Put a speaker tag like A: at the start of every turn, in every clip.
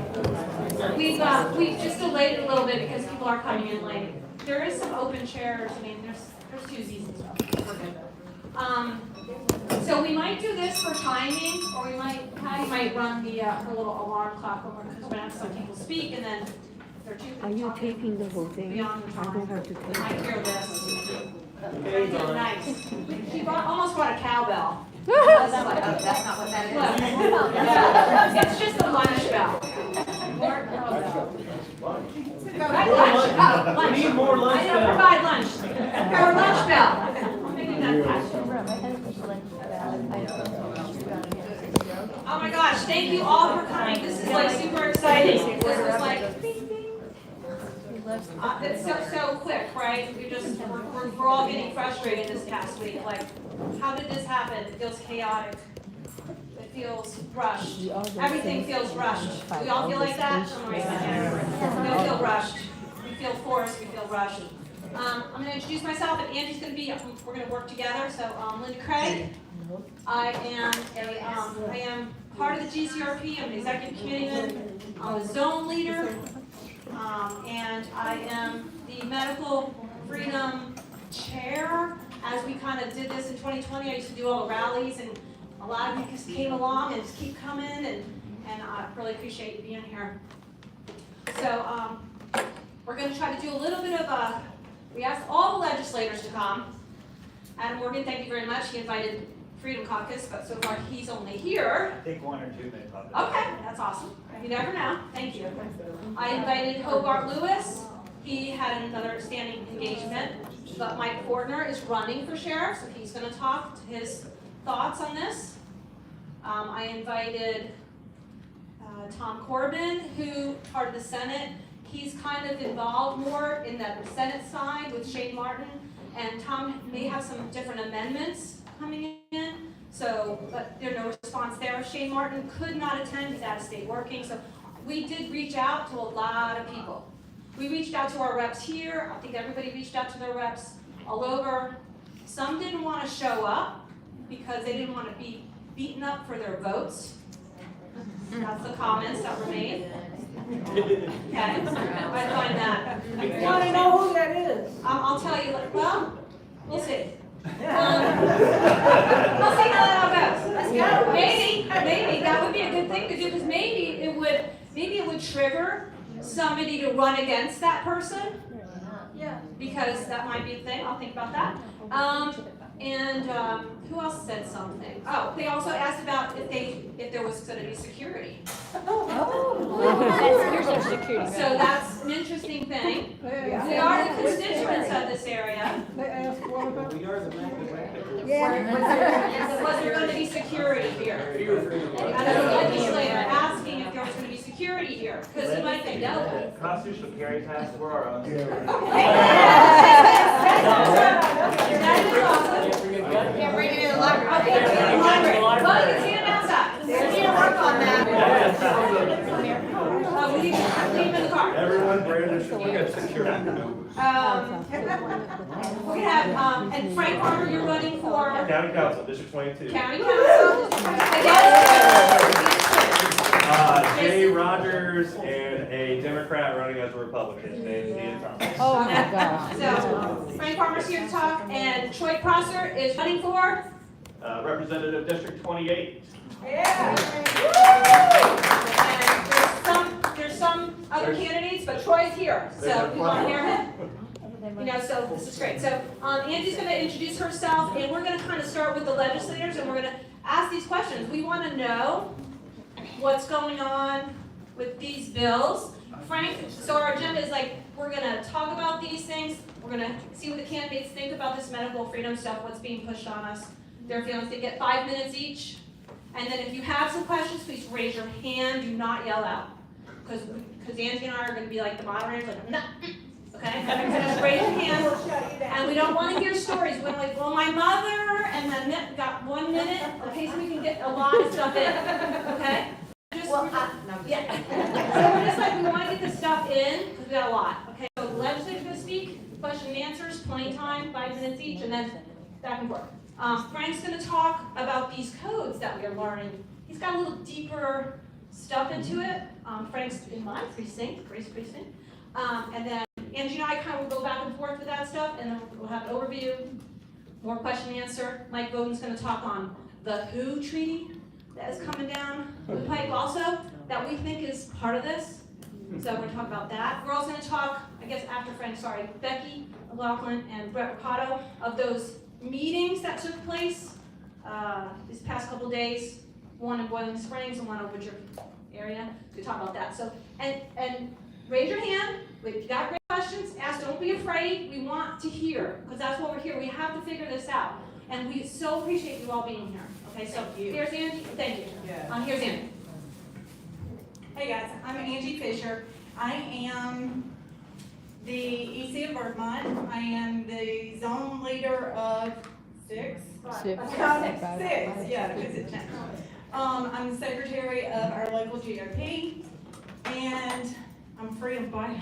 A: Hi.
B: We've just delayed it a little bit because people are coming in late. There is some open chairs. I mean, there's twosies and stuff. We're good. So we might do this for timing, or Patty might run the her little alarm clock because we're gonna have some people speak, and then they're too.
A: Are you taping the whole thing?
B: Beyond the
A: I
B: time.
A: don't have to
B: They
A: tape.
B: might hear this. Nice. She almost brought a cowbell.
C: That's not what that is.
B: Look. It's just a lunch bell. Lunch.
D: We need more lunch
B: I don't
D: bell.
B: provide lunch. Or lunch bell. I'm making that catch. Oh my gosh, thank you all for coming. This is like super exciting. This was like, bing, bing. It's so quick, right? We're all getting frustrated this past week. Like, how did this happen? It feels chaotic. It feels rushed. Everything feels rushed. We all feel like that? We all feel rushed. We feel forced. We feel rushed. I'm going to introduce myself, and Angie's going to be. We're going to work together. So, Linda Craig. I am part of the GCRP. I'm an executive committeeman. I'm a zone leader. And I am the medical freedom chair. As we kind of did this in 2020, I used to do all the rallies, and a lot of you just came along and just keep coming, and I really appreciate you being here. So we're going to try to do a little bit of we asked all the legislators to come. Adam Morgan, thank you very much. He invited Freedom Caucus, but so far he's only here.
D: I think one or two may pop.
B: Okay, that's awesome. You never know. Thank you. I invited Hobart Lewis. He had another standing engagement. But Mike Fortner is running for sheriff, so he's going to talk to his thoughts on this. I invited Tom Corbin, who part of the Senate. He's kind of involved more in the Senate side with Shane Martin, and Tom may have some different amendments coming in. So, but there's no response there. Shane Martin could not attend, he's out of state working. So we did reach out to a lot of people. We reached out to our reps here. I think everybody reached out to their reps all over. Some didn't want to show up because they didn't want to be beaten up for their votes. That's the comments that were made. Okay, I find that.
C: I want to know who that is.
B: I'll tell you, well, we'll see. We'll see how that all goes. Let's go. Maybe that would be a good thing to do, because maybe it would trigger somebody to run against that person. Yeah. Because that might be a thing. I'll think about that. Who else said something? Oh, they also asked about if there was going to be security.
A: Here's our security.
B: So that's an interesting thing. We are the constituents of this area.
C: They asked what about?
D: We are the man.
C: Yeah.
B: Was there going to be security here? As a legislator asking if there was going to be security here, because he might say no.
D: Constitutional carry task for our own.
B: That is awesome.
C: Can't bring it in the library.
B: Okay, bring it in the library. Well, you can see it outside.
C: We need to work on that.
B: We leave it in the car.
D: Everyone brandish. We got security.
B: We have, and Frank Farmer, you're running for
D: County Council, District 22.
B: County Council. Against
D: Jay Rogers and a Democrat running as a Republican named Ian Thomas.
A: Oh my gosh.
B: So, Frank Farmer's here to talk, and Troy Prosser is running for?
D: Representative District 28.
B: And there's some other candidates, but Troy's here, so you want to hear him? So this is great. So Angie's going to introduce herself, and we're going to kind of start with the legislators, and we're going to ask these questions. We want to know what's going on with these bills. Frank, so our agenda is like, we're going to talk about these things. We're going to see what the candidates think about this medical freedom stuff, what's being pushed on us, their feelings. They get 5 minutes each. And then if you have some questions, please raise your hand. Do not yell out. Because Angie and I are going to be like the moderators, like, no. Okay? So just raise your hand. And we don't want to hear stories. We're like, well, my mother, and then got 1 minute. Okay, so we can get a lot of stuff in. Okay? Yeah. So we're just like, we want to get this stuff in, because we got a lot. Okay, so the legislature's going to speak, question and answers, plenty of time, 5 minutes each, and then back and forth. Frank's going to talk about these codes that we are learning. He's got a little deeper stuff into it. Frank's in my precinct, Grace precinct. And then Angie and I kind of will go back and forth with that stuff, and then we'll have an overview, more question and answer. Mike Bowden's gonna talk on the WHO treaty that is coming down the pipe also, that we think is part of this. So we're gonna talk about that. We're also gonna talk, I guess after Frank, sorry, Becky McLaughlin and Brett Ricardo, of those meetings that took place these past couple days, one in Boiling Springs and one over your area. So we talk about that. So, and raise your hand. If you got great questions, ask, don't be afraid. We want to hear, because that's what we're here. We have to figure this out. And we so appreciate you all being here. Okay, so here's Angie. Thank you.
C: Yeah.
B: Here's Angie.
C: Hey guys, I'm Angie Fisher. I am the EC of Vermont. I am the zone leader of six.
A: Six.
C: Yeah, because it changed. I'm the secretary of our local GRP, and I'm freedom fighter.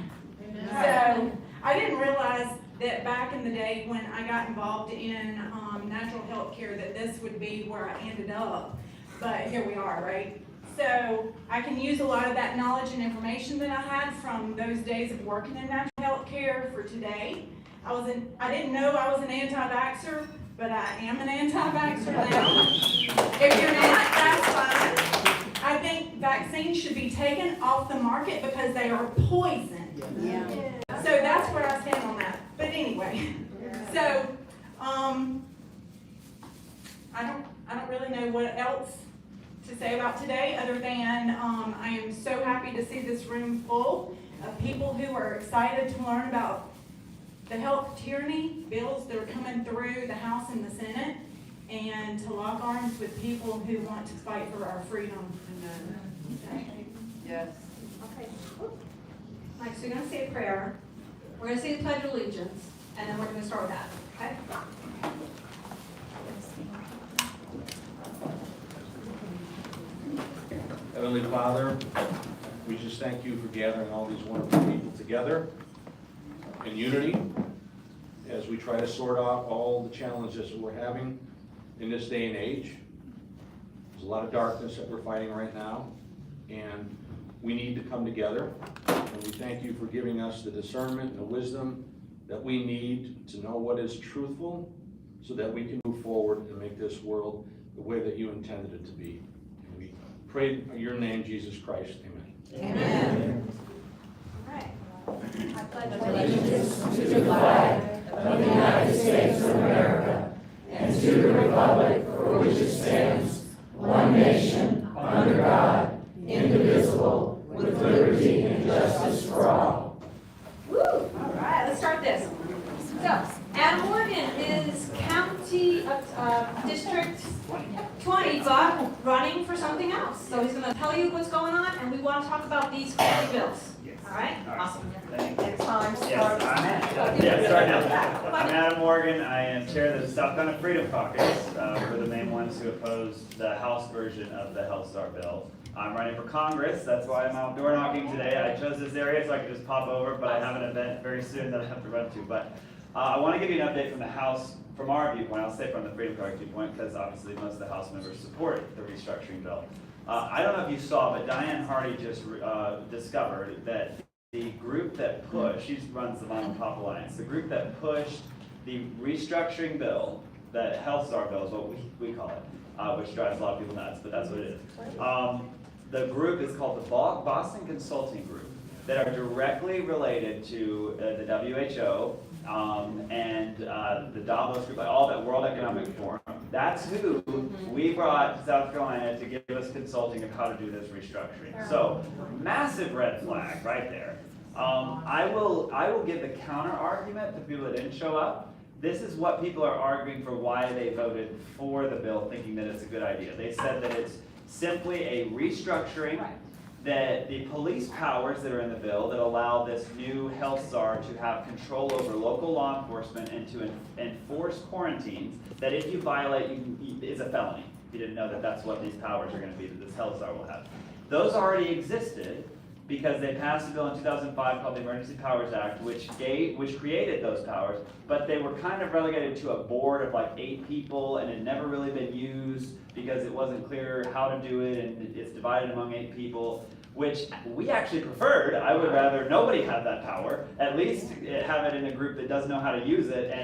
C: So I didn't realize that back in the day when I got involved in natural health care that this would be where I ended up, but here we are, right? So I can use a lot of that knowledge and information that I had from those days of working in natural health care for today. I didn't know I was an anti-vaxxer, but I am an anti-vaxxer now. If you're not, that's fine. I think vaccines should be taken off the market because they are poison.
A: Yeah.
C: So that's where I stand on that. But anyway, so I don't really know what else to say about today other than I am so happy to see this room full of people who are excited to learn about the health tyranny bills that are coming through the House and the Senate, and to lock arms with people who want to fight for our freedom. Okay.
E: Yes.
B: Okay. Mike, so you're gonna say a prayer. We're gonna say the Pledge of Allegiance, and then we're gonna start with that, okay?
F: Heavenly Father, we just thank you for gathering all these wonderful people together in unity as we try to sort out all the challenges that we're having in this day and age. There's a lot of darkness that we're fighting right now, and we need to come together. And we thank you for giving us the discernment and the wisdom that we need to know what is truthful so that we can move forward and make this world the way that you intended it to be. And we pray in your name, Jesus Christ. Amen.
B: Amen. All right. I pledge
G: allegiance to the flag of the United States of America and to the republic for which it stands, one nation, under God, indivisible, with liberty and justice for all.
B: Woo! All right, let's start this. So, Adam Morgan is county district 20, but running for something else. So he's going to tell you what's going on, and we want to talk about these 40 bills. All right? Awesome.
C: Next time,
D: Yes, start now. I'm Adam Morgan. I am chair of the South Carolina Freedom Caucus. We're the main ones who opposed the House version of the Health Star bill. I'm running for Congress. That's why I'm out door knocking today. I chose this area so I could just pop over, but I have an event very soon that I have to run to. But I want to give you an update from the House, from our viewpoint. I'll say from the Freedom Caucus viewpoint, because obviously most of the House members support the restructuring bill. I don't know if you saw, but Diane Hardy just discovered that the group that pushed, she runs the Mom and Pop Alliance, the group that pushed the restructuring bill, the Health Star bill is what we call it, which drives a lot of people nuts, but that's what it is. The group is called the Boston Consulting Group, that are directly related to the WHO and the Davos Group, all that World Economic Forum. That's who we brought to South Carolina to give us consulting of how to do this restructuring. So, massive red flag right there. I will give the counter argument to people that didn't show up. This is what people are arguing for why they voted for the bill, thinking that it's a good idea. They said that it's simply a restructuring, that the police powers that are in the bill that allow this new health czar to have control over local law enforcement and to enforce quarantines, that if you violate, is a felony. If you didn't know that that's what these powers are going to be, that this health czar will have. Those already existed because they passed a bill in 2005 called the Emergency Powers Act, which created those powers, but they were kind of relegated to a board of like 8 people, and it had never really been used because it wasn't clear how to do it, and it's divided among 8 people, which we actually preferred. I would rather nobody have that power, at least have it in a group that doesn't know how to use it,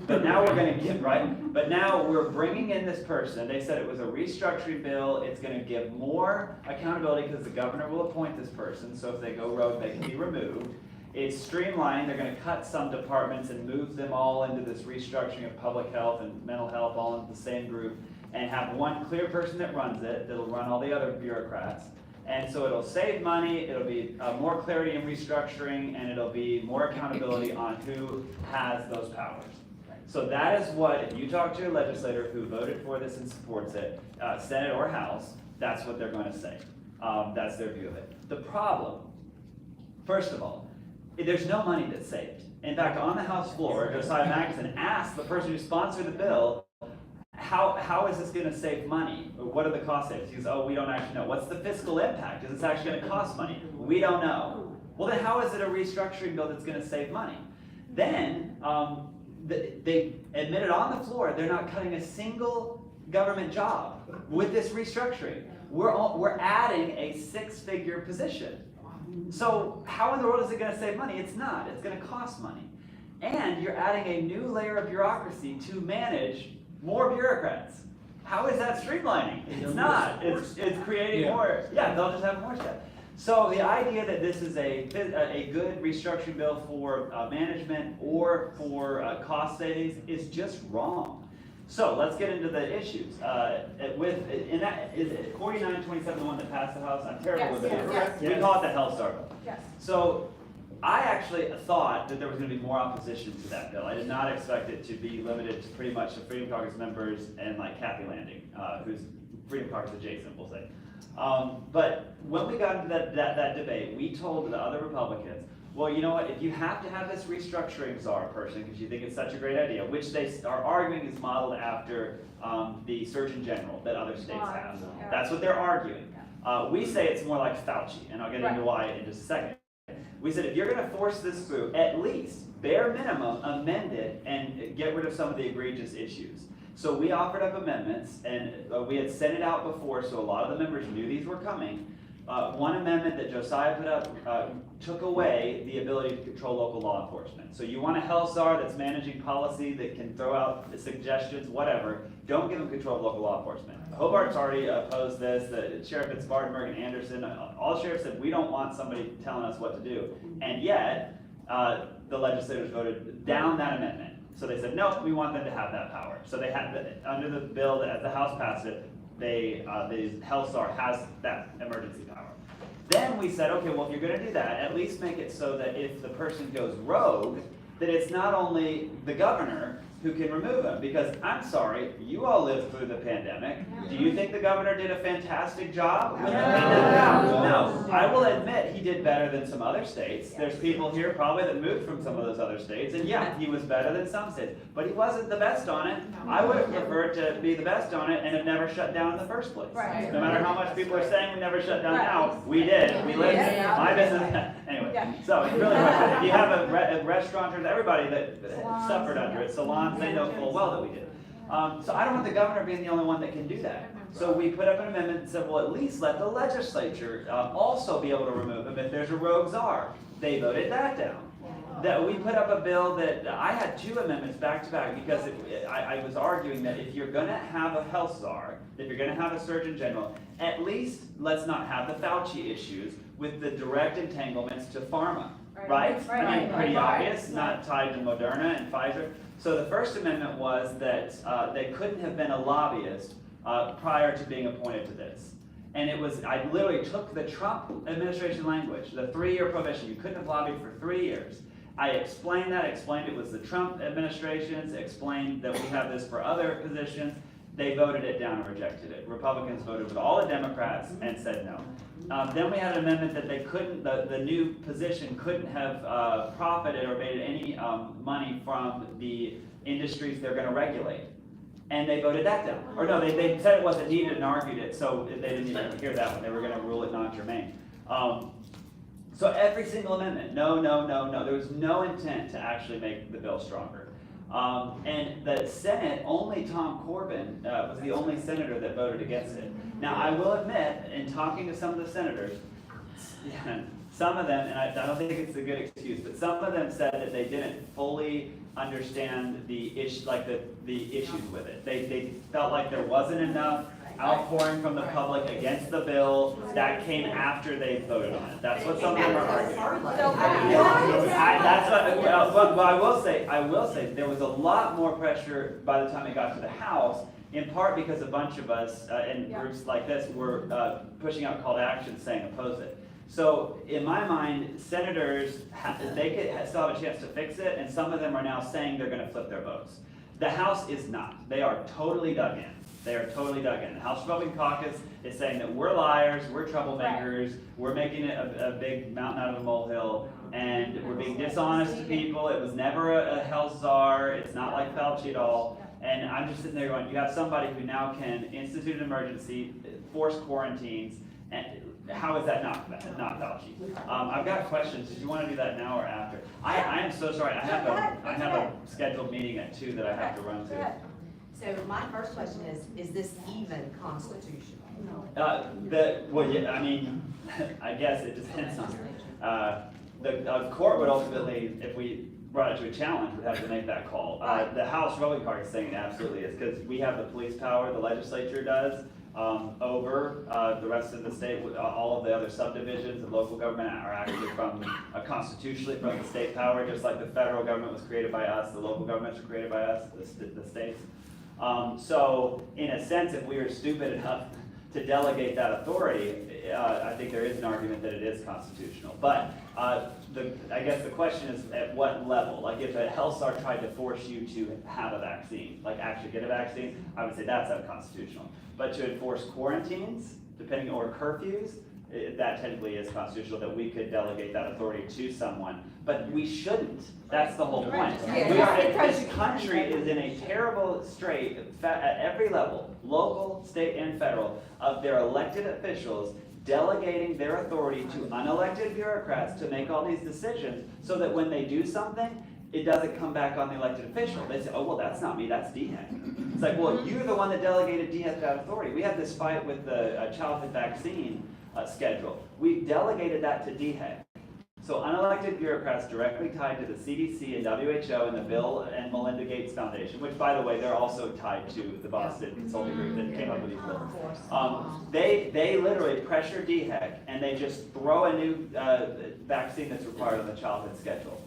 D: but now we're gonna give, right? But now we're bringing in this person. They said it was a restructuring bill. It's gonna give more accountability because the governor will appoint this person, so if they go rogue, they can be removed. It's streamlined. They're gonna cut some departments and move them all into this restructuring of public health and mental health all into the same group, and have one clear person that runs it, that'll run all the other bureaucrats. And so it'll save money, it'll be more clarity in restructuring, and it'll be more accountability on who has those powers. So that is what, if you talk to a legislator who voted for this and supports it, Senate or House, that's what they're going to say. That's their view of it. The problem, first of all, there's no money that's saved. In fact, on the House floor, Josiah Magnuson asked the person who sponsored the bill, how is this going to save money? What are the cost savings? He goes, oh, we don't actually know. What's the fiscal impact? Is this actually going to cost money? We don't know. Well, then how is it a restructuring bill that's going to save money? Then they admitted on the floor they're not cutting a single government job with this restructuring. We're adding a 6-figure position. So how in the world is it going to save money? It's not. It's going to cost money. And you're adding a new layer of bureaucracy to manage more bureaucrats. How is that streamlining? It's not. It's creating more. Yeah, they'll just have more stuff. So the idea that this is a good restructuring bill for management or for cost savings is just wrong. So let's get into the issues. Is it 4927 the one that passed the House? I'm terrible with it.
C: Yes.
D: We call it the Health Star bill.
C: Yes.
D: So I actually thought that there was going to be more opposition to that bill. I did not expect it to be limited to pretty much the Freedom Caucus members and like Kathy Landing, who's Freedom Caucus adjacent, we'll say. But when we got into that debate, we told the other Republicans, well, you know what, if you have to have this restructuring czar person, because you think it's such a great idea, which they are arguing is modeled after the Surgeon General that other states have. That's what they're arguing. We say it's more like Fauci, and I'll get into why in just a second. We said if you're going to force this through, at least, bare minimum, amend it and get rid of some of the egregious issues. So we offered up amendments, and we had sent it out before, so a lot of the members knew these were coming. One amendment that Josiah put up took away the ability to control local law enforcement. So you want a health czar that's managing policy, that can throw out suggestions, whatever. Don't give them control of local law enforcement. Hobart's already opposed this. The Sheriff at Spartanburg and Anderson, all sheriffs said, we don't want somebody telling us what to do. And yet, the legislators voted down that amendment. So they said, no, we want them to have that power. So they had, under the bill, as the House passed it, the health czar has that emergency power. Then we said, okay, well, if you're going to do that, at least make it so that if the person goes rogue, that it's not only the governor who can remove him. Because I'm sorry, you all lived through the pandemic. Do you think the governor did a fantastic job with the pandemic? No. I will admit he did better than some other states. There's people here probably that moved from some of those other states, and yeah, he was better than some states. But he wasn't the best on it. I would have preferred to be the best on it and have never shut down in the first place.
C: Right.
D: No matter how much people are saying we never shut down now, we did. We lived it. My business. Anyway, so it's really frustrating. If you have a restaurateurs, everybody that suffered under it, salons, they know full well that we did. So I don't want the governor being the only one that can do that. So we put up an amendment and said, well, at least let the legislature also be able to remove him if there's a rogue czar. They voted that down. That we put up a bill that I had 2 amendments back to back because I was arguing that if you're going to have a health czar, if you're going to have a surgeon general, at least let's not have the Fauci issues with the direct entanglements to pharma. Right? I mean, pretty obvious, not tied to Moderna and Pfizer. So the first amendment was that they couldn't have been a lobbyist prior to being appointed to this. And it was, I literally took the Trump administration language, the 3-year prohibition. You couldn't have lobbied for 3 years. I explained that, explained it was the Trump administrations, explained that we have this for other positions. They voted it down and rejected it. Republicans voted with all the Democrats and said no. Then we had an amendment that they couldn't, the new position couldn't have profited or made any money from the industries they're going to regulate. And they voted that down. Or no, they said it wasn't needed and argued it, so they didn't even hear that one. They were going to rule it non-germane. So every single amendment, no, no, no, no. There was no intent to actually make the bill stronger. And the Senate, only Tom Corbin was the only senator that voted against it. Now, I will admit, in talking to some of the senators, some of them, and I don't think it's a good excuse, but some of them said that they didn't fully understand the issue, like the issues with it. They felt like there wasn't enough outpouring from the public against the bill. That came after they voted on it. That's what some of them are arguing. I will say, there was a lot more pressure by the time it got to the House, in part because a bunch of us and groups like this were pushing out call to action saying oppose it. So in my mind, senators, still have a chance to fix it, and some of them are now saying they're going to flip their votes. The House is not. They are totally dug in. They are totally dug in. The House Republican Caucus is saying that we're liars, we're troublemakers, we're making it a big mountain out of a molehill, and we're being dishonest to people. It was never a health czar. It's not like Fauci at all. And I'm just sitting there going, you have somebody who now can institute an emergency, force quarantines, and how is that not Fauci? I've got questions. Do you want to do that now or after? I am so sorry. I have a scheduled meeting at 2 that I have to run to.
E: So my first question is this even constitutional?
D: Well, yeah, I mean, I guess it depends on, the court would ultimately, if we brought it to a challenge, would have to make that call. The House Republican Party is saying it absolutely is, because we have the police power, the legislature does, over the rest of the state. All of the other subdivisions of local government are actually from constitutionally from the state power, just like the federal government was created by us, the local governments were created by us, the states. So in a sense, if we are stupid enough to delegate that authority, I think there is an argument that it is constitutional. But I guess the question is at what level? Like if a health czar tried to force you to have a vaccine, like actually get a vaccine, I would say that's unconstitutional. But to enforce quarantines, depending, or curfews, that technically is constitutional, that we could delegate that authority to someone. But we shouldn't. That's the whole point. This country is in a terrible strait at every level, local, state, and federal, of their elected officials delegating their authority to unelected bureaucrats to make all these decisions, so that when they do something, it doesn't come back on the elected official. They say, oh, well, that's not me, that's DHEC. It's like, well, you're the one that delegated DHEC that authority. We had this fight with the childhood vaccine schedule. We delegated that to DHEC. So unelected bureaucrats directly tied to the CDC and WHO and the Bill and Melinda Gates Foundation, which, by the way, they're also tied to the Boston consulting group that came up with these bills. They literally pressure DHEC, and they just throw a new vaccine that's required on the childhood schedule.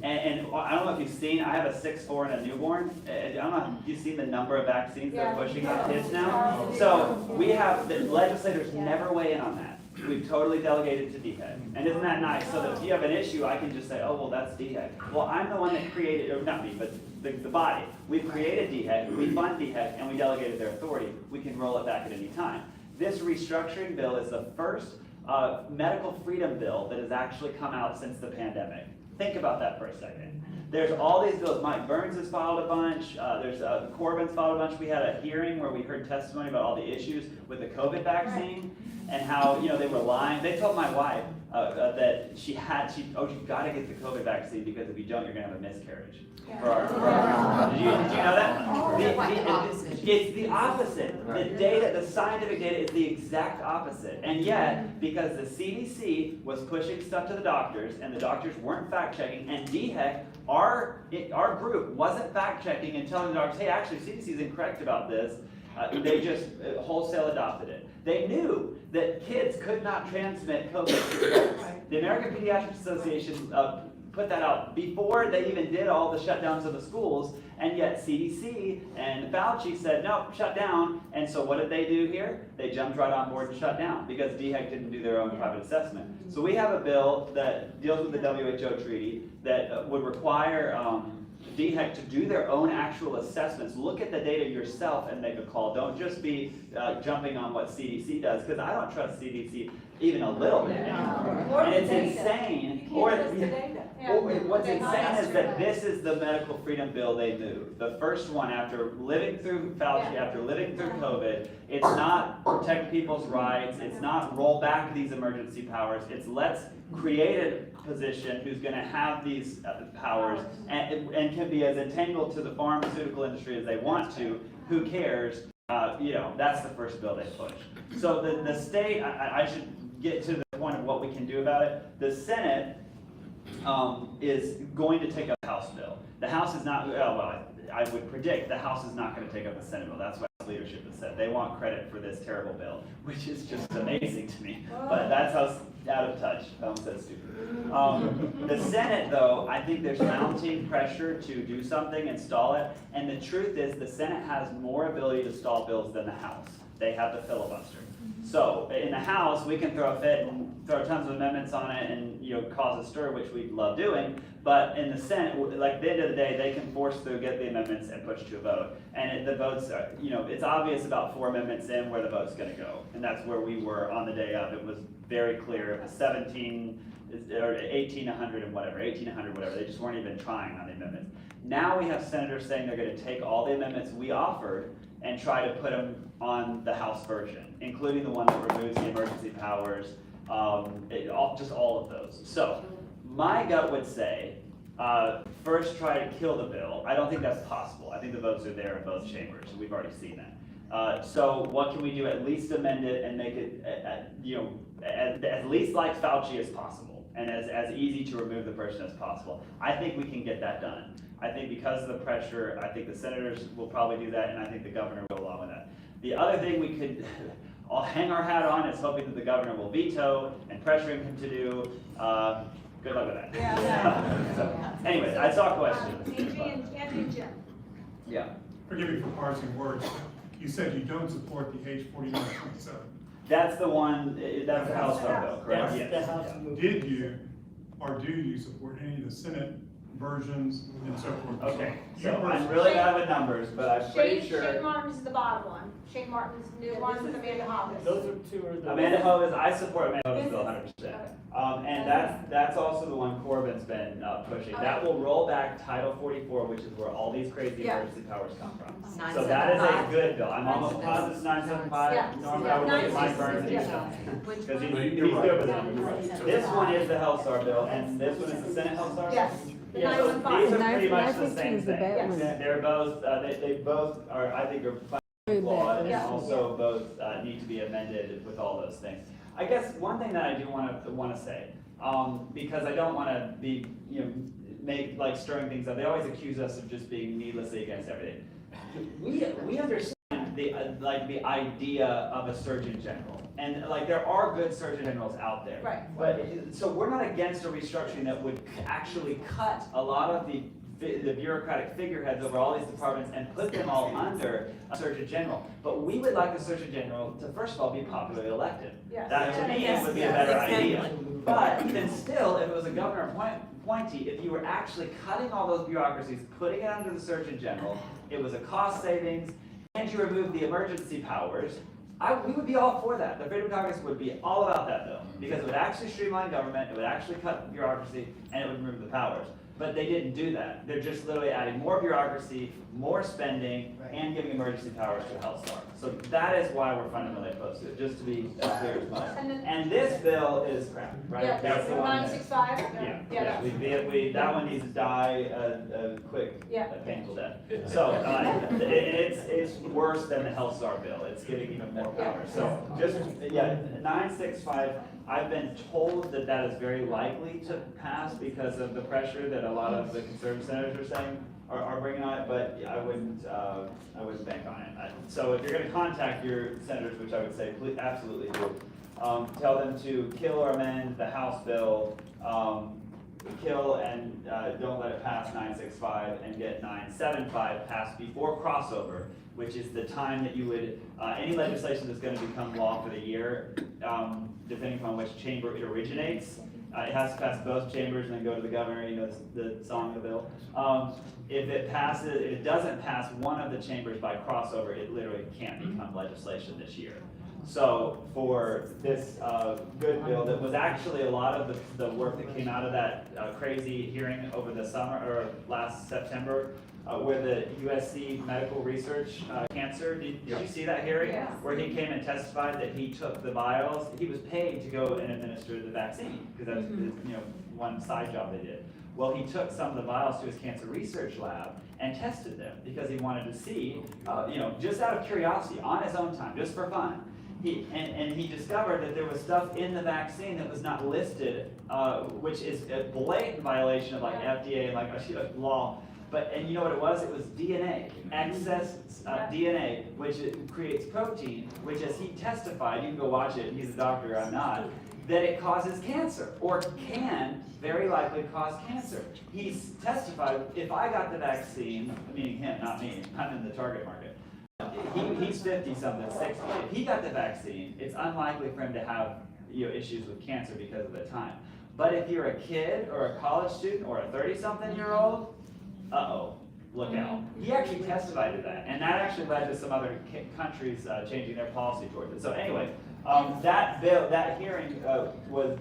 D: And I don't know if you've seen, I have a 6'4" and a newborn. I don't know if you've seen the number of vaccines they're pushing on kids now. So we have, the legislators never weigh in on that. We've totally delegated to DHEC. And isn't that nice? So that if you have an issue, I can just say, oh, well, that's DHEC. Well, I'm the one that created, or not me, but the body. We've created DHEC, we fund DHEC, and we delegated their authority. We can roll it back at any time. This restructuring bill is the first medical freedom bill that has actually come out since the pandemic. Think about that for a second. There's all these bills. Mike Burns has filed a bunch. There's Corbin's filed a bunch. We had a hearing where we heard testimony about all the issues with the COVID vaccine and how they were lying. They told my wife that you've got to get the COVID vaccine because if you don't, you're going to have a miscarriage. Did you know that? It's the opposite. The data, the scientific data is the exact opposite. And yet, because the CDC was pushing stuff to the doctors, and the doctors weren't fact-checking, and DHEC, our group, wasn't fact-checking and telling the doctors, hey, actually, CDC is incorrect about this, they just wholesale adopted it. They knew that kids could not transmit COVID to adults. The American Pediatric Association put that out before they even did all the shutdowns of the schools, and yet CDC and Fauci said, no, shut down. And so what did they do here? They jumped right on board and shut down because DHEC didn't do their own private assessment. So we have a bill that deals with the WHO treaty that would require DHEC to do their own actual assessments. Look at the data yourself and make a call. Don't just be jumping on what CDC does, because I don't trust CDC even a little bit anymore. And it's insane.
B: Yeah.
D: Well, what's
B: They
D: insane
B: highlighted
D: is that
B: that.
D: this is the medical freedom bill they moved. The first one after living through Fauci,
B: Yeah.
D: after living through COVID. It's not protect people's rights, it's not roll back these emergency powers, it's let's create a position who's gonna have these powers and can be as entangled to the pharmaceutical industry as they want to, who cares? That's the first bill they pushed. So the state, I should get to the point of what we can do about it. The Senate is going to take up the House bill. The House is not, I would predict the House is not going to take up the Senate bill. That's what leadership has said. They want credit for this terrible bill, which is just amazing to me. But that's how out of touch. I almost said stupid. The Senate, though, I think there's mounting pressure to do something and stall it. And the truth is the Senate has more ability to stall bills than the House. They have the filibuster. So in the House, we can throw a fit and throw tons of amendments on it and cause a stir, which we love doing. But in the Senate, like at the end of the day, they can force through, get the amendments, and push to a vote. And the votes are, it's obvious about 4 amendments in where the vote's going to go, and that's where we were on the day of. It was very clear. It was 17 or 1,800 and whatever, 1,800 whatever. They just weren't even trying on the amendments. Now we have senators saying they're going to take all the amendments we offered and try to put them on the House version, including the one that removes the emergency powers, just all of those. So my gut would say, first try to kill the bill. I don't think that's possible. I think the votes are there in both chambers. We've already seen that. So what can we do? At least amend it and make it, at least like Fauci as possible, and as easy to remove the person as possible. I think we can get that done. I think because of the pressure, I think the senators will probably do that, and I think the governor will go along with that. The other thing we could all hang our hat on is hoping that the governor will veto and pressuring him to do. Good luck with that.
B: Yeah.
D: So, anyways, I saw questions.
B: Angie and Jim.
D: Yeah.
H: Forgive me for parsing words. You said you don't support the H 4927.
D: That's the one, that's the House bill, correct?
I: That's
D: Yes.
I: the House
D: Yeah.
I: move.
H: Did you or do you support any of the Senate versions and so forth?
D: Okay,
H: You
D: so I'm
H: personally-
D: really bad with numbers, but I'm pretty
B: Shane
D: sure.
B: Martin's the bottom one. Shane Martin's new one with Amanda Hobbs.
I: Those are two of the.
D: Amanda Hovis, I support Amanda Hovis bill 100%. And that's also the one Corbyn's been pushing. That will roll back Title 44, which is where all these crazy
B: Yeah.
D: emergency powers come from. So that is a good bill. I'm almost positive it's 975.
B: Yeah.
D: Normally I would look at my burns and do
B: Yeah.
D: something.
E: Which
D: Because
E: one?
D: he's
F: You're
D: good
F: right.
D: with it. This one is the Health Star bill, and this one is the Senate Health Star?
B: Yes. The
D: Yeah, so
B: 915.
D: these are pretty much the
A: 915
D: same
A: is the
D: thing.
A: bad one.
D: They're both, they both are, I think, are
A: Very
D: flawed,
A: bad.
D: and
B: Yeah.
D: also both need to be amended with all those things. I guess one thing that I do want to say, because I don't want to be, make like stirring things up. They always accuse us of just being needlessly against everything. We understand the the idea of a Surgeon General, and there are good Surgeon Generals out there.
B: Right.
D: But so we're not against a restructuring that would actually cut a lot of the bureaucratic figureheads over all these departments and put them all under a Surgeon General. But we would like the Surgeon General to, first of all, be popularly elected.
B: Yes.
D: That to me
E: Yes,
D: would be a
E: yes,
D: better
E: exactly.
D: idea. But even still, if it was a governor appointee, if you were actually cutting all those bureaucracies, putting it under the Surgeon General, it was a cost savings, and you removed the emergency powers, we would be all for that. The Freedom Caucus would be all about that bill, because it would actually streamline government, it would actually cut bureaucracy, and it would remove the powers. But they didn't do that. They're just literally adding more bureaucracy, more spending, and giving emergency powers to Health Star. So that is why we're fundamentally opposed to it, just to be as clear as much.
B: And
D: this bill is crap, right?
B: Yeah,
D: That's the one that-
B: 965?
D: Yeah, that one needs to die a quick,
B: Yeah.
D: painful death. So, it's worse than the Health Star bill. It's getting even more power. So, 965, I've been told that is very likely to pass because of the pressure that a lot of the conservative senators are saying, are bringing on it, but I wouldn't bank on it. So if you're gonna contact your senators, which I would say, please, absolutely do, tell them to kill or amend the House bill, kill and don't let it pass 965 and get 975 passed before crossover, which is the time that you would, any legislation that's gonna become law for the year, depending upon which chamber it originates, it has to pass both chambers and then go to the governor, the song of the bill. If it doesn't pass one of the chambers by crossover, it literally can't become legislation this year. So for this good bill, that was actually a lot of the work that came out of that crazy hearing over the summer, or last September, where the USC medical research cancer, did you see that hearing?
B: Yes.
D: Where he came and testified that he took the vials, he was paid to go and administer the vaccine, because that's his, one side job they did. Well, he took some of the vials to his cancer research lab and tested them because he wanted to see, just out of curiosity, on his own time, just for fun. And he discovered that there was stuff in the vaccine that was not listed, which is a blatant violation of like FDA and like law. And you know what it was? It was DNA, excess DNA, which creates protein, which as he testified, you can go watch it, he's a doctor, I'm not, that it causes cancer, or can very likely cause cancer. He's testified, if I got the vaccine, meaning him, not me, I'm in the target market, he's 50-something, 60. If he got the vaccine, it's unlikely for him to have issues with cancer because of the time. But if you're a kid or a college student or a 30-something-year-old, look out. He actually testified to that, and that actually led to some other countries changing their policy towards it. So anyway, that hearing was,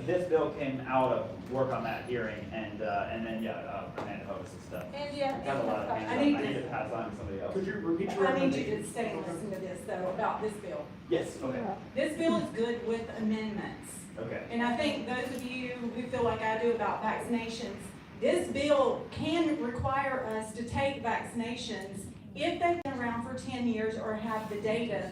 D: this bill came out of work on that hearing, and then Amanda Hovis and stuff.
B: And
D: Got a lot of hands up. I need to pass on to somebody else.
F: Could you repeat your
C: I need
F: recommendation?
C: you to stay and listen to this though, about this bill.
D: Yes, okay,
C: This bill is good with amendments.
D: okay.
C: And I think those of you who feel like I do about vaccinations, this bill can require us to take vaccinations if they've been around for 10 years or have the data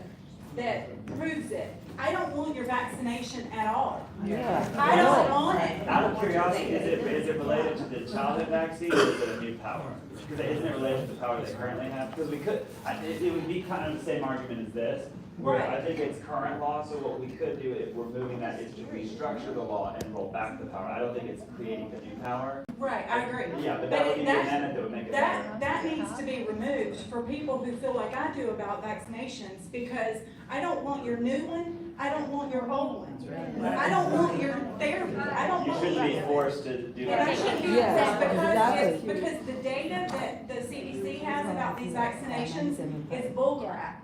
C: that proves it. I don't want your vaccination at all.
A: Yeah.
C: I don't want it.
D: Out of curiosity, is it related to the childhood vaccine, or is it a new power? Because isn't it related to the power they currently have? Because we could, it would be kind of the same argument as this, where
C: Right.
D: I think it's current law, so what we could do if we're moving that is to restructure the law and roll back the power. I don't think it's creating a new power.
C: Right, I agree.
D: Yeah, but that would be the amendment that would make it better.
C: That needs to be removed for people who feel like I do about vaccinations, because I don't want your new one, I don't want your old one. I don't want your therapy, I don't
D: You
C: want
D: shouldn't be
C: that.
D: forced to do
C: And I
D: that.
C: shouldn't be
A: Yeah,
C: forced
A: exactly.
C: because the data that the CDC has about these vaccinations is bullcrap.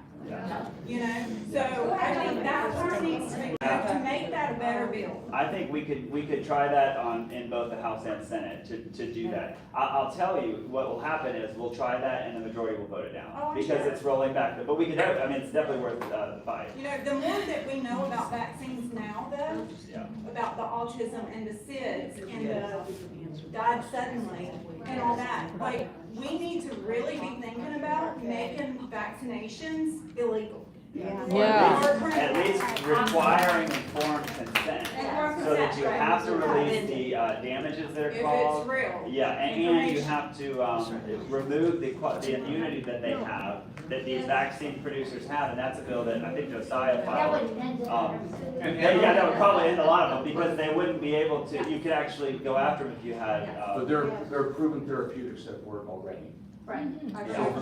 D: Yeah.
C: So I think that part needs to be moved to make that a better bill.
D: I think we could try that in both the House and Senate to do that. I'll tell you, what will happen is we'll try that and the majority will vote it
C: Oh,
D: down.
C: I'm
D: Because
C: sure.
D: it's rolling back, but we could, it's definitely worth the fight.
C: The more that we know about vaccines now though,
D: Yeah.
C: about the autism and the SIDS and the died suddenly and all that, like, we need to really be thinking about making vaccinations illegal.
A: Yeah.
D: At least requiring informed consent, so that you have to release the damages that are
C: If it's
D: caused.
C: real.
D: Yeah, and you have to remove the immunity that they have, that these vaccine producers have, and that's a bill that I think Josiah filed. Yeah, that would probably end a lot of them, because they wouldn't be able to, you could actually go after them if you had,
F: But they're proven therapeutics that work already.
B: Right.
F: So for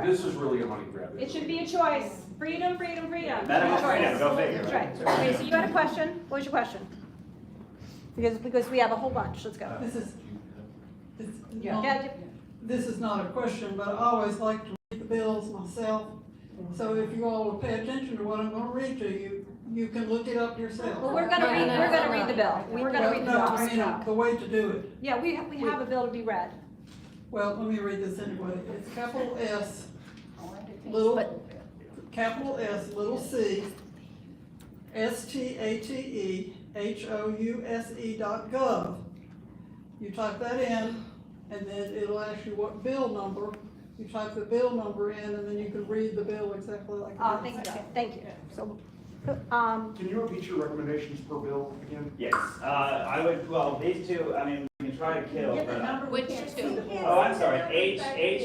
F: this is really a money grab.
B: It should be a choice. Freedom, freedom, freedom.
D: medical
B: Choice.
D: freedom, go figure.
B: That's right. Okay, so you had a question. What was your question? Because we have a whole bunch. Let's go. Yeah.
I: This is not a question, but I always like to read the bills myself. So if you all will pay attention to what I'm gonna read to you, you can look it up yourself.
B: Well, we're gonna read the bill. We're gonna read the
I: No, I mean,
B: bill.
I: the way to do it.
B: Yeah, we have a bill to be read.
I: Well, let me read this anyway. It's capital S, little, capital S, little c, STATEHOUSE.gov. You type that in, and then it'll ask you what bill number. You type the bill number in, and then you can read the bill exactly like it is.
B: Thank you. So,
H: Can you repeat your recommendations per bill again?
D: Yes, I would, well, these two, we can try to kill, but.
E: Which two?
D: Oh, I'm sorry, H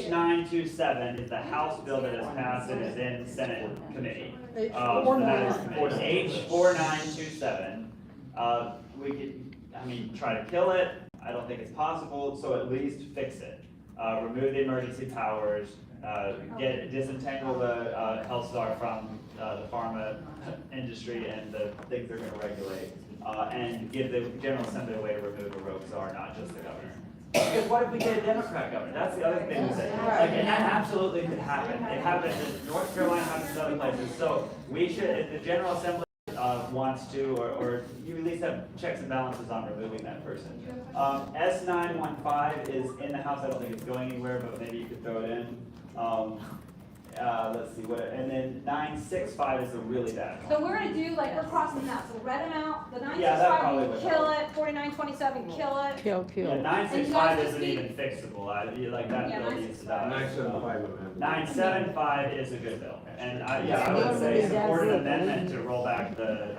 D: 927 is the House bill that is passed and is in Senate committee.
I: H
D: The matters committee. H 4927, we could, try to kill it, I don't think it's possible, so at least fix it. Remove the emergency powers, disentangle the health czar from the pharma industry and the things they're gonna regulate, and give the General Assembly a way to remove a rogue czar, not just the governor. Because what if we get a Democrat governor? That's the other thing to say. Like, and that absolutely could happen. It happened in North Carolina, happens in other places. So we should, if the General Assembly wants to, or you at least have checks and balances on removing that person. S915 is in the House. I don't think it's going anywhere, but maybe you could throw it in. Let's see what, and then 965 is a really bad one.
B: So we're gonna do, like, we're crossing that, so read them out, the
D: Yeah, that
B: 965,
D: probably
B: you
D: would
B: kill
D: help.
B: it, 4927, kill it.
A: Kill,
D: Yeah,
A: kill.
D: 965 isn't
B: speak-
D: even fixable. Like that
B: Yeah,
D: bill needs to die.
F: 975 amendment.
D: 975 is a good bill, and I would say support an amendment to roll back the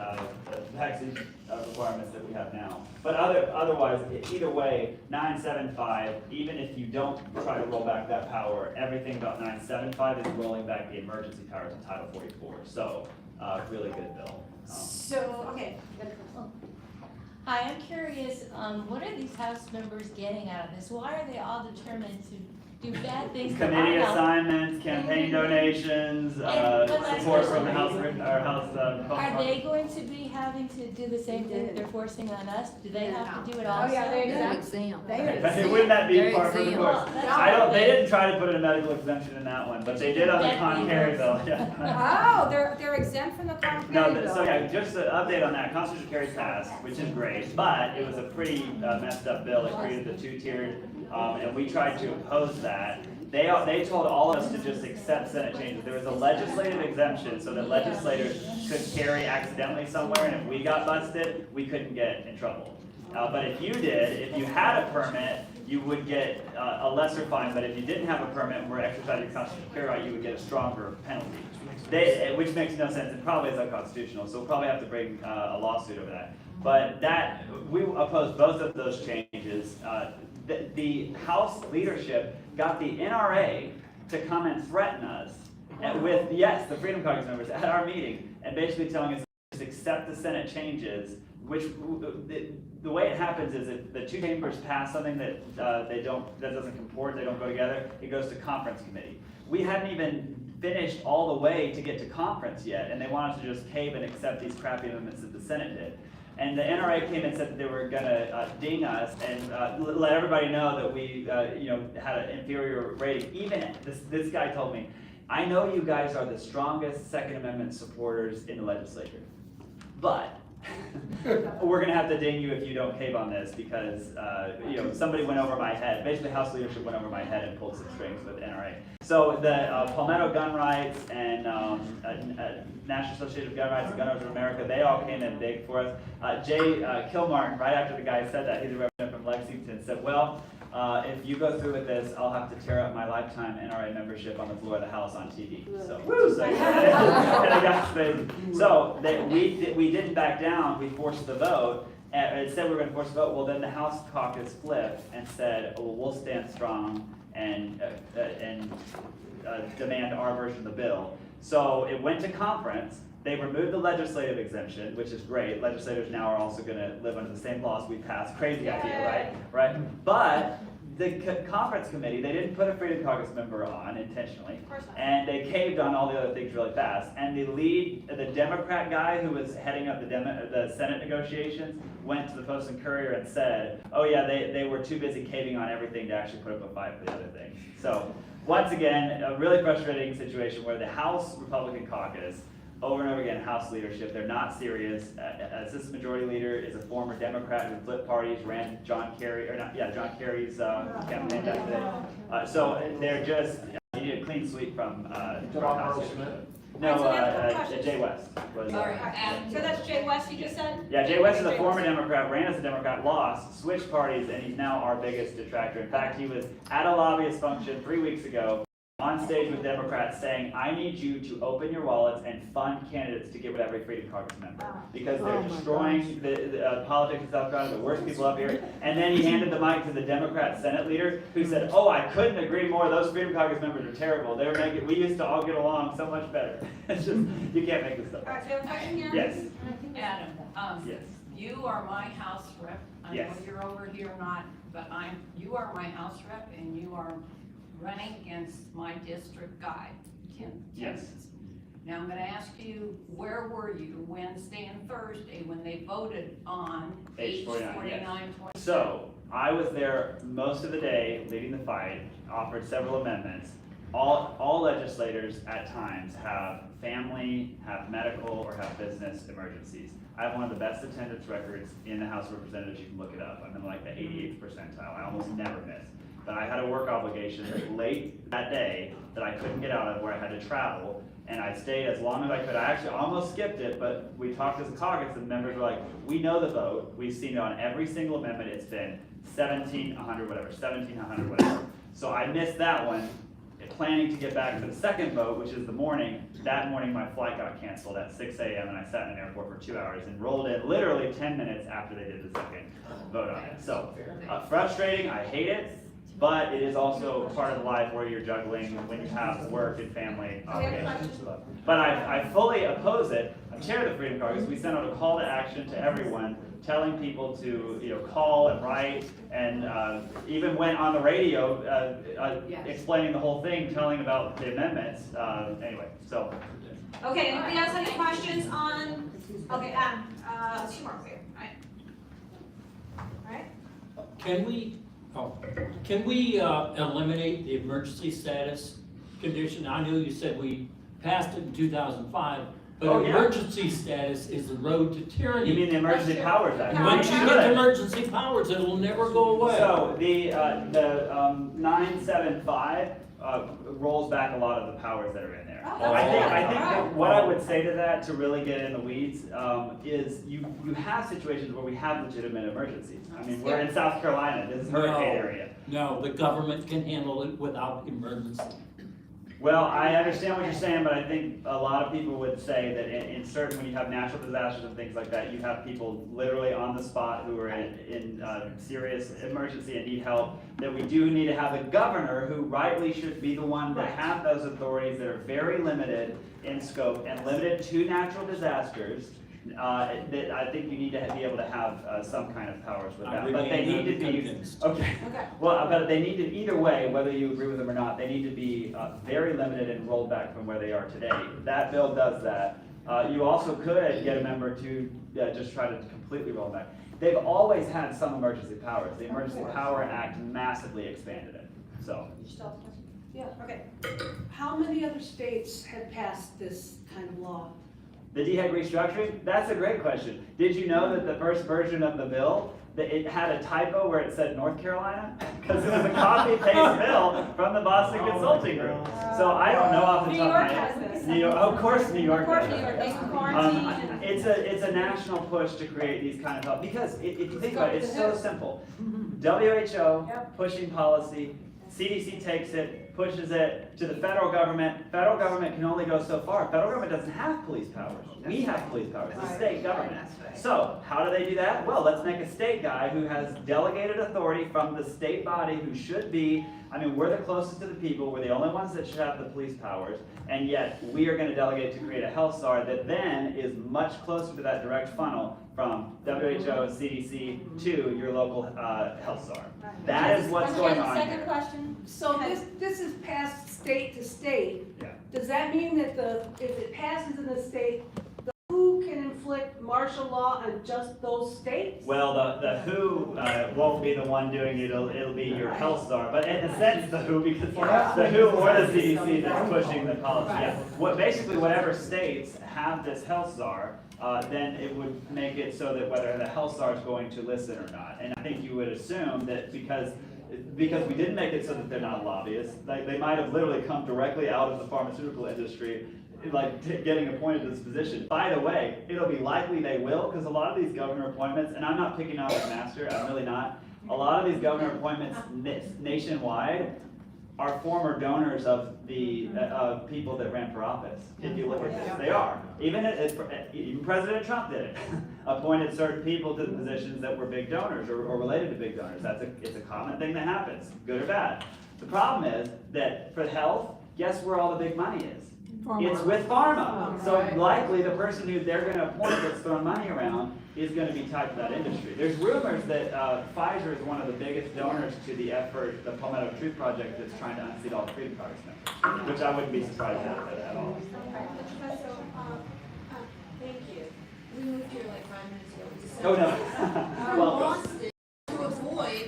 D: tax requirements that we have now. But otherwise, either way, 975, even if you don't try to roll back that power, everything about 975 is rolling back the emergency powers in Title 44. So, really good bill.
B: So, okay.
J: Hi, I'm curious, what are these House members getting out of this? Why are they all determined to do bad things for our
D: Committee
J: health?
D: assignments, campaign donations, support from the House,
J: Are they going to be having to do the same thing that they're forcing on us? Do they have to do it also?
B: Oh, yeah, they
A: They're
B: exempt.
A: exempt.
D: Wouldn't that be
A: They're
D: par for the
A: exempt.
D: course?
J: Well, that's
D: I don't, they
J: what
D: didn't try to put in a medical exemption in that one, but they did on the Con Carey bill, yeah.
B: Oh, they're exempt from the Constituent
D: No,
B: bill.
D: so yeah, just an update on that, Constitution carries passed, which is great, but it was a pretty messed up bill, it created the two-tiered, and we tried to oppose that. They told all of us to just accept Senate changes. There was a legislative exemption so that legislators could carry accidentally somewhere, and if we got busted, we couldn't get in trouble. But if you did, if you had a permit, you would get a lesser fine, but if you didn't have a permit and were exercising your constitutional carry right, you would get a stronger penalty. Which makes no sense and probably is unconstitutional, so we'll probably have to bring a lawsuit over that. But we oppose both of those changes. The House leadership got the NRA to come and threaten us with, yes, the Freedom Caucus members at our meeting, and basically telling us to just accept the Senate changes, which the way it happens is if the two chambers pass something that that doesn't comport, they don't go together, it goes to conference committee. We hadn't even finished all the way to get to conference yet, and they wanted to just cave and accept these crappy amendments that the Senate did. And the NRA came and said that they were going to ding us and let everybody know that we, had an inferior rating. Even this guy told me, "I know you guys are the strongest Second Amendment supporters in the legislature, but we're going to have to ding you if you don't cave on this because somebody went over my head." Basically, House leadership went over my head and pulled some strings with the NRA. So the Palmetto Gun Rights and National Association of Gun Rights and Gun Owners of America, they all came in big for us. Jay Kilmartin, right after the guy said that, he's a representative from Lexington, said, "Well, if you go through with this, I'll have to tear up my lifetime NRA membership on the floor of the House on TV." So we didn't back down. We forced the vote. It said we were going to force the vote. Well, then the House caucus flipped and said, "Oh, we'll stand strong and demand our version of the bill." So it went to conference. They removed the legislative exemption, which is great. Legislators now are also going to live under the same laws we passed. Crazy idea, right? But the conference committee, they didn't put a Freedom Caucus member on intentionally, and they caved on all the other things really fast. And the Democrat guy who was heading up the Senate negotiations went to the Post and Courier and said, "Oh yeah, they were too busy caving on everything to actually put up a fight for the other things." So once again, a really frustrating situation where the House Republican caucus, over and over again, House leadership, they're not serious. Assistant Majority Leader is a former Democrat who flipped parties, ran John Kerry's campaign back then. So they're just, you need a clean sweep from House leadership. No, Jay West was.
B: All right, so that's Jay West you just said?
D: Yeah, Jay West is a former Democrat, ran as a Democrat, lost, switched parties, and he's now our biggest detractor. In fact, he was at a lobbyist function 3 weeks ago, on stage with Democrats saying, "I need you to open your wallets and fund candidates to get with every Freedom Caucus member because they're destroying the politics in South Carolina, the worst people up here." And then he handed the mic to the Democrat Senate leader who said, "Oh, I couldn't agree more. Those Freedom Caucus members are terrible. We used to all get along so much better." It's just, you can't make this stuff
B: All
D: up.
B: right, so you have a question here?
D: Yes,
K: Adam,
D: yes.
K: you are my House rep. I know
D: Yes.
K: you're over here not, but you are my House rep and you are running against my district guy, Tim.
D: Yes.
K: Now I'm gonna ask you, where were you Wednesday and Thursday when they voted on
D: H49, yes.
K: 49?
D: So, I was there most of the day leading the fight, offered several amendments. All legislators at times have family, have medical, or have business emergencies. I have one of the best attendance records in the House of Representatives. You can look it up. I'm in like the 88th percentile. I almost never miss. But I had a work obligation late that day that I couldn't get out of, where I had to travel, and I stayed as long as I could. I actually almost skipped it, but we talked as a caucus, and members were like, we know the vote. We've seen it on every single amendment. It's been 17, 100, whatever, 17, 100, whatever. So I missed that one, planning to get back to the second vote, which is the morning. That morning, my flight got canceled at 6 a.m. and I sat in an airport for 2 hours and rolled in literally 10 minutes after they did the second vote on it. So frustrating, I hate it, but it is also part of life where you're juggling when you have work and family obligations. But I fully oppose it. I'm chair of the Freedom Caucus. We sent out a call to action to everyone, telling people to call and write, and even went on the radio explaining the whole thing, telling about the amendments. Anyway, so.
B: Okay, anybody else have any questions on, okay, two more here, right? Alright,
G: Can we eliminate the emergency status condition? I know you said we passed it in 2005, but
D: Oh, yeah.
G: emergency status is the road to tyranny.
D: You mean the Emergency Powers Act?
G: Once you get emergency powers, it will never go away.
D: So the 975 rolls back a lot of the powers that are in there. I think that what I would say to that, to really get in the weeds, is you have situations where we have legitimate emergencies. I mean, we're in South Carolina, this is hurricane area.
G: No, the government can handle it without emergency.
D: Well, I understand what you're saying, but I think a lot of people would say that in certain, when you have natural disasters and things like that, you have people literally on the spot who are in serious emergency and need help, that we do need to have a governor who rightly should be the one to have those authorities that are very limited in scope and limited to natural disasters. That I think you need to be able to have some kind of powers with that, but they need to be, okay. Well, but they need to, either way, whether you agree with them or not, they need to be very limited and rolled back from where they are today. That bill does that. You also could get a member to just try to completely roll back. They've always had some emergency powers. The Emergency Power Act massively expanded it, so.
L: Yeah, okay. How many other states have passed this kind of law?
D: The DHEC restructuring? That's a great question. Did you know that the first version of the bill, that it had a typo where it said North Carolina? Because it was a copy-paste bill from the Boston Consulting Group. So I don't know off the top of my head. New York, of course New York does. It's a national push to create these kind of help, because if you think about it, it's so simple. WHO pushing policy, CDC takes it, pushes it to the federal government. Federal government can only go so far. Federal government doesn't have police powers. We have police powers, the state government. So how do they do that? Well, let's make a state guy who has delegated authority from the state body, who should be, I mean, we're the closest to the people, we're the only ones that should have the police powers, and yet we are going to delegate to create a health SAR that then is much closer to that direct funnel from WHO, CDC to your local health SAR. That is what's going on
J: Second
D: here.
J: question.
L: So this is passed state to state.
D: Yeah.
L: Does that mean that if it passes in the state, the WHO can inflict martial law on just those states?
D: Well, the WHO won't be the one doing it, it'll be your health SAR, but in a sense the WHO, because the WHO or the CDC that's pushing the policy. Yeah. Basically whatever states have this health SAR, then it would make it so that whether the health SAR is going to listen or not. And I think you would assume that because we didn't make it so that they're not lobbyists, like they might have literally come directly out of the pharmaceutical industry, like getting appointed to this position. By the way, it'll be likely they will, because a lot of these governor appointments, and I'm not picking on McMaster, I'm really not, a lot of these governor appointments nationwide are former donors of the people that ran for office. If you look at this, they are. Even President Trump did it. Appointed certain people to the positions that were big donors or related to big donors. It's a common thing that happens, good or bad. The problem is that for health, guess where all the big money is? It's with pharma. So likely the person who they're going to appoint that's throwing money around is going to be tied to that industry. There's rumors that Pfizer is one of the biggest donors to the effort, the Palmetto Truth Project, that's trying to unseat all the Freedom Caucus members, which I wouldn't be surprised at all.
A: Thank you. We moved here like 5 minutes ago.
D: Oh no. Welcome.
A: To avoid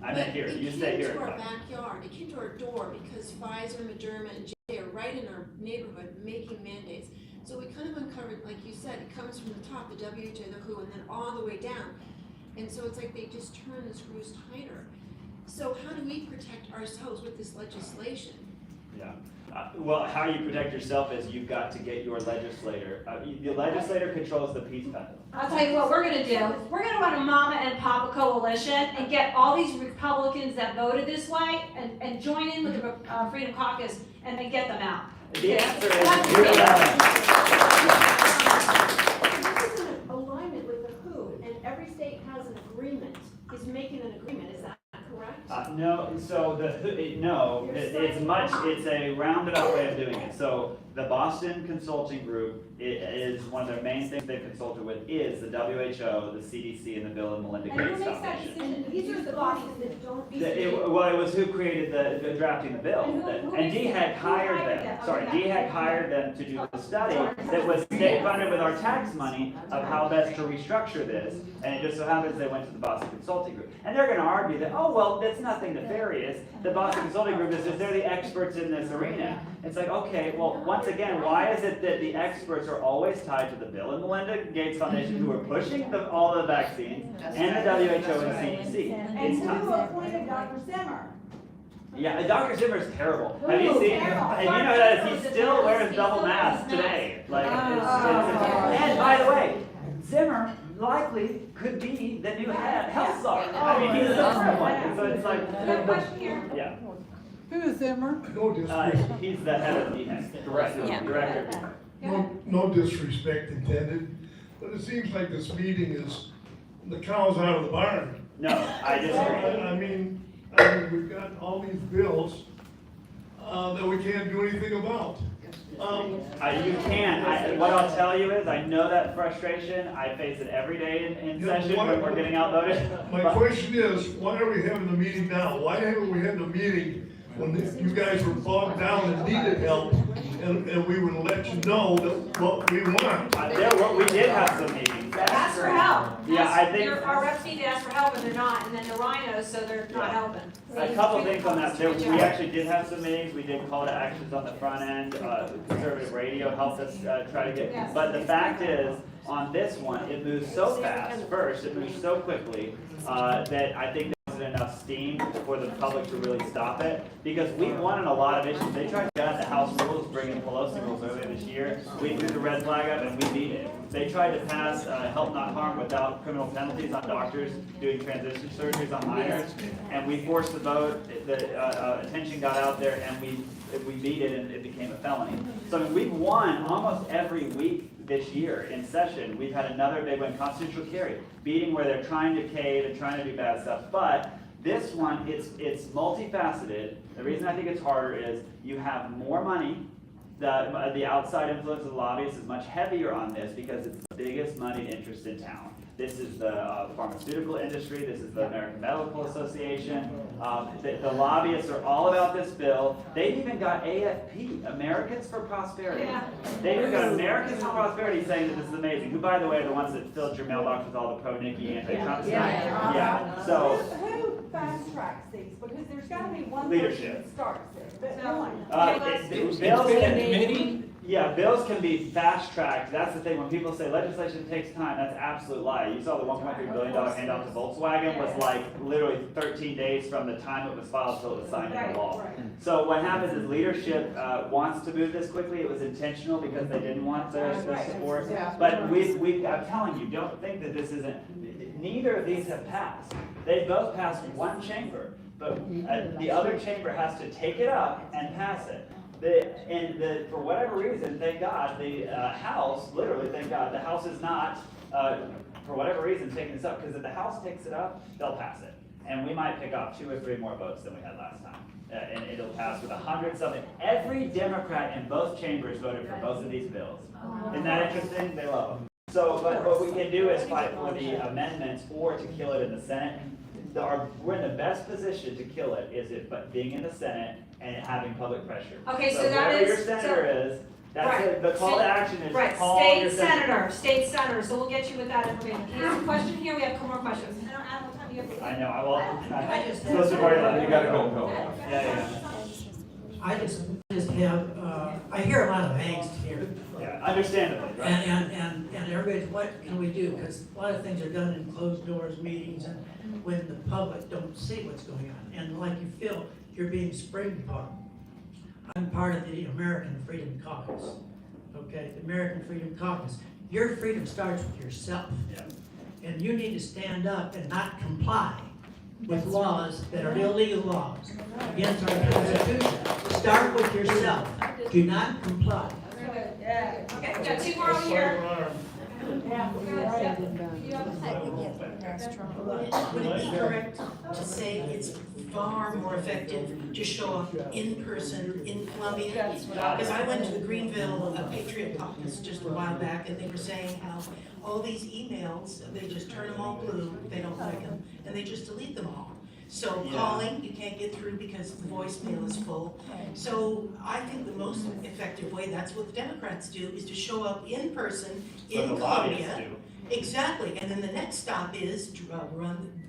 D: I meant here, you stay here.
M: It came to our backyard, it came to our door because Pfizer, Moderna, and J are right in our neighborhood making mandates. So we kind of uncovered, like you said, it comes from the top, the WHO, the WHO, and then all the way down. And so it's like they just turn the screws tighter. So how do we protect ourselves with this legislation?
D: Yeah. Well, how you protect yourself is you've got to get your legislator. The legislator controls the peace pedal.
B: I'll tell you what we're gonna do. We're gonna run a Mama and Papa coalition and get all these Republicans that voted this way and join in with the Freedom Caucus and then get them out.
D: The answer is you're
L: This is in alignment with the WHO, and every state has an agreement, is making an agreement, is that correct?
D: No, so it's a rounded out way of doing it. So the Boston Consulting Group is one of their main things they've consulted with is the WHO, the CDC, and the Bill and Melinda
L: And who
D: Gates
L: makes that
D: Foundation.
L: decision? These are the bodies that don't.
D: Well, it was who created the drafting the bill.
L: And who
D: And
L: makes
D: DHEC
L: it?
D: hired
L: Who hired
D: them,
L: them?
D: sorry,
L: Okay.
D: DHEC hired them to do the study that was state funded with our tax money of how best to restructure this. And it just so happens they went to the Boston Consulting Group. And they're gonna argue that, oh, well, that's nothing nefarious. The Boston Consulting Group is just, they're the experts in this arena. It's like, okay, well, once again, why is it that the experts are always tied to the Bill and Melinda Gates Foundation who are pushing all the vaccines and the WHO and CDC?
L: And who appointed Dr. Zimmer?
D: Yeah, Dr. Zimmer is terrible. Have you seen? And you know that he still wears double masks today. Like, and by the way, Zimmer likely could be the new health czar. I mean, he's the first one. So it's like, yeah.
I: Who is Zimmer?
N: No disrespect,
D: He's the head of DHEC, director.
N: no disrespect intended, but it seems like this meeting is, the cow's out of the barn.
D: No, I disagree.
N: I mean, we've got all these bills, that we can't do anything about.
D: You can. What I'll tell you is, I know that frustration. I face it every day in session when we're getting outvoted.
N: My question is, why are we having the meeting now? Why haven't we had the meeting when you guys were bogged down and needed help, and we would let you know that what we want?
D: We did have some meetings.
B: Ask for help.
D: Yeah, I think.
B: Our reps need to ask for help and they're not, and then they're rhinos, so they're not helping.
D: A couple things on that. We actually did have some meetings. We did call to actions on the front end. Conservative radio helped us try to get. But the fact is, on this one, it moves so fast. First, it moves so quickly that I think there wasn't enough steam for the public to really stop it. Because we won on a lot of issues. They tried to get the House rules, bringing Pelosi rules earlier this year. We threw the red flag up and we beat it. They tried to pass help not harm without criminal penalties on doctors doing transition surgeries on minors, and we forced the vote. The attention got out there, and we beat it, and it became a felony. So I mean, we've won almost every week this year in session. We've had another big one, constitutional carry, beating where they're trying to cave and trying to do bad stuff. But this one, it's multifaceted. The reason I think it's harder is you have more money. The outside influence of the lobbyists is much heavier on this because it's the biggest moneyed interest in town. This is the pharmaceutical industry. This is the American Medical Association. The lobbyists are all about this bill. They've even got AFP, Americans for Prosperity.
B: Yeah.
D: They've even got Americans for Prosperity saying that this is amazing. Who, by the way, are the ones that filled your mailbox with all the pro-Nikki, anti-Trump stuff?
C: Yeah.
D: So.
L: Who fast tracks these? Because there's gotta be one person
D: Leadership.
L: that starts it.
D: Bills can be fast-tracked. That's the thing. When people say legislation takes time, that's absolute lie. You saw the $1.3 billion handout to Volkswagen was like literally 13 days from the time it was filed till it was signed into law. So what happens is leadership wants to move this quickly. It was intentional because they didn't want the support. But I'm telling you, don't think that this isn't. Neither of these have passed. They both passed one chamber, but the other chamber has to take it up and pass it. For whatever reason, thank God, the House, literally, thank God, the House is not, for whatever reason, taking this up, because if the House takes it up, they'll pass it. And we might pick up 2 or 3 more votes than we had last time. And it'll pass with 100-something. Every Democrat in both chambers voted for both of these bills. Isn't that interesting? They love them. So, but what we can do is fight for the amendments or to kill it in the Senate. We're in the best position to kill it is being in the Senate and having public pressure.
B: Okay, so that
D: whoever
B: is.
D: your senator is, that's it. The call to action is call your
B: State senator. So we'll get you with that information. Here's a question here. We have a couple more questions.
C: Adam, what time do
D: I know, I will.
G: I just-
D: Supposed to be already-
F: You gotta go.
D: Yeah,
G: I just have, I hear a lot of angst here.
D: yeah, understandably, right?
G: And everybody's, what can we do? Because a lot of things are done in closed doors meetings and when the public don't see what's going on. And like you feel, you're being sprayed upon. I'm part of the American Freedom Caucus, okay? The American Freedom Caucus. Your freedom starts with yourself.
D: Yeah.
G: And you need to stand up and not comply with laws that are illegal laws against our Constitution. Start with yourself. Do not comply.
B: Okay, we got two more over here.
O: Would it be correct to say it's far more effective to show up in person in Columbia? Because I went to the Greenville Patriot Caucus just a while back, and they were saying how all these emails, they just turn them all blue, they don't like them, and they just delete them all. So calling, you can't get through because the voicemail is full. So I think the most effective way, that's what the Democrats do, is to show up in person in Columbia. Exactly, and then the next stop is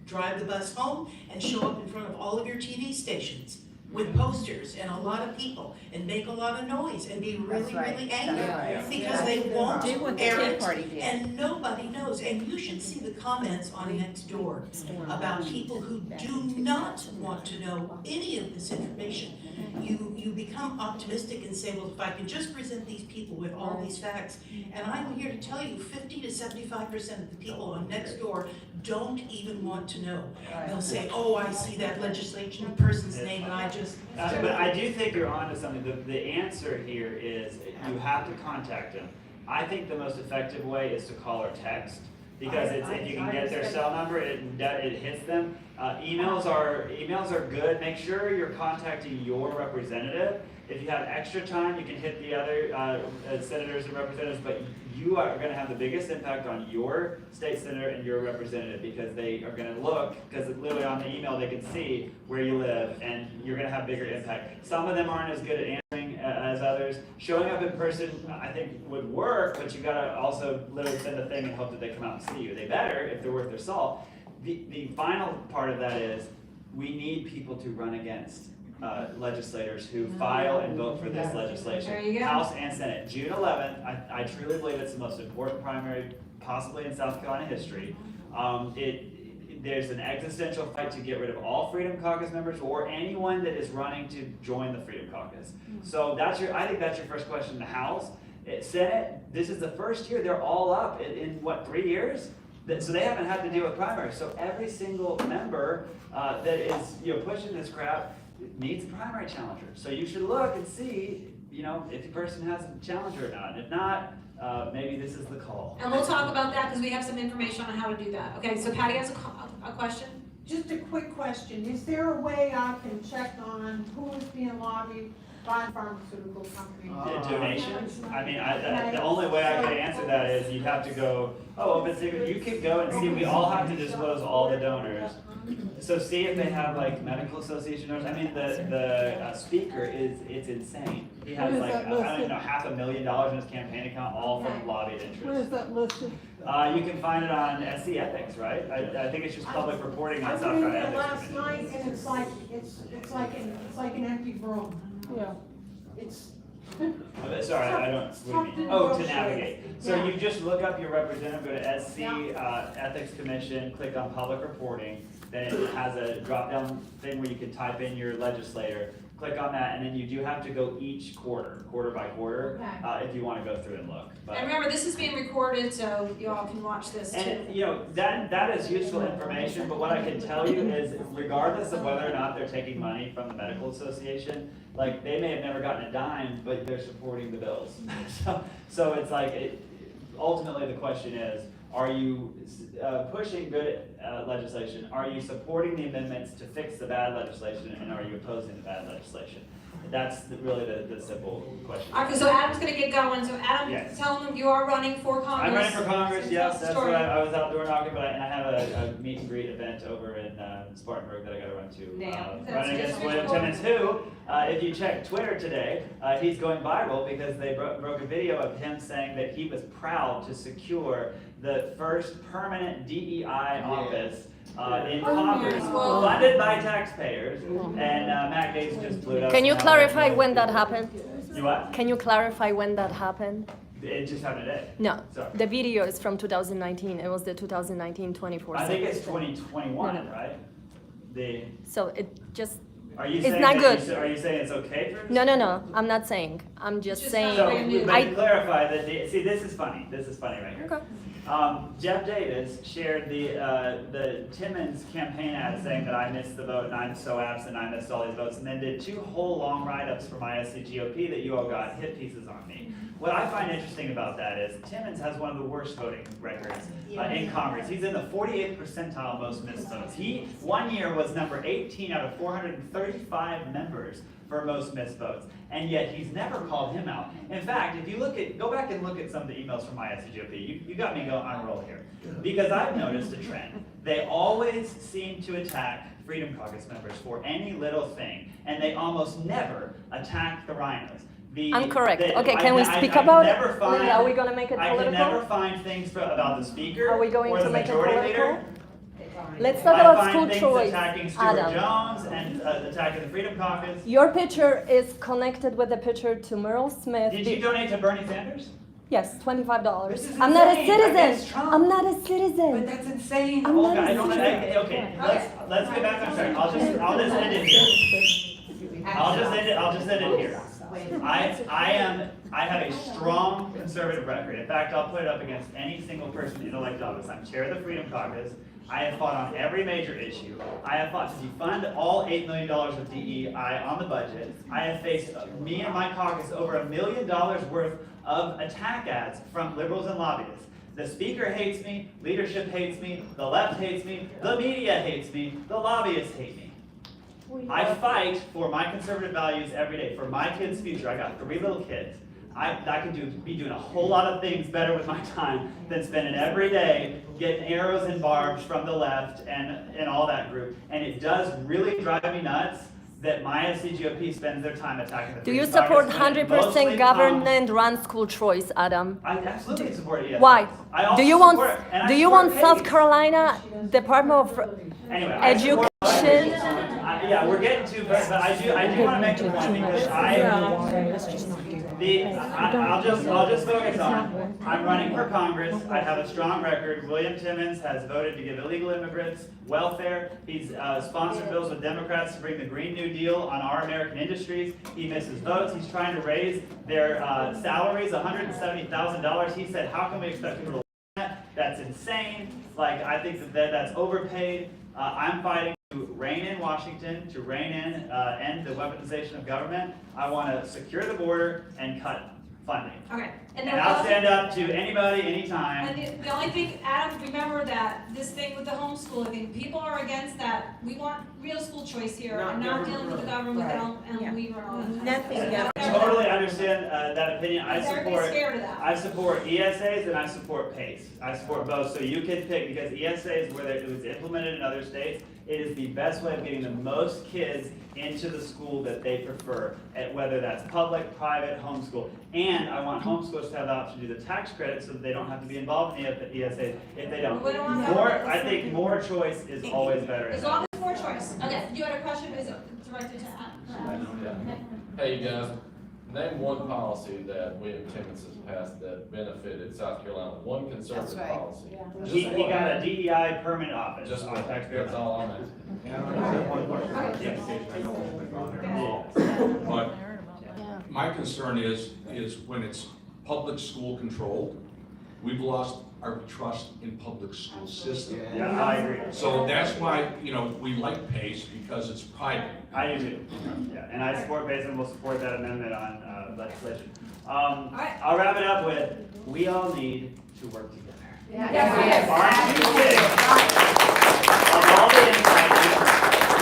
O: drive the bus home and show up in front of all of your TV stations with posters and a lot of people and make a lot of noise and be really, really angry because they won't air it and nobody knows. And you should see the comments on Nextdoor about people who do not want to know any of this information. You become optimistic and say, well, if I can just present these people with all these facts, and I'm here to tell you 50 to 75% of the people on Nextdoor don't even want to know. They'll say, oh, I see that legislation person's name and I just...
D: But I do think you're onto something. The answer here is you have to contact them. I think the most effective way is to call or text, because if you can get their cell number, it hits them. Emails are good. Make sure you're contacting your representative. If you have extra time, you can hit the other senators and representatives, but you are going to have the biggest impact on your state senator and your representative, because they are going to look, because literally on the email they can see where you live, and you're going to have bigger impact. Some of them aren't as good at answering as others. Showing up in person, I think, would work, but you got to also literally send a thing and hope that they come out and see you. They better if they're worth their salt. The final part of that is we need people to run against legislators who file and vote for this legislation.
B: There you go.
D: House and Senate. June 11th, I truly believe it's the most important primary possibly in South Carolina history. There's an existential fight to get rid of all Freedom Caucus members or anyone that is running to join the Freedom Caucus. So I think that's your first question in the House. Senate, this is the first year, they're all up in what, 3 years? So they haven't had to deal with primaries. So every single member that is pushing this crap needs a primary challenger. So you should look and see, if the person has a challenger or not. And if not, maybe this is the call.
B: And we'll talk about that because we have some information on how to do that. Okay, so Patty has a question.
P: Just a quick question. Is there a way I can check on who is being lobbied by pharmaceutical companies?
D: Donations? I mean, the only way I could answer that is you'd have to go, open secret. You could go and see, we all have to disclose all the donors. So see if they have like medical association donors. I mean, the speaker it's insane. He has like, I don't even know, $500,000 in his campaign account, all from lobbied interests.
I: Where is that listed?
D: You can find it on SC Ethics, right? I think it's just public reporting on South
P: I read
D: Carolina
P: it
D: Ethics.
P: last night and it's like an empty room.
I: Yeah.
P: It's.
D: Sorry, I don't, what do you mean? To navigate. So you just look up your representative, go to SC Ethics Commission, click on public reporting, then it has a drop-down thing where you can type in your legislator, click on that, and then you do have to go each quarter by quarter, if you want to go through and look. But,
B: And remember, this is being recorded, so you all can watch this too.
D: and that is useful information, but what I can tell you is regardless of whether or not they're taking money from the medical association, like they may have never gotten a dime, but they're supporting the bills. so it's like, ultimately the question is, are you pushing good legislation? Are you supporting the amendments to fix the bad legislation, and are you opposing the bad legislation? That's really the simple question.
B: Okay, so Adam's gonna get going. So Adam,
D: Yes.
B: tell him you are running for Congress.
D: I'm running for Congress, yes, that's
B: Story.
D: right. I was outdoor knocking, and I have a meet and greet event over in Spartanburg that I gotta run to. Running against William Timmons, who, if you check Twitter today, he's going viral because they broke a video of him saying that he was proud to secure the first permanent DEI office in Congress, funded by taxpayers, and Matt Gaetz just blew it up.
A: Can you clarify when that happened?
D: You what?
A: Can you clarify when that happened?
D: It just happened today.
A: No,
D: Sorry.
A: the video is from 2019. It was the 2019-24.
D: I think it's 2021, right?
A: So it just,
D: Are you
A: it's
D: saying
A: not
D: that
A: good.
D: Are you saying it's okay for?
A: No, I'm not saying. I'm just saying.
D: So, but to clarify that, see, this is funny right here.
A: Okay.
D: Jeff Davis shared the Timmons campaign ad saying that I missed the vote and I'm so absent, I missed all these votes, and then did 2 whole long write-ups for mySCGOP that you all got hit pieces on me. What I find interesting about that is Timmons has one of the worst voting records in Congress. He's in the 48th percentile most missed votes. He, one year, was number 18 out of 435 members for most missed votes, and yet he's never called him out. In fact, if you go back and look at some of the emails from mySCGOP, you got me going on a roll here. Because I've noticed a trend. They always seem to attack Freedom Caucus members for any little thing, and they almost never attack the rhinos.
A: I'm correct. Okay, can we speak about it? Are we going to make it political?
D: I can never find things about the speaker
A: Are we going
D: or
A: to
D: the
A: make it
D: majority
A: political?
D: leader.
A: Let's talk about
D: I
A: school
D: find things
A: choice,
D: attacking Stuart
A: Adam.
D: Jones and attacking the Freedom Caucus.
A: Your picture is connected with the picture to Merle Smith.
D: Did you donate to Bernie Sanders?
A: Yes, $25.
D: This is
A: I'm not a
D: insane.
A: citizen.
D: Against Trump.
A: I'm not a citizen.
D: But that's insane.
A: I'm not
D: Okay,
A: a citizen.
D: okay, let's get back on track. I'll just end it here. I'll just end it here. I have a strong conservative record. In fact, I'll put it up against any single person in elected office. I'm chair of the Freedom Caucus. I have fought on every major issue. I have fought to defund all $8 million of DEI on the budget. I have faced, me and my caucus, over $1 million worth of attack ads from liberals and lobbyists. The speaker hates me, leadership hates me, the left hates me, the media hates me, the lobbyists hate me. I fight for my conservative values every day, for my kids' future. I got 3 little kids. I could be doing a whole lot of things better with my time than spending every day getting arrows and barbs from the left and all that group. And it does really drive me nuts that mySCGOP spends their time attacking the
A: Do you
D: Freedom
A: support
D: Caucus when it
A: 100%
D: mostly
A: government-run school choice, Adam?
D: I absolutely support it, yes.
A: Why?
D: I also
A: Do you want
D: support, and I
A: Do you
D: support
A: want South
D: pays.
A: Carolina Department of
D: Anyway, I support-
A: Education?
D: Yeah, we're getting to, but I do want to make a point because I'll just focus on, I'm running for Congress, I have a strong record. William Timmons has voted to give illegal immigrants welfare. He's sponsored bills with Democrats to bring the Green New Deal on our American industries. He misses votes. He's trying to raise their salaries $170,000. He said, how can we expect people to that? That's insane. Like, I think that's overpaid. I'm fighting to rein in Washington, to rein in, end the weaponization of government. I want to secure the border and cut funding.
B: Okay.
D: And I'll stand up to anybody, anytime.
B: And the only thing, Adam, remember that this thing with the homeschooling thing, people are against that. We want real school choice here and not dealing with the government and we run all that.
D: I totally understand that opinion.
B: Everybody's scared of that.
D: I support ESAs and I support PACE. I support both, so you can pick, because ESAs, where it was implemented in other states, it is the best way of getting the most kids into the school that they prefer, whether that's public, private, homeschool. And I want homeschoolers to have the option to do the tax credit so that they don't have to be involved in the ESAs if they don't. I think more choice is always better.
B: As long as more choice. Okay, you had a question, is it directed to Adam?
Q: Hey, you guys, name one policy that William Timmons has passed that benefited South Carolina, one conservative policy.
D: He got a DEI permanent office.
Q: Just
D: on taxpayer.
Q: that's all I'm asking.
F: But my concern is when it's public school controlled, we've lost our trust in public school system.
D: Yeah, I agree.
F: So that's why, we like PACE because it's private.
D: I do too. Yeah, and I support PACE and will support that amendment on legislation. I'll wrap it up with, we all need to work together. Aren't you kidding? Of all the insights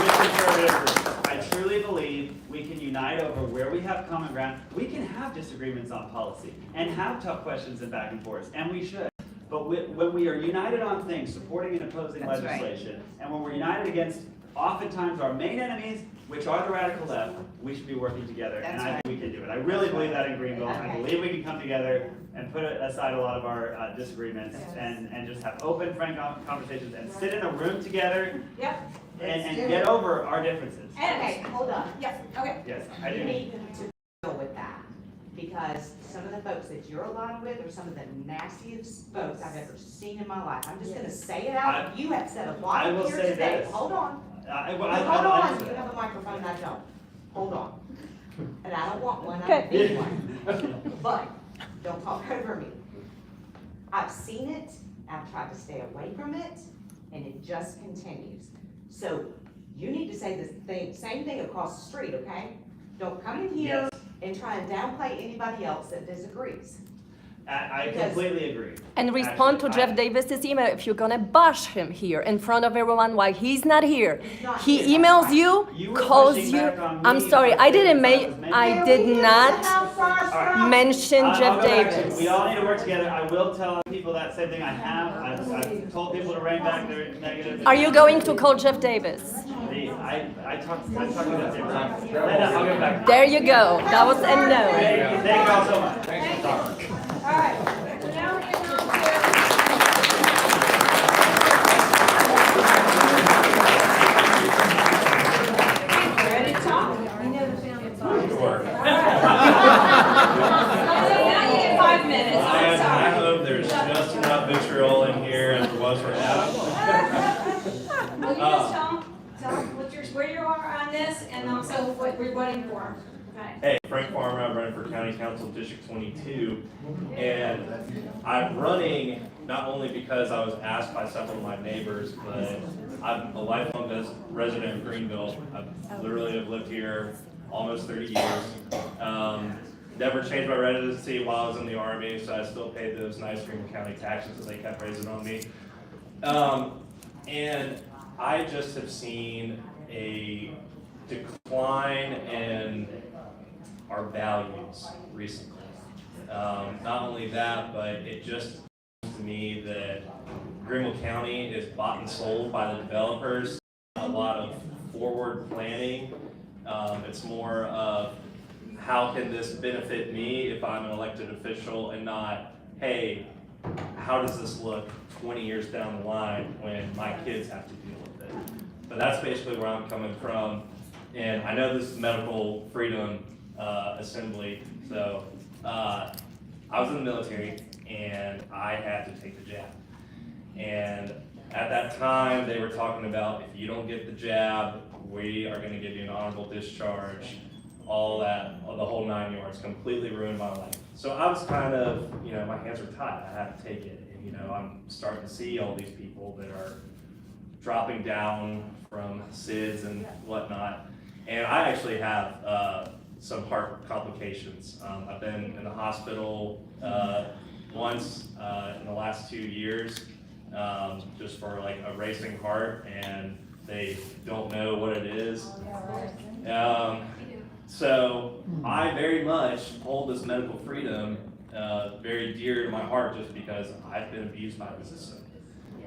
D: with conservative groups, I truly believe we can unite over where we have common ground. We can have disagreements on policy and have tough questions and back and forth, and we should. But when we are united on things, supporting and opposing legislation, and when we're united against oftentimes our main enemies, which are the radical left, we should be working together, and I think we can do it. I really believe that in Greenville. I believe we can come together and put aside a lot of our disagreements and just have open, frank conversations and sit in a room together
B: Yep.
D: and get over our differences.
E: Okay, hold on.
B: Yes, okay.
D: Yes, I
E: You
D: do.
E: need to deal with that, because some of the folks that you're aligned with are some of the nastiest folks I've ever seen in my life. I'm just gonna say it out. You have said a lot
D: I will
E: here
D: say
E: today.
D: this.
E: Hold on. Hold on, you have a microphone, I don't. Hold on. And I don't want one, I don't need one. But, don't talk over me. I've seen it, I've tried to stay away from it, and it just continues. So, you need to say the same thing across the street, okay? Don't come in here and try and downplay anybody else that disagrees.
D: I completely agree.
A: And respond to Jeff Davis's email if you're gonna bash him here in front of everyone while he's not here. He emails you, calls you. I'm sorry, I did not mention Jeff Davis.
D: We all need to work together. I will tell people that same thing I have. I've told people to rein back their negative.
A: Are you going to call Jeff Davis?
D: I talked to them. Linda, I'll get back.
A: There you go. That was a no.
D: Thank you all so much. Thanks for talking.
B: All right, so now we're getting on to. Ready to talk? Now you get 5 minutes, I'm sorry.
R: I hope there's just enough vitriol in here as there was for Adam.
B: Will you just tell them where you are on this and also what we're voting for? Okay.
R: Hey, Frank Farmer, I'm running for County Council District 22, and I'm running not only because I was asked by several of my neighbors, but I'm a lifelong resident of Greenville. I literally have lived here almost 30 years. Never changed my residency while I was in the Army, so I still paid those nice Greenville County taxes that they kept raising on me. And I just have seen a decline in our values recently. Not only that, but it just seems to me that Greenville County is bought and sold by the developers. A lot of forward planning. It's more of how can this benefit me if I'm an elected official, and not, hey, how does this look 20 years down the line when my kids have to deal with it? But that's basically where I'm coming from. And I know this is medical freedom assembly, so I was in the military and I had to take the jab. And at that time, they were talking about, if you don't get the jab, we are going to give you an honorable discharge, all that, the whole 9 yards, completely ruined my life. So I was kind of, my hands were tied. I had to take it. And, I'm starting to see all these people that are dropping down from SIDS and whatnot. And I actually have some heart complications. I've been in the hospital once in the last 2 years, just for like a racing heart, and they don't know what it is. So I very much hold this medical freedom very dear to my heart, just because I've been abused by the system.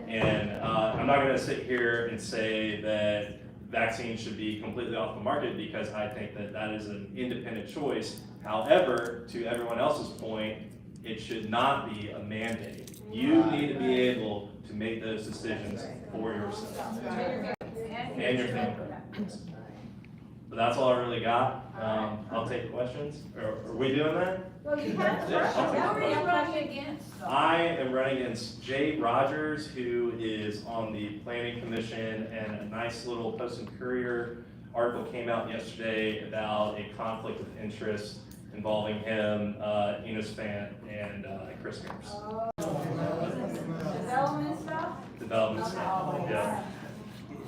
R: And I'm not going to sit here and say that vaccines should be completely off the market, because I think that that is an independent choice. However, to everyone else's point, it should not be a mandate. You need to be able to make those decisions for yourself and your family. But that's all I really got. I'll take questions. Are we doing that?
B: Well, you have to. Now we're running against.
R: I am running against Jay Rogers, who is on the Planning Commission, and a nice little Post and Courier article came out yesterday about a conflict of interest involving him, Enos Fant, and Chris Harris.
B: Development stuff?
R: Development stuff, yeah.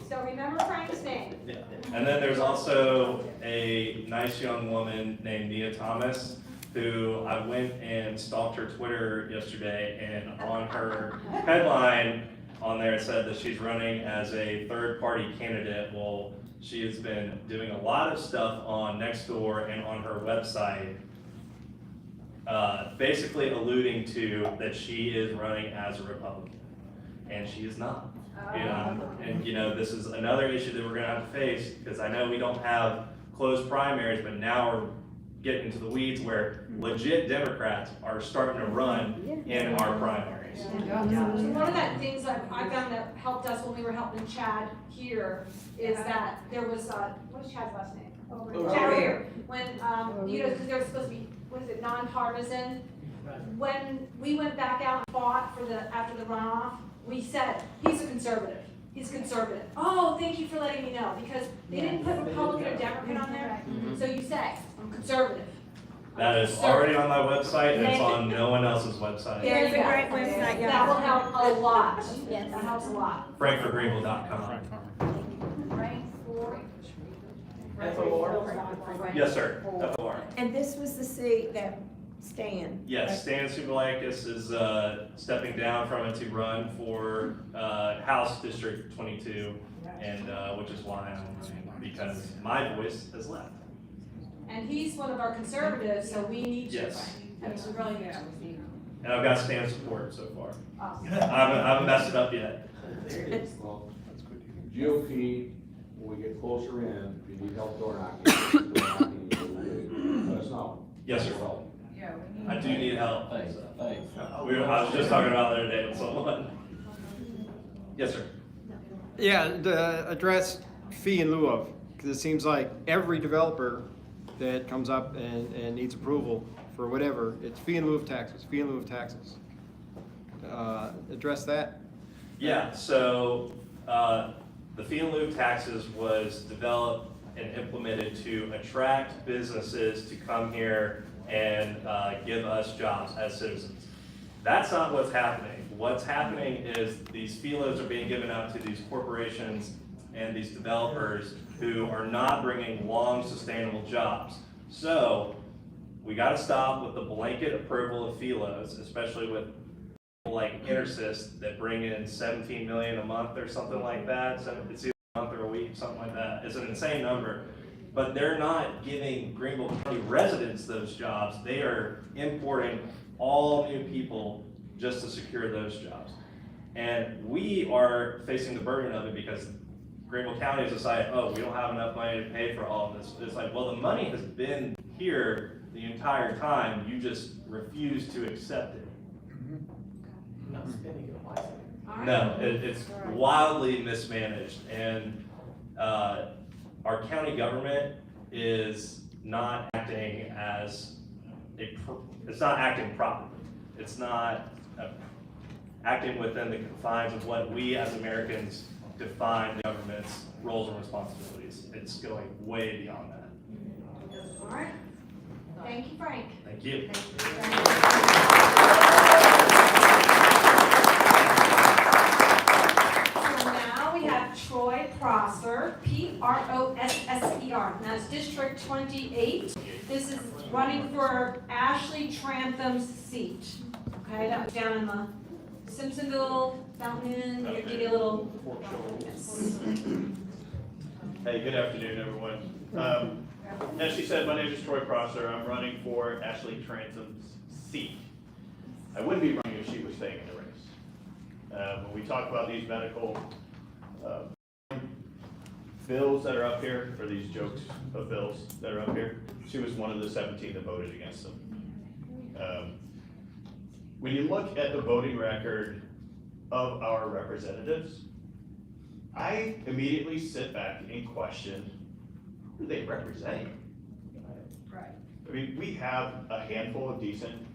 B: So remember Frank's name.
R: Yeah. And then there's also a nice young woman named Nia Thomas, who I went and stalked her Twitter yesterday, and on her headline on there it said that she's running as a third-party candidate. Well, she has been doing a lot of stuff on Nextdoor and on her website, basically alluding to that she is running as a Republican, and she is not. And, you know, this is another issue that we're gonna have to face, because I know we don't have closed primaries, but now we're getting into the weeds where legit Democrats are starting to run in our primaries.
B: So one of the things I found that helped us when we were helping Chad here is that there was, what was Chad's last name? Chad here. When, you know, because there was supposed to be, what is it, nonpartisan? When we went back out and fought for after the runoff, we said, he's a conservative. He's conservative. Oh, thank you for letting me know, because they didn't put Republican or Democrat on there. So you say, I'm conservative.
R: That is already on my website, and it's on no one else's website.
B: There's a great website. That will help a lot. Yes. That helps a lot.
R: FrankfurtGreenville.com. Yes, sir. FOR.
G: And this was the seat that Stan.
R: Yes, Stan Subalakis is stepping down from it to run for House District 22, and which is why I'm running, because my voice has left.
B: And he's one of our conservatives, so we need you.
R: Yes.
B: That's really good.
R: And I've got Stan's support so far.
B: Awesome.
R: I haven't messed it up yet.
F: GOP, when we get closer in, if you need help door knocking, let us know.
R: Yes, sir.
K: Yeah, we need.
R: I do need help.
Q: Thanks.
R: I was just talking about the other day with someone. Yes, sir.
S: Yeah, to address fee in lieu of, because it seems like every developer that comes up and needs approval for whatever, it's fee in lieu of taxes, fee in lieu of taxes. Address that?
R: Yeah, so the fee in lieu of taxes was developed and implemented to attract businesses to come here and give us jobs as citizens. That's not what's happening. What's happening is these fee loads are being given out to these corporations and these developers who are not bringing long sustainable jobs. So we got to stop with the blanket approval of fee loads, especially with people like Intersys that bring in 17 million a month or something like that. So it's either a month or a week, something like that. It's an insane number. But they're not giving Greenville County residents those jobs. They are importing all new people just to secure those jobs. And we are facing the burden of it because Greenville County has decided, oh, we don't have enough money to pay for all of this. It's like, well, the money has been here the entire time. You just refuse to accept it.
Q: Not spending it wisely.
R: No, it's wildly mismanaged, and our county government is not acting as it's not acting properly. It's not acting within the confines of what we as Americans define the government's roles and responsibilities. It's going way beyond that.
B: All right. Thank you, Frank.
R: Thank you.
B: So now we have Troy Prosser, Prosser, and that's District 28. This is running for Ashley Trantham's seat. Okay, that was down in the Simpsonville, Fountain Inn. We'll give you a little. Yes.
T: Hey, good afternoon, everyone. As she said, my name is Troy Prosser. I'm running for Ashley Trantham's seat. I wouldn't be running if she was staying in the race. When we talk about these medical bills that are up here, or these jokes of bills that are up here, she was one of the 17 that voted against them. When you look at the voting record of our representatives, I immediately sit back and question who they represent.
B: Right.
T: I mean, we have a handful of decent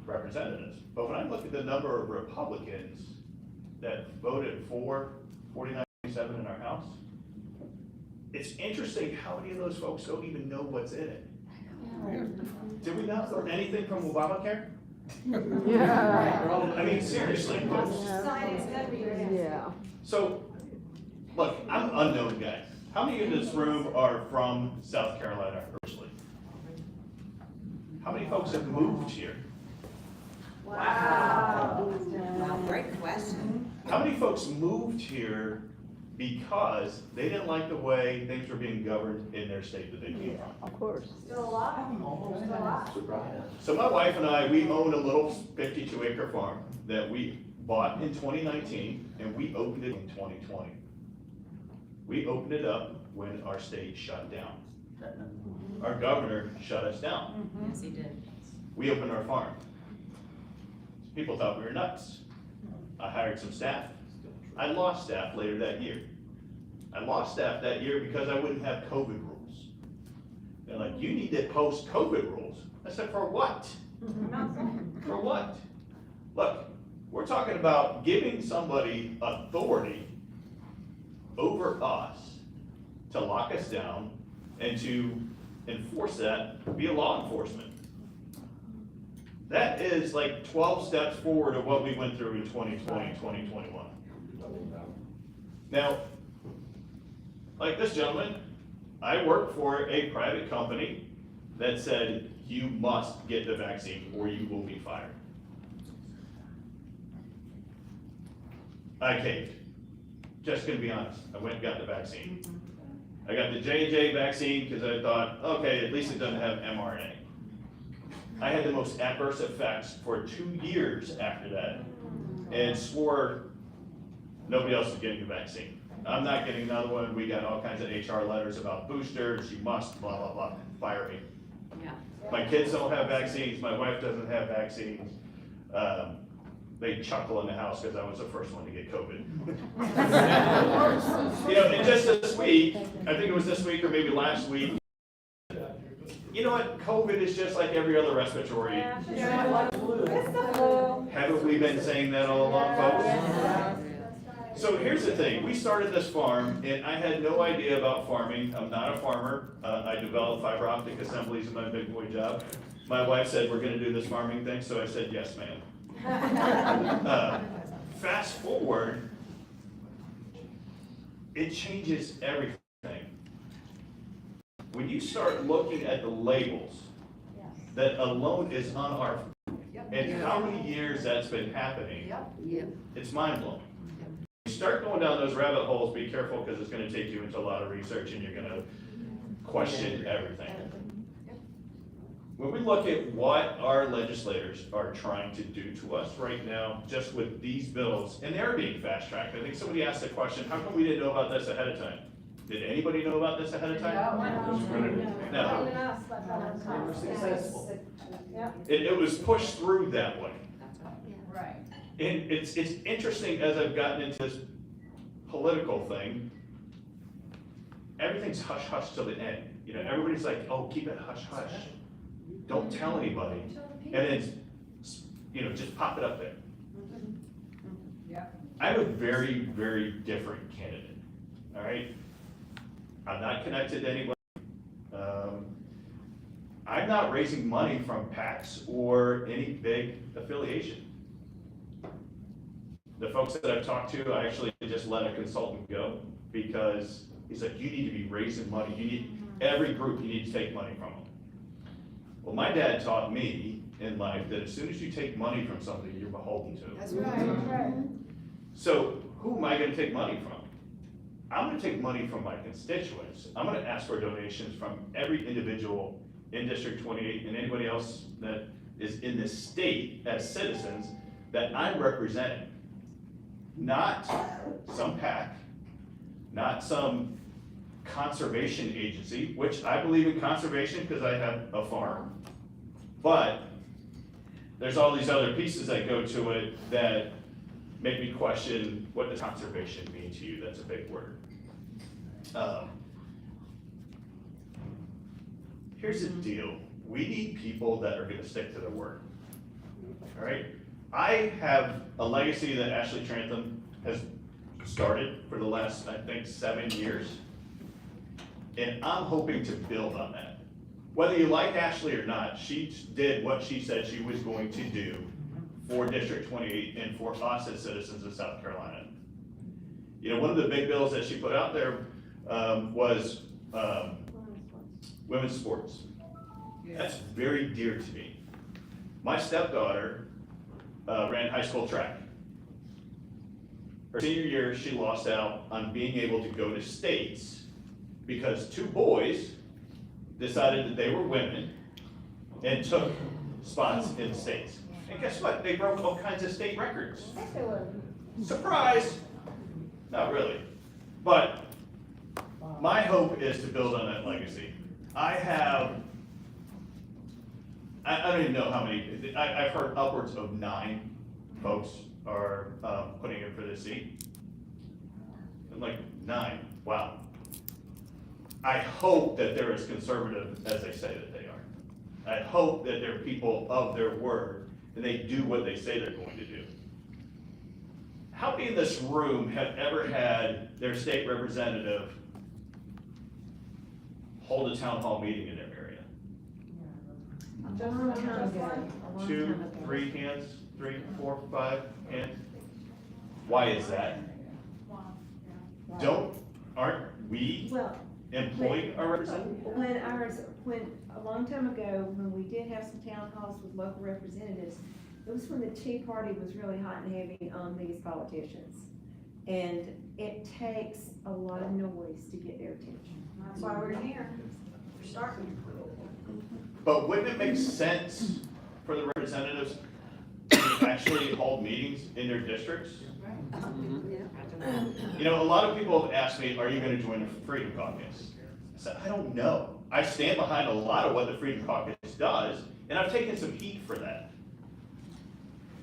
T: representatives, but when I look at the number of Republicans that voted for 49-7 in our House, it's interesting how many of those folks don't even know what's in it. Did we not learn anything from Obamacare? I mean, seriously, folks.
B: Yeah.
T: So, look, I'm an unknown guy. How many in this room are from South Carolina originally? How many folks have moved here?
E: Wow, great question.
T: How many folks moved here because they didn't like the way things were being governed in their state that they came from?
G: Of course.
B: Still alive. Still alive.
T: So my wife and I, we own a little 52-acre farm that we bought in 2019, and we opened it in 2020. We opened it up when our state shut down. Our governor shut us down.
J: Yes, he did.
T: We opened our farm. People thought we were nuts. I hired some staff. I lost staff later that year. I lost staff that year because I wouldn't have COVID rules. They're like, you need to post COVID rules. I said, for what? For what? Look, we're talking about giving somebody authority over us to lock us down and to enforce that via law enforcement. That is like 12 steps forward of what we went through in 2020, 2021. Now, like this gentleman, I work for a private company that said, you must get the vaccine or you will be fired. I caved. Just gonna be honest, I went and got the vaccine. I got the J&J vaccine because I thought, okay, at least it doesn't have mRNA. I had the most adverse effects for 2 years after that and swore nobody else is getting the vaccine. I'm not getting another one. We got all kinds of HR letters about boosters, you must, blah, blah, blah, fire me.
K: Yeah.
T: My kids don't have vaccines, my wife doesn't have vaccines. They chuckle in the house because I was the first one to get COVID. You know, and just this week, I think it was this week or maybe last week, you know what, COVID is just like every other respiratory.
A: It's the flu.
T: Haven't we been saying that all along, folks? So here's the thing, we started this farm and I had no idea about farming. I'm not a farmer. I developed fiber optic assemblies in my big boy job. My wife said, we're gonna do this farming thing, so I said, yes, ma'am. Fast forward, it changes everything. When you start looking at the labels that alone is on our food, and how many years that's been happening, it's mind-blowing. You start going down those rabbit holes, be careful because it's going to take you into a lot of research and you're going to question everything. When we look at what our legislators are trying to do to us right now, just with these bills, and they're being fast-tracked. I think somebody asked the question, how come we didn't know about this ahead of time? Did anybody know about this ahead of time? No. It was pushed through that way.
K: Right.
T: And it's interesting as I've gotten into this political thing, everything's hush-hush till the end. You know, everybody's like, oh, keep it hush-hush. Don't tell anybody. And then, you know, just pop it up there.
K: Yeah.
T: I'm a very, very different candidate, all right? I'm not connected to anybody. I'm not raising money from PACs or any big affiliation. The folks that I've talked to, I actually just let a consultant go because he's like, you need to be raising money. You need, every group, you need to take money from them. Well, my dad taught me in life that as soon as you take money from somebody, you're beholden to it.
P: That's right.
T: So who am I gonna take money from? I'm gonna take money from my constituents. I'm gonna ask for donations from every individual in District 28 and anybody else that is in this state as citizens that I'm representing. Not some PAC, not some conservation agency, which I believe in conservation because I have a farm. But there's all these other pieces that go to it that make me question, what does conservation mean to you? That's a big word. Here's the deal. We need people that are gonna stick to their word, all right? I have a legacy that Ashley Trantham has started for the last, I think, 7 years. And I'm hoping to build on that. Whether you like Ashley or not, she did what she said she was going to do for District 28 and for us as citizens of South Carolina. You know, one of the big bills that she put out there was women's sports. That's very dear to me. My stepdaughter ran high school track. Her senior year, she lost out on being able to go to states because 2 boys decided that they were women and took spots in the states. And guess what? They broke all kinds of state records. Surprise! Not really. But my hope is to build on that legacy. I don't even know how many, I've heard upwards of 9 folks are putting in for this seat. I'm like, 9, wow. I hope that they're as conservative as they say that they are. I hope that they're people of their word and they do what they say they're going to do. How many in this room have ever had their state representative hold a town hall meeting in their area? 2, 3 hands, 3, 4, 5 hands. Why is that? Aren't we employing our representatives?
U: When a long time ago, when we did have some town halls with local representatives, it was when the Tea Party was really hot and heavy on these politicians. And it takes a lot of noise to get their attention.
B: That's why we're here. We're starting.
T: But wouldn't it make sense for the representatives to actually hold meetings in their districts? You know, a lot of people have asked me, are you going to join the Freedom Caucus? I said, I don't know. I stand behind a lot of what the Freedom Caucus does, and I've taken some heat for that.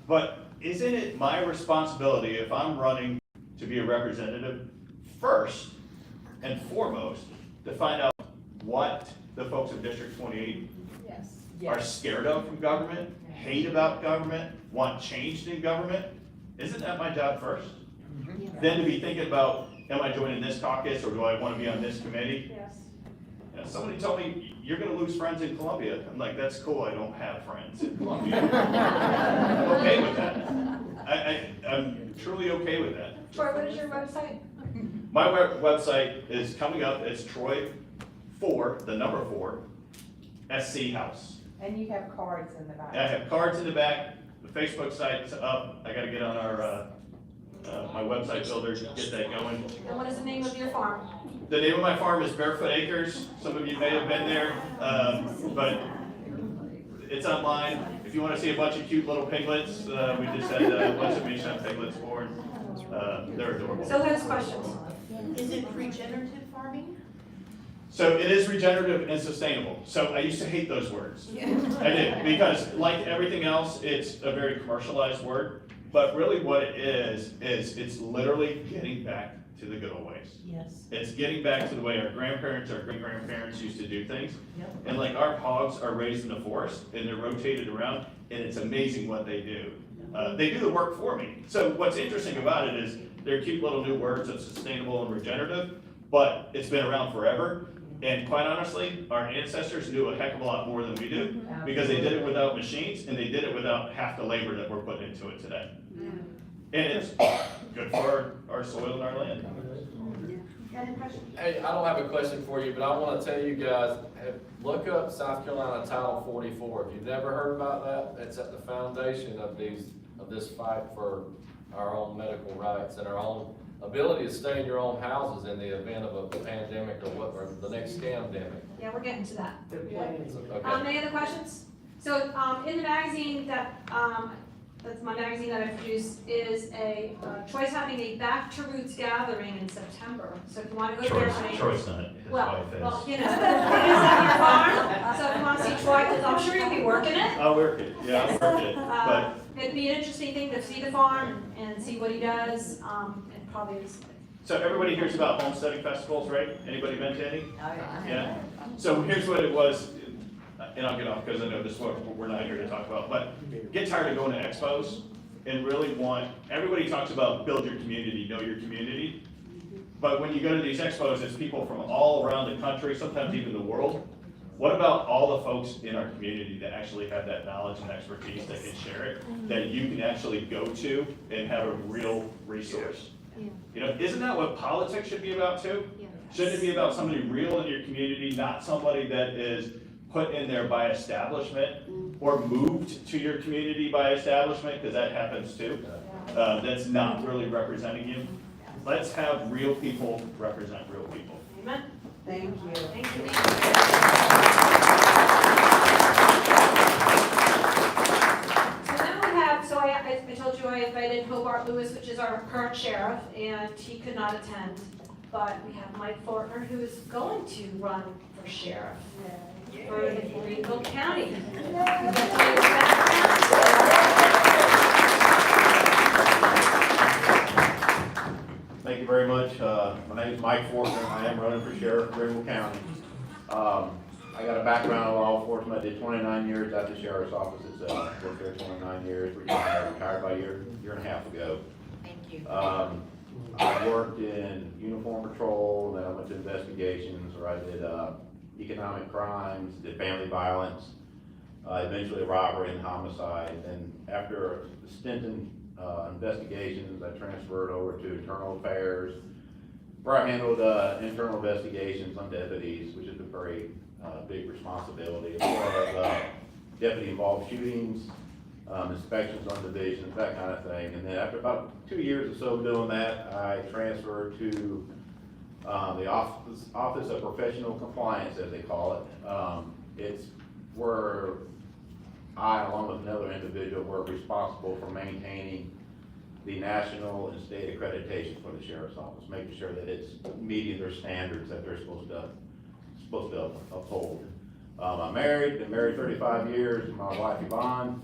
T: But isn't it my responsibility, if I'm running to be a representative, first and foremost, to find out what the folks of District 28 are scared of from government, hate about government, want changed in government? Isn't that my job first? Then to be thinking about, am I joining this caucus or do I want to be on this committee?
B: Yes.
T: You know, somebody told me, you're going to lose friends in Columbia. I'm like, that's cool, I don't have friends in Columbia. I'm okay with that. I'm truly okay with that.
B: Troy, what is your website?
T: My website is coming up. It's Troy 4, the number 4, SC House.
E: And you have cards in the back.
T: I have cards in the back. The Facebook site's up. I got to get on our my website builder to get that going.
B: And what is the name of your farm?
T: The name of my farm is Barefoot Acres. Some of you may have been there, but it's online. If you want to see a bunch of cute little piglets, we just had a bunch of Bichon piglets born. They're adorable.
B: So those questions.
O: Is it regenerative farming?
T: So it is regenerative and sustainable. So I used to hate those words. I did, because like everything else, it's a very commercialized word. But really what it is it's literally getting back to the good old ways.
O: Yes.
T: It's getting back to the way our grandparents, our great-grandparents used to do things. And like our hogs are raised in the forest and they're rotated around, and it's amazing what they do. They do the work for me. So what's interesting about it is they're cute little new words of sustainable and regenerative, but it's been around forever. And quite honestly, our ancestors knew a heck of a lot more than we do, because they did it without machines and they did it without half the labor that we're putting into it today. And it's good for our soil and our land.
Q: Hey, I don't have a question for you, but I want to tell you guys, look up South Carolina Title 44. If you've never heard about that, it's at the foundation of this fight for our own medical rights and our own ability to stay in your own houses in the event of a pandemic or the next scamdemic.
B: Yeah, we're getting to that.
Q: Okay.
B: Any other questions? So in the magazine that's my magazine that I produced, is Troy's having a Back to Roots gathering in September. So if you want to go there,
T: Troy's not. His wife is.
B: well, you know, it is on your farm. So if you want to see Troy, because I'm sure you'll be working it.
T: I'll work it, yeah, I'll work it, but.
B: It'd be an interesting thing to see the farm and see what he does. It probably is.
T: So everybody hears about homesteading festivals, right? Anybody been to any? Yeah. So here's what it was, and I'll get off because I know this is what we're not here to talk about, but get tired of going to expos and really everybody talks about build your community, know your community. But when you go to these expos, it's people from all around the country, sometimes even the world. What about all the folks in our community that actually have that knowledge and expertise that can share it, that you can actually go to and have a real resource? You know, isn't that what politics should be about too? Shouldn't it be about somebody real in your community, not somebody that is put in there by establishment or moved to your community by establishment, because that happens too. That's not really representing you. Let's have real people represent real people.
B: Amen.
E: Thank you.
B: Thank you. So then current sheriff, and he could not attend. But we have Mike Fortner, who is going to run for sheriff for the Greenville County.
H: Thank you very much. My name is Mike Fortner. I am running for sheriff of Greenville County. I got a background in law enforcement. I did 29 years at the sheriff's office itself. Worked there 29 years. Retired by a year and a half ago.
E: Thank you.
H: I worked in uniform patrol, then I went to investigations where I did economic crimes, did family violence, eventually robbery and homicide. And after a stint in investigations, I transferred over to internal affairs, where I handled internal investigations on deputies, which is a very big responsibility, as well as deputy-involved shootings, inspections on divisions, that kind of thing. And then after about 2 years or so doing that, I transferred to the Office of Professional Compliance, as they call it. It's where I, along with another individual, were responsible for maintaining the national and state accreditation for the sheriff's office, making sure that it's meeting their standards that they're supposed to uphold. I'm married, been married 35 years to my wife Yvonne.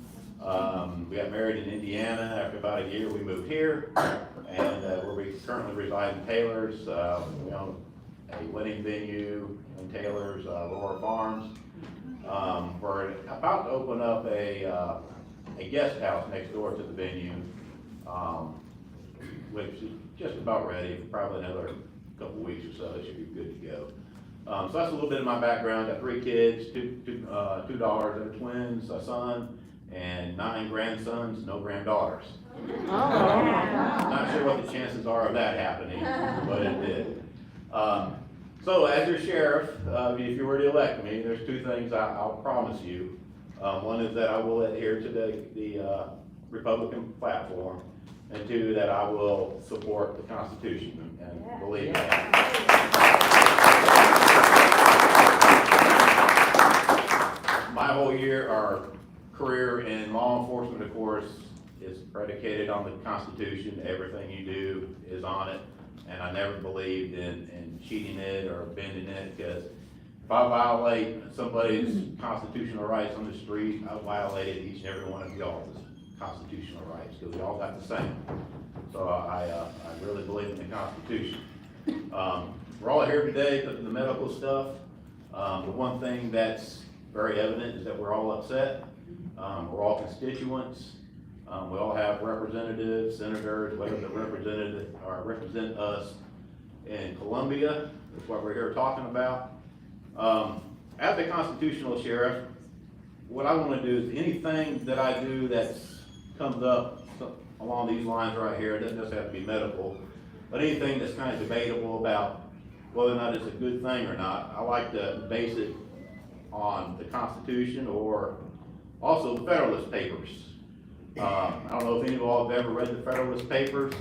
H: We got married in Indiana. After about a year, we moved here, and where we currently reside in Taylor's. We own a wedding venue in Taylor's, Laura Farms. We're about to open up a guest house next door to the venue, which is just about ready. Probably another couple weeks or so, it should be good to go. So that's a little bit of my background. Got 3 kids, two daughters that are twins, a son, and 9 grandsons, no granddaughters. Not sure what the chances are of that happening, but it did. So as your sheriff, if you were to elect me, there's 2 things I'll promise you. One is that I will adhere to the Republican platform, and 2, that I will support the Constitution, and believe that. My whole career in law enforcement, of course, is predicated on the Constitution. Everything you do is on it, and I never believed in cheating it or bending it, because if I violate somebody's constitutional rights on the street, I violated each and every one of y'all's constitutional rights, because we all got the same. So I really believe in the Constitution. We're all here today because of the medical stuff. The one thing that's very evident is that we're all upset. We're all constituents. We all have representatives, senators, whether they represent us in Columbia. That's what we're here talking about. As a constitutional sheriff, what I want to do is anything that I do that comes up along these lines right here, it doesn't just have to be medical, but anything that's kind of debatable about whether or not it's a good thing or not, I like to base it on the Constitution or also the Federalist Papers. I don't know if any of you all have ever read the Federalist Papers. It's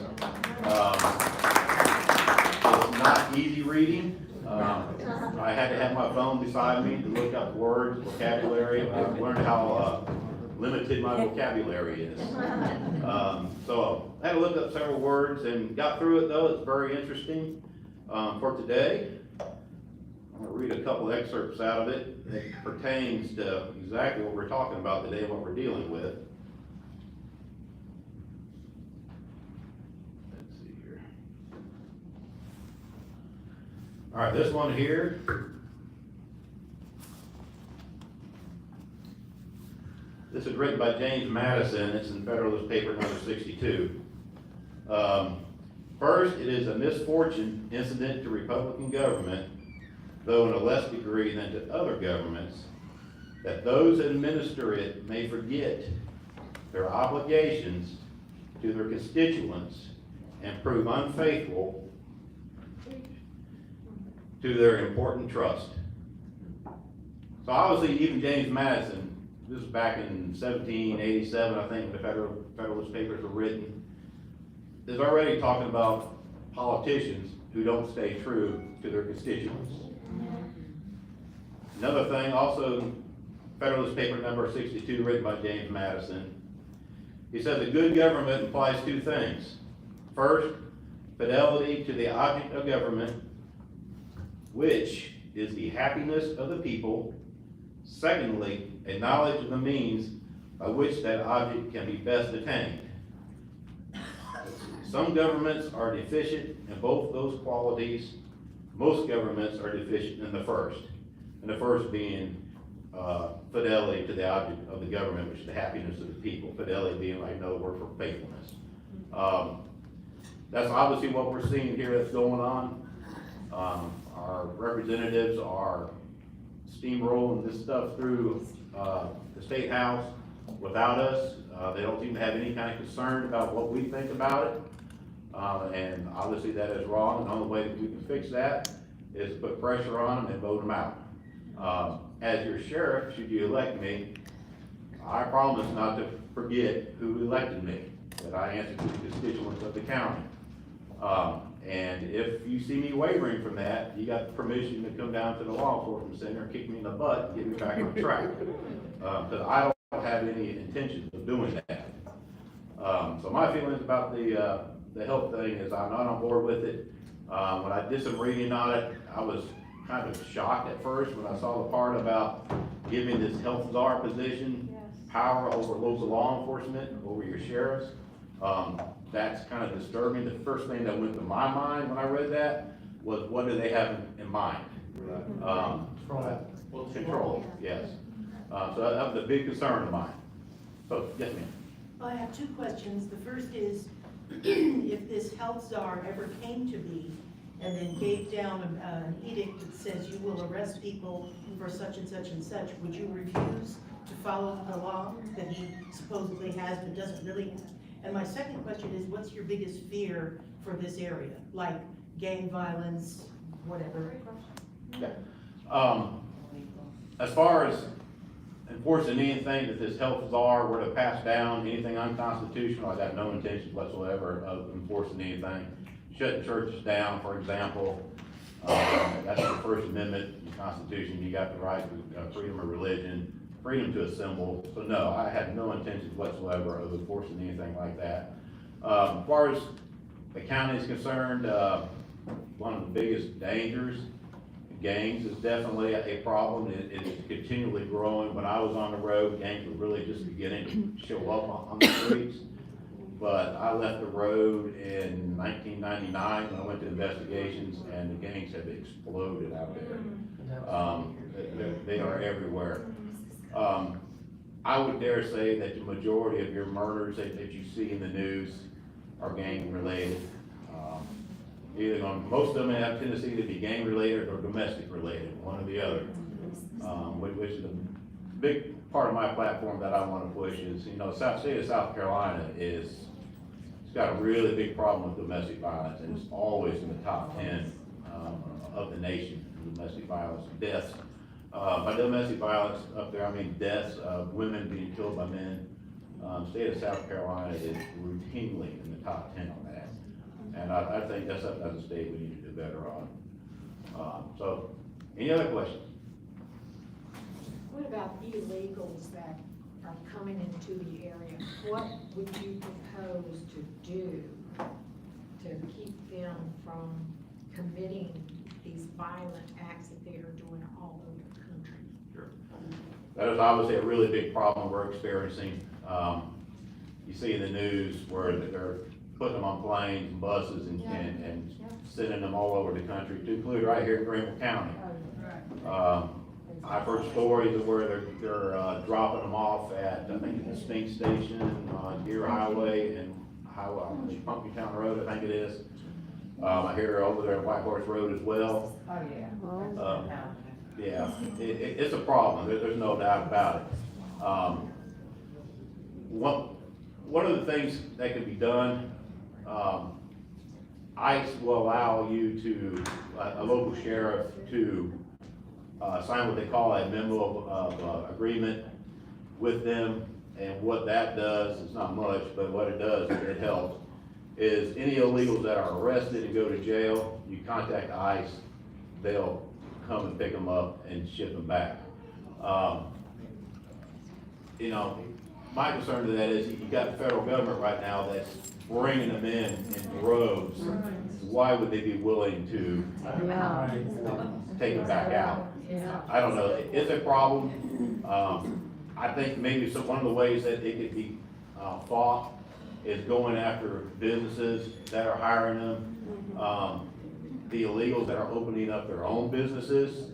H: not easy reading. I had to have my phone beside me to look up words, vocabulary. I've learned how limited my vocabulary is. So I had to look up several words and got through it, though. It's very interesting. For today, I'm going to read a couple excerpts out of it that pertains to exactly what we're talking about today and what we're dealing with. Let's see here. All right, this one here. This is written by James Madison. It's in Federalist Paper number 62. First, it is a misfortune incident to Republican government, though in a less degree than to other governments, that those that administer it may forget their obligations to their constituents and prove unfaithful to their important trust. So obviously, even James Madison, this was back in 1787, I think, when the Federalist Papers were written, is already talking about politicians who don't stay true to their constituents. Another thing, also, Federalist Paper number 62, written by James Madison, he says a good government implies 2 things. First, fidelity to the object of government, which is the happiness of the people. Secondly, a knowledge of the means by which that object can be best attained. Some governments are deficient in both those qualities. Most governments are deficient in the first. And the first being fidelity to the object of the government, which is the happiness of the people. Fidelity being like another word for faithfulness. That's obviously what we're seeing here that's going on. Our representatives are steamrolling this stuff through the State House without us. They don't seem to have any kind of concern about what we think about it. And obviously that is wrong, and the only way that we can fix that is to put pressure on them and vote them out. As your sheriff, should you elect me, I promise not to forget who elected me, that I answer to the constituents of the county. And if you see me wavering from that, you got permission to come down to the law enforcement center and kick me in the butt and get me back on track. Because I don't have any intentions of doing that. So my feelings about the health thing is I'm not on board with it. When I did some reading on it, I was kind of shocked at first when I saw the part about giving this health czar position power over local law enforcement, over your sheriffs. That's kind of disturbing. The first thing that went to my mind when I read that was, what do they have in mind? Control, yes. So that was a big concern of mine. So, yes, ma'am.
O: I have two questions. The first is, if this health czar ever came to be and then gave down an edict that says you will arrest people for such and such and such, would you refuse to follow the law that he supposedly has but doesn't really? And my second question is, what's your biggest fear for this area? Like gang violence, whatever?
H: Yeah. As far as enforcing anything that this health czar were to pass down, anything unconstitutional, I got no intentions whatsoever of enforcing anything. Shutting churches down, for example, that's the First Amendment in the Constitution. You got the right to freedom of religion, freedom to assemble. So no, I had no intentions whatsoever of enforcing anything like that. As far as the county is concerned, one of the biggest dangers, gangs is definitely a problem. It is continually growing. When I was on the road, gangs were really just beginning to show up on the streets. But I left the road in 1999 when I went to investigations, and the gangs have exploded out there. They are everywhere. I would dare say that the majority of your murders that you see in the news are gang related. Most of them have tendency to be gang related or domestic related, one or the other. Which is a big part of my platform that I want to push is, the state of South Carolina it's got a really big problem with domestic violence, and it's always in the top 10 of the nation, domestic violence, deaths. By domestic violence up there, I mean deaths of women being killed by men. State of South Carolina is routinely in the top 10 on that. And I think that's something as a state we need to do better on. So, any other questions?
L: What about illegals that are coming into the area? What would you propose to do to keep them from committing these violent acts that they are doing all over the country?
H: Sure. That is obviously a really big problem we're experiencing. You see in the news where they're putting them on planes and buses and sending them all over the country, to include right here in Greenville County. I've heard stories of where they're dropping them off at, I think, the Spink Station on Deer Highway and Pumpkintown Road, I think it is. I hear over there at White Horse Road as well. Oh, yeah. Yeah, it's a problem. There's no doubt about it. One of the things that can be done, ICE will allow you to, a local sheriff, to sign what they call a memo of agreement with them. And what that does, it's not much, but what it does, it helps, is any illegals that are arrested and go to jail, you contact ICE, they'll come and pick them up and ship them back. my concern to that is you got the federal government right now that's bringing them in droves. Why would they be willing to take them back out? I don't know. It's a problem. I think maybe one of the ways that it could be fought is going after businesses that are hiring them, the illegals that are opening up their own businesses,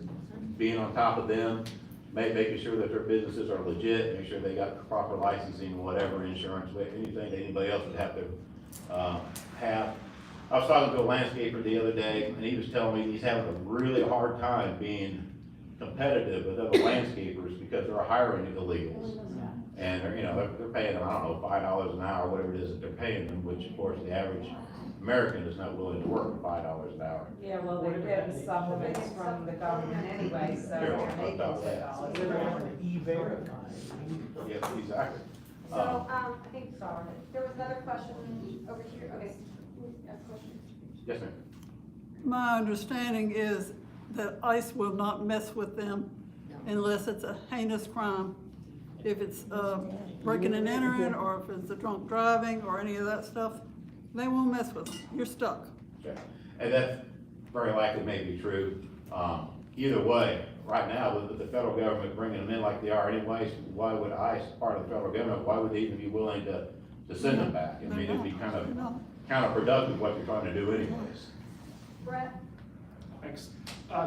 H: being on top of them, making sure that their businesses are legit, make sure they got proper licensing, whatever, insurance, anything that anybody else would have to have. I was talking to a landscaper the other day, and he was telling me he's having a really hard time being competitive with other landscapers because they're hiring illegals. And they're paying them, I don't know, $5 an hour, whatever it is that they're paying them, which of course the average American is not willing to work for $5 an hour.
E: Yeah, well, they're getting supplements from the government anyway, so they're making $10.
N: E-verify.
H: Yes, exactly.
B: I think, sorry, there was another question over here, okay, ask a question.
H: Yes, ma'am.
I: My understanding is that ICE will not mess with them unless it's a heinous crime. If it's breaking and entering, or if it's a drunk driving, or any of that stuff, they won't mess with them. You're stuck.
H: Okay. And that's very likely may be true. Either way, right now, with the federal government bringing them in like they are anyways, why would ICE, part of the federal government, why would they even be willing to send them back? I mean, it'd be kind of counterproductive what you're trying to do anyways.
B: Brett?
M: Thanks.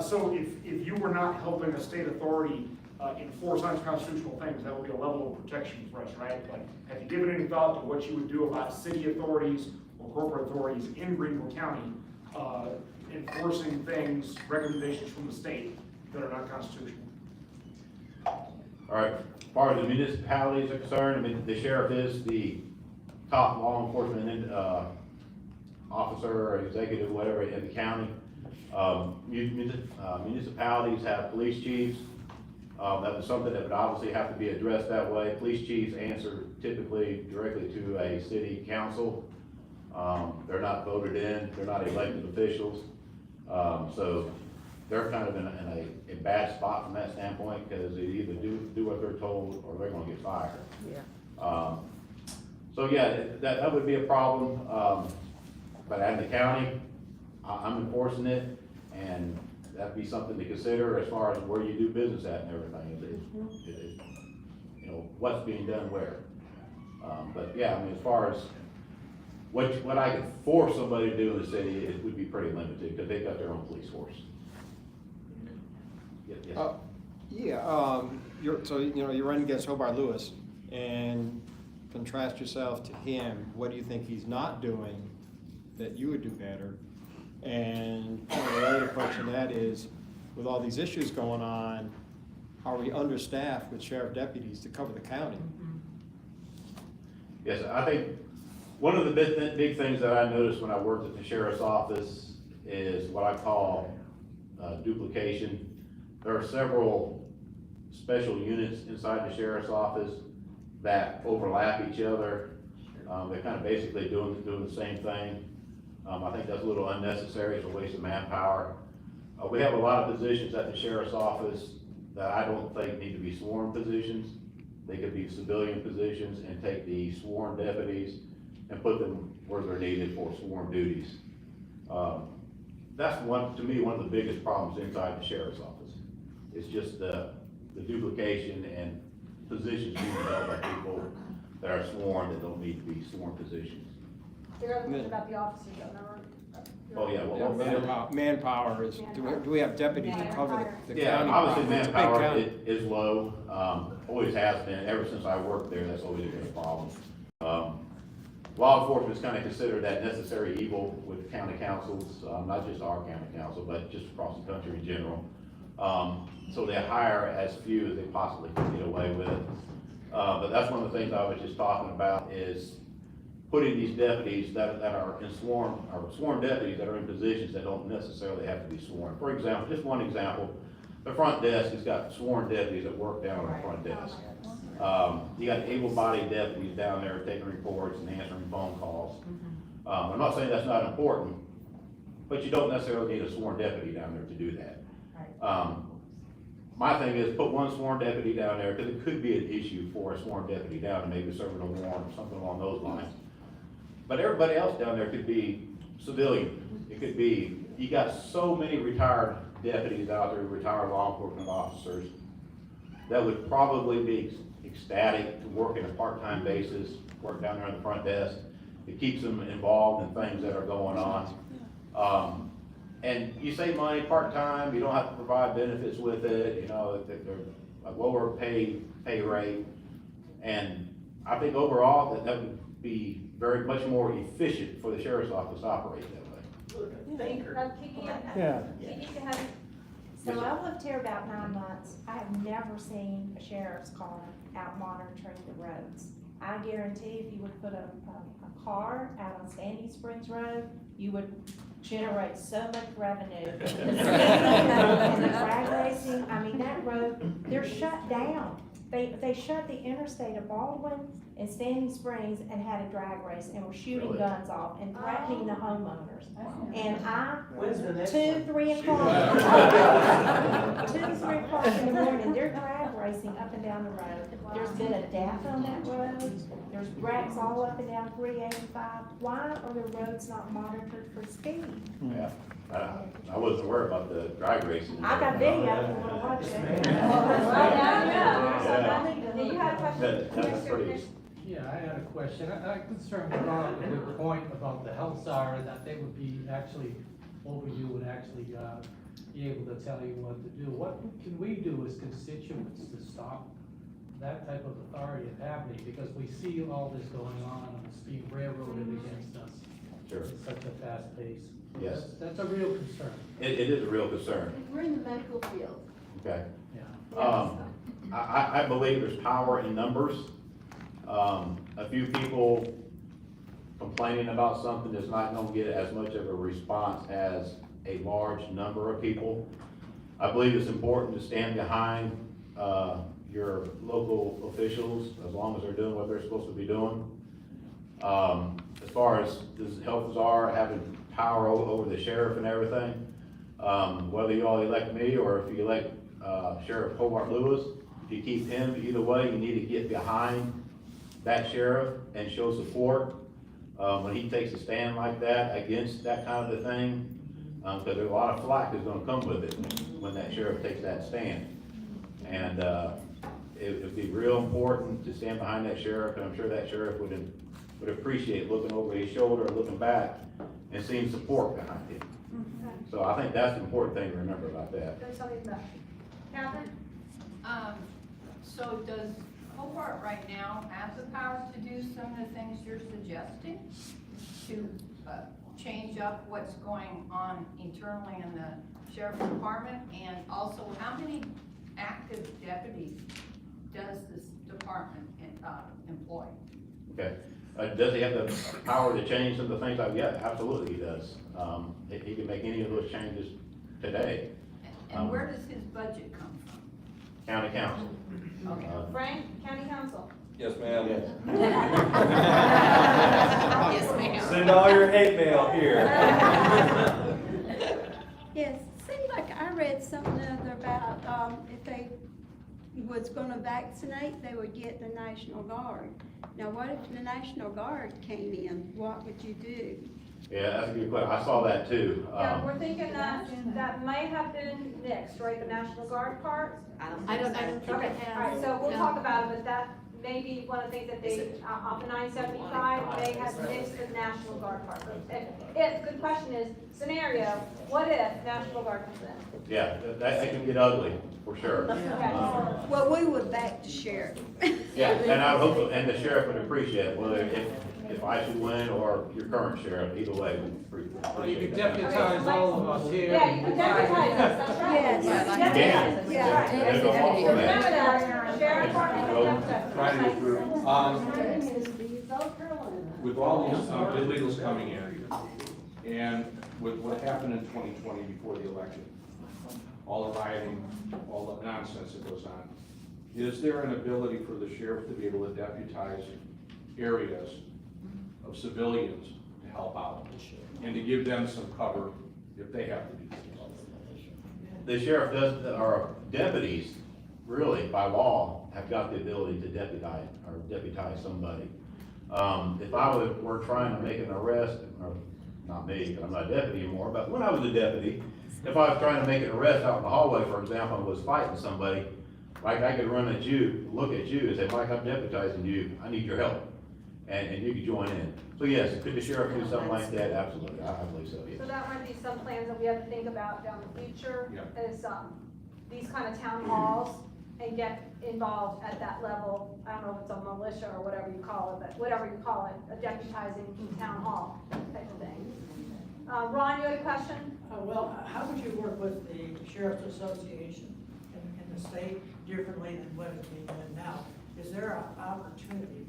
M: So if you were not helping a state authority enforce unconstitutional things, that would be a level of protection for us, right? Like, have you given any thought to what you would do about city authorities or corporate authorities in Greenville County enforcing things, recommendations from the state that are not constitutional?
H: All right, as far as the municipalities are concerned, I mean, the sheriff is the top law enforcement officer or executive, whatever, in the county. Municipalities have police chiefs. That was something that would obviously have to be addressed that way. Police chiefs answer typically directly to a city council. They're not voted in, they're not elected officials. So they're kind of in a bad spot from that standpoint, because they either do what they're told or they're gonna get fired.
U: Yeah.
H: So yeah, that would be a problem. But in the county, I'm enforcing it, and that'd be something to consider as far as where you do business at and everything. What's being done where. But yeah, I mean, as far as what I could force somebody to do in the city, it would be pretty limited, because they've got their own police force. Yes.
S: You're running against Hobart Lewis, and contrast yourself to him. What do you think he's not doing that you would do better? And the other question to that is, with all these issues going on, are we understaffed with sheriff deputies to cover the county?
H: Yes, I think one of the big things that I noticed when I worked at the sheriff's office is what I call duplication. There are several special units inside the sheriff's office that overlap each other. They're kind of basically doing the same thing. I think that's a little unnecessary. It's a waste of manpower. We have a lot of positions at the sheriff's office that I don't think need to be sworn positions. They could be civilian positions, and take the sworn deputies and put them where they're needed for sworn duties. That's to me, one of the biggest problems inside the sheriff's office. It's just the duplication and positions being held by people that are sworn that don't need to be sworn positions.
B: The other question about the officers, remember?
H: Oh, yeah,
S: Manpower is, do we have deputies to cover the county?
H: Yeah, obviously
S: problem?
H: manpower is low, always has been, ever since I worked there, that's always been a problem. Law enforcement is kind of considered that necessary evil with county councils, not just our county council, but just across the country in general. So they hire as few as they possibly can get away with. But that's one of the things I was just talking about, is putting these deputies that are sworn deputies that are in positions that don't necessarily have to be sworn. For example, just one example, the front desk has got sworn deputies that work down on the front desk. You got able-bodied deputies down there taking reports and answering phone calls. I'm not saying that's not important, but you don't necessarily need a sworn deputy down there to do that. my thing is put one sworn deputy down there, because it could be an issue for a sworn deputy down and maybe serving a warrant or something along those lines. But everybody else down there could be civilian. It could be, you got so many retired deputies out there, retired law enforcement officers, that would probably be ecstatic to work in a part-time basis, work down there on the front desk. It keeps them involved in things that are going on. And you save money part-time, you don't have to provide benefits with it, you know, they're a lower pay rate. And I think overall that would be very much more efficient for the sheriff's office to operate that way.
S: Yeah.
U: So I've lived here about 9 months. I have never seen a sheriff's car out monitoring the roads. I guarantee if you would put a car out on Sandy Springs Road, you would generate so much revenue. And the drag racing, I mean, that road, they're shut down. They shut the interstate of Baldwin and Sandy Springs and had a drag race and were shooting guns off and threatening the homeowners. And 2, 3 o'clock, 2 to 3 o'clock in the morning, they're drag racing up and down the road. There's been a death on that road. There's wrecks all up and down 385. Why are the roads not monitored for speed?
H: Yeah, I wasn't aware about the drag racing.
U: I got video if you wanna watch it.
B: You had a question?
H: That's pretty.
C: Yeah, I had a question. I'm concerned with a good point about the health czar, that they would be actually, over you would actually be able to tell you what to do. What can we do as constituents to stop that type of authority happening? Because we see all this going on and it's being railroaded against us.
H: Sure.
C: At such a fast pace.
H: Yes.
C: That's a real concern.
H: It is a real concern.
U: We're in the medical field.
H: Okay.
C: Yeah.
H: I believe there's power in numbers. A few people complaining about something is not gonna get as much of a response as a large number of people. I believe it's important to stand behind, your local officials, as long as they're doing what they're supposed to be doing. As far as this health czar having power over the sheriff and everything, whether you all elect me or if you elect, Sheriff Hobart Lewis, if you keep him, either way, you need to get behind that sheriff and show support, when he takes a stand like that against that kind of a thing, because there's a lot of flack that's gonna come with it when that sheriff takes that stand. And, it would be real important to stand behind that sheriff, and I'm sure that sheriff would appreciate looking over his shoulder, looking back, and seeing support behind him. So I think that's the important thing to remember about that.
B: Catherine?
K: So does Hobart right now have the power to do some of the things you're suggesting? To change up what's going on internally in the sheriff's department? And also, how many active deputies does this department employ?
H: Okay. Does he have the power to change some of the things? Yeah, absolutely he does. He can make any of those changes today.
K: And where does his budget come from?
H: County council.
B: Okay. Frank, county council?
Q: Yes, ma'am.
H: Yes.
B: Yes, ma'am.
Q: Send all your hate mail here.
V: Yes, seemed like I read something other about, if they was gonna vaccinate, they would get the National Guard. Now, what if the National Guard came in? What would you do?
H: Yeah, that's a good question. I saw that too.
B: Yeah, we're thinking that may have been nixed, right, the National Guard part?
U: I don't think
B: Okay,
U: it has.
B: all right, so we'll
U: No.
B: talk about it, but that may be one of the things that they, off the 975, they have nixed the National Guard part. If, good question is, scenario, what if National Guard comes in?
H: Yeah, that can get ugly, for sure.
B: Okay.
V: Well, we would back the sheriff.
H: Yeah, and I hope, and the sheriff would appreciate it, whether if I should win or your current sheriff, either way, we
C: Well, you
H: appreciate
C: could
H: that.
C: deputize all of us here.
B: Yeah, you can deputize us, that's right.
V: Yes.
B: Deputize us,
V: Yeah.
B: that's right.
H: There's no fault for
B: Remember
H: that.
B: that, sheriff department can deputize us.
F: Trying to improve. With all these illegals coming in, and with what happened in 2020 before the election, all the rioting, all the nonsense that goes on, is there an ability for the sheriff to be able to deputize areas of civilians to help out and to give them some cover if they have to do things?
H: the sheriff does, our deputies, really, by law, have got the ability to deputize somebody. If I were trying to make an arrest, or not me, because I'm not a deputy anymore, but when I was a deputy, if I was trying to make an arrest out in the hallway, for example, and was fighting somebody, like I could run at you, look at you and say, Mike, I'm deputizing you, I need your help. And you could join in. So yes, could the sheriff do something like that? Absolutely, I believe so, yes.
B: So that might be some plans that we have to think about down the future, is, these kind of town halls, and get involved at that level. I don't know if it's a militia or whatever you call it, but whatever you call it, a deputizing town hall type of thing. Ron, you had a question?
D: Well, how would you work with the Sheriff's Association in the state differently than what is being done now? Is there an opportunity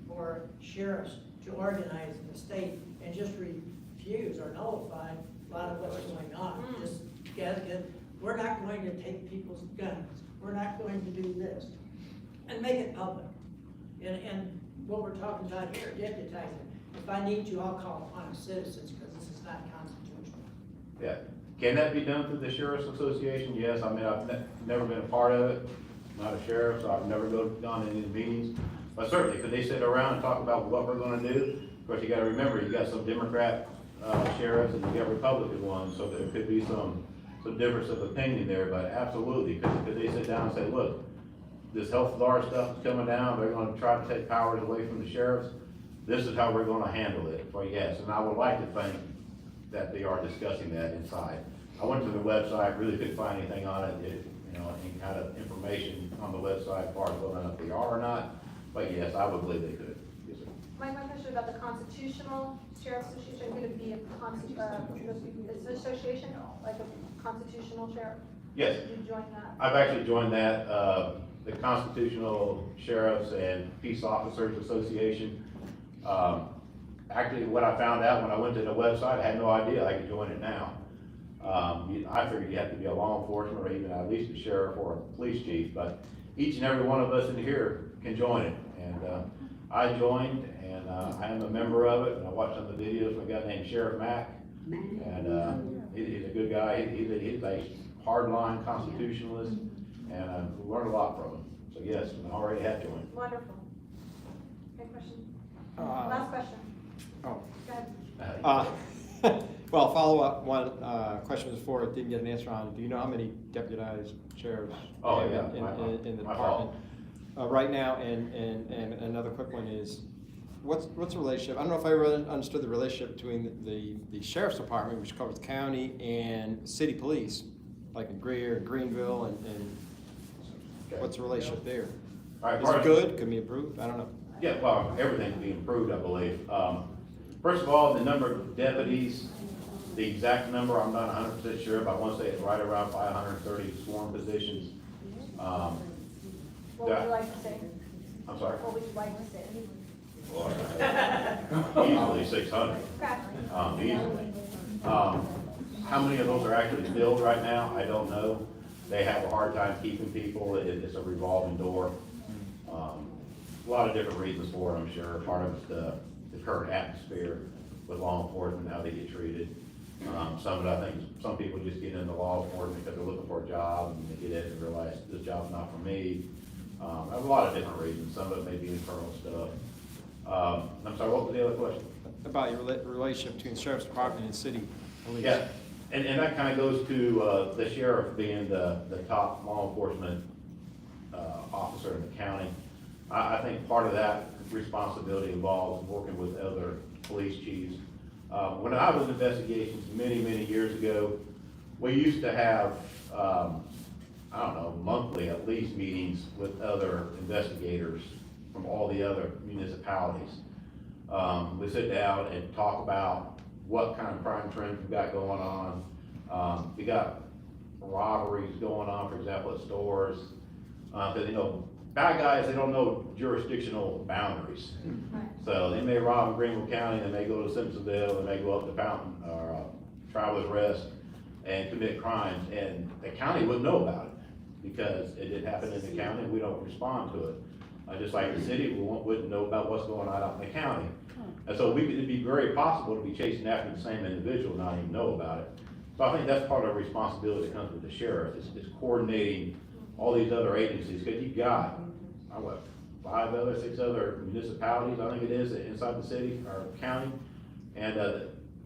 D: for sheriffs to organize in the state and just refuse or nullify a lot of what's going on? Just we're not going to take people's guns. We're not going to do this. And make it public. And what we're talking about here, deputizing. If I need to, I'll call upon citizens because this is not constitutional.
H: Yeah. Can that be done through the Sheriff's Association? Yes. I mean, I've never been a part of it. I'm not a sheriff, so I've never gone to any of the meetings. But certainly, could they sit around and talk about what we're gonna do? Of course, you gotta remember, you got some Democrat sheriffs and you got Republican ones, so there could be some difference of opinion there, but absolutely, could they sit down and say, look, this health czar stuff is coming down, they're gonna try to take powers away from the sheriffs, this is how we're gonna handle it. Well, yes, and I would like to think that they are discussing that inside. I went to the website, really couldn't find anything on it, any kind of information on the website as far as whether or not they are or not, but yes, I would believe they could. Yes, sir.
B: My question about the Constitutional Sheriff's Association, could it be a association, like a constitutional sheriff?
H: Yes.
B: Did you join that?
H: I've actually joined that, the Constitutional Sheriffs and Peace Officers Association. Actually, what I found out when I went to the website, I had no idea I could join it now. I figured you have to be a law enforcement or even at least a sheriff or a police chief, but each and every one of us in here can join it. And I joined, and I am a member of it, and I watched some of the videos from a guy named Sheriff Mack, and he's a good guy. He's a hardline constitutionalist, and we learned a lot from him. So yes, I already have joined.
B: Wonderful. Okay, question? Last question.
S: Oh.
B: Go ahead.
S: Well, follow-up, one question before it didn't get an answer on. Do you know how many deputized sheriffs in the department right now? And another quick one is, what's the relationship? I don't know if I really understood the relationship between the sheriff's department, which covers the county, and city police, like in Greer and Greenville, and what's the relationship there? Is it good? Could be improved? I don't know.
H: Yeah, well, everything can be improved, I believe. First of all, the number of deputies, the exact number, I'm not 100% sure, but I want to say it's right around 530 sworn positions.
B: What would you like to say?
H: I'm sorry?
B: What would you like to say?
H: Easily 600. Easily. How many of those are actually filled right now? I don't know. They have a hard time keeping people. It's a revolving door. A lot of different reasons for it, I'm sure. Part of it's the current atmosphere with law enforcement, how they get treated. Some of it, I think, some people just get into law enforcement because they're looking for a job, and they get in and realize this job's not for me. A lot of different reasons. Some of it may be internal stuff. I'm sorry, what was the other question?
S: About your relationship between the sheriff's department and city police.
H: Yeah, and that kind of goes to the sheriff being the top law enforcement officer in the county. I think part of that responsibility involves working with other police chiefs. When I was in investigations many years ago, we used to have, I don't know, monthly at least meetings with other investigators from all the other municipalities. We sit down and talk about what kind of crime trends we've got going on. We got robberies going on, for example, at stores. Because, bad guys, they don't know jurisdictional boundaries. So they may rob in Greenville County, they may go to Simpsonville, they may go up to Fountain or Travelers Rest and commit crimes, and the county wouldn't know about it because it didn't happen in the county and we don't respond to it. Just like the city, we wouldn't know about what's going on out in the county. And so it'd be very possible to be chasing after the same individual and not even know about it. So I think that's part of the responsibility that comes with the sheriff, is coordinating all these other agencies, because you've got, what, 6 other municipalities, I think it is, inside the city or county. And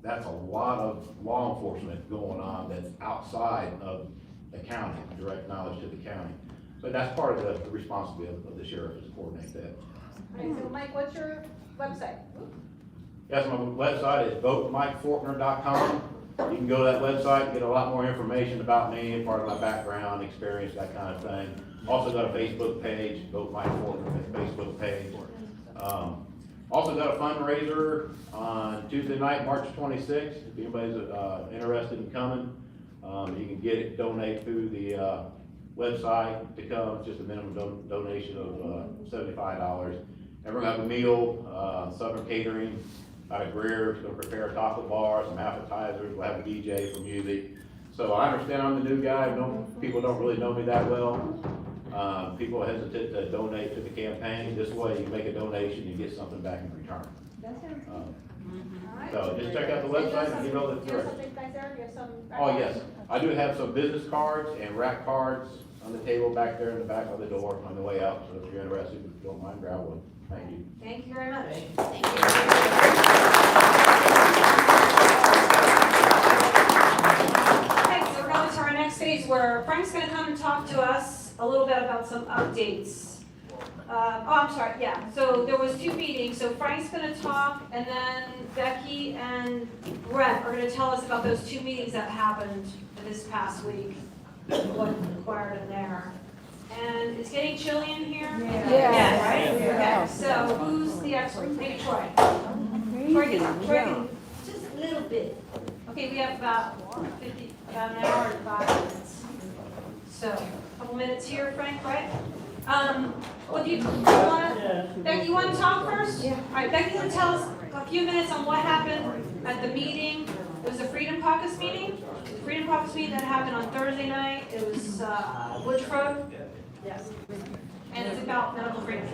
H: that's a lot of law enforcement going on that's outside of the county, direct knowledge to the county. So that's part of the responsibility of the sheriff, is to coordinate that.
B: All right, so Mike, what's your website?
H: Yes, my website is votemikefortner.com. You can go to that website and get a lot more information about me, part of my background, experience, that kind of thing. Also got a Facebook page, Vote Mike Fortner Facebook page. Also got a fundraiser on Tuesday night, March 26th. If anybody's interested in coming, you can donate through the website to come. It's just a minimum donation of $75. And we're gonna have a meal, Southern Catering out of Greer. It's gonna prepare a taco bar, some appetizers. We'll have a DJ for music. So I understand I'm the new guy. People don't really know me that well. People are hesitant to donate to the campaign. This way, you make a donation, you get something back in return.
V: That sounds good.
H: So just check out the website and get all the
B: Do you have
H: directions.
B: something back there? Do you have some?
H: Oh, yes. I do have some business cards and rack cards on the table back there in the back of the door on the way out. So if you're interested, if you don't mind, grab one. Thank you.
B: Thank you very much. Okay, so we're going to our next phase where Frank's going to come and talk to us a little bit about some updates. I'm sorry, yeah. So there was 2 meetings. So Frank's going to talk, and then Becky and Brett are going to tell us about those 2 meetings that happened this past week, what required in there. And it's getting chilly in here? Yeah. Right?
U: Yeah.
B: Okay, so who's the expert? Maybe Troy. Troy can, just a little bit. Okay, we have about an hour and 5 minutes. So, a couple minutes here, Frank, right? What do you wanna, Becky, you wanna talk first? Yeah. All right, Becky's gonna tell us a few minutes on what happened at the meeting. It was a Freedom Caucus meeting. Freedom Caucus meeting that happened on Thursday night. It was, Woodruff Road. Yes. And it's about medical freedom.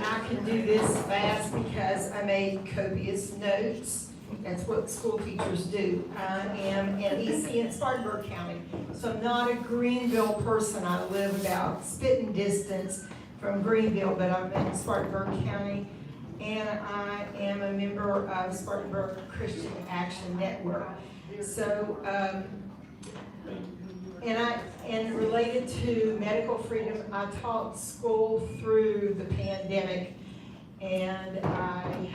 G: I can do this fast because I made copious notes. That's what school teachers do. I am an EC in Spartanburg County, so I'm not a Greenville person. I live about spitting distance from Greenville, but I'm in Spartanburg County, and I am a member of Spartanburg Christian Action Network. So, and related to medical freedom, I taught school through the pandemic, and I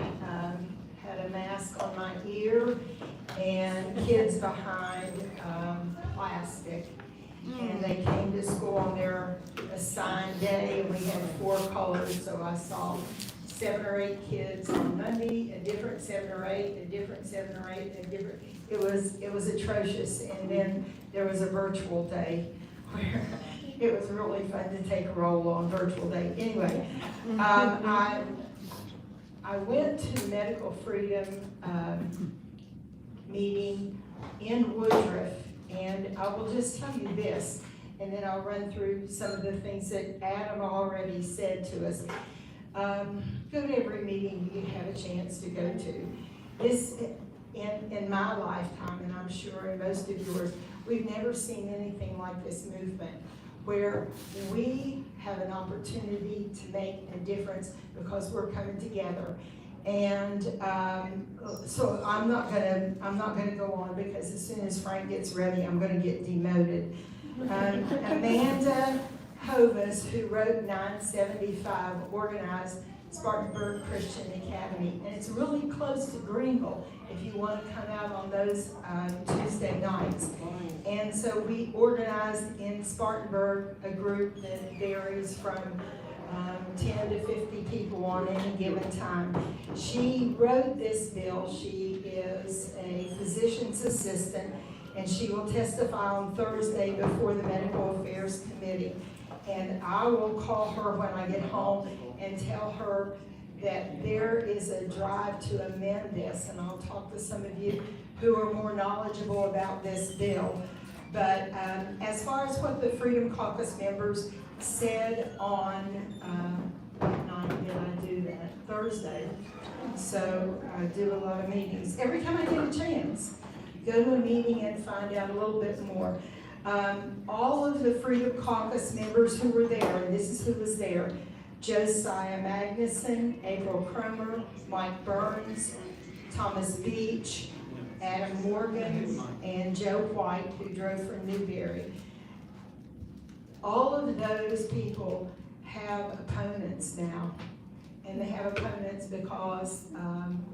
G: had a mask on my ear and kids behind plastic. And they came to school on their assigned day, and we had 4 colors, so I saw 7 or 8 kids on Monday, a different 7 or 8, a different 7 or 8, a different, it was atrocious. And then there was a virtual day where it was really fun to take a role on virtual day. Anyway, I went to the medical freedom meeting in Woodruff, and I will just tell you this, and then I'll run through some of the things that Adam already said to us. Go to every meeting you have a chance to go to. This, in my lifetime, and I'm sure in most of yours, we've never seen anything like this movement, where we have an opportunity to make a difference because we're coming together. And so I'm not gonna go on, because as soon as Frank gets ready, I'm gonna get demoted. Amanda Hovis, who wrote 975, organized Spartanburg Christian Academy, and it's really close to Greenville if you want to come out on those Tuesday nights. And so we organized in Spartanburg a group that varies from 10 to 50 people on any given time. She wrote this bill. She is a physician's assistant, and she will testify on Thursday before the Medical Affairs Committee. And I will call her when I get home and tell her that there is a drive to amend this, and I'll talk to some of you who are more knowledgeable about this bill. But as far as what the Freedom Caucus members said on, what night did I do that? Thursday. So I do a lot of meetings every time I get a chance. go to a meeting and find out a little bit more. All of the Freedom Caucus members who were there, and this is who was there: Josiah Magnuson, April Cromer, Mike Burns, Thomas Beach, Adam Morgan, and Joe White, who drove from Newberry. All of those people have opponents now. And they have opponents because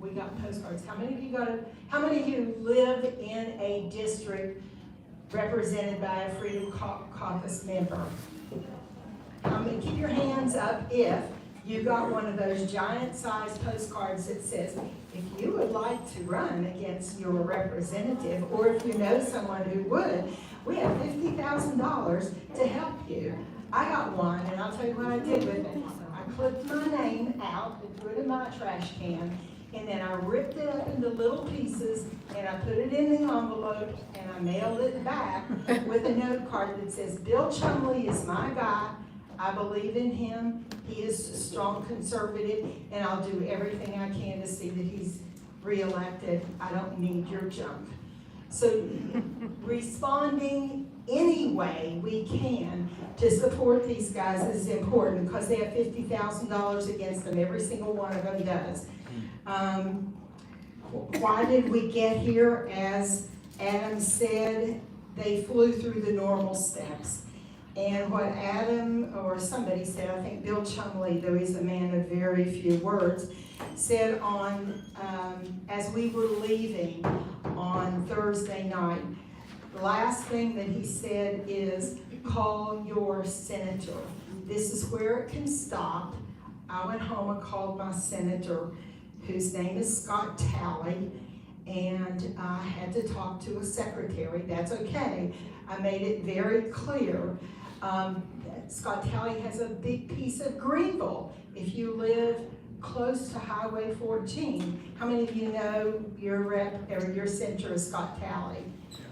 G: we got postcards. How many of you live in a district represented by a Freedom Caucus member? Keep your hands up if you got one of those giant-sized postcards that says, if you would like to run against your representative, or if you know someone who would, we have $50,000 to help you. I got one, and I'll tell you what I did with it. I clipped my name out and put it in my trash can, and then I ripped it up into little pieces, and I put it in the envelope, and I mailed it back with a note card that says, Bill Chumley is my guy. I believe in him. He is a strong conservative, and I'll do everything I can to see that he's reelected. I don't need your junk. So responding any way we can to support these guys is important, because they have $50,000 against them. Every single one of them does. Why did we get here? As Adam said, they flew through the normal steps. And what Adam, or somebody said, I think Bill Chumley, though he's a man of very few words, said on, as we were leaving on Thursday night, the last thing that he said is, call your senator. This is where it can stop. I went home and called my senator, whose name is Scott Talley, and I had to talk to a secretary. That's okay. I made it very clear. Scott Talley has a big piece of Greenville. If you live close to Highway 14, how many of you know your rep or your senator is Scott Talley?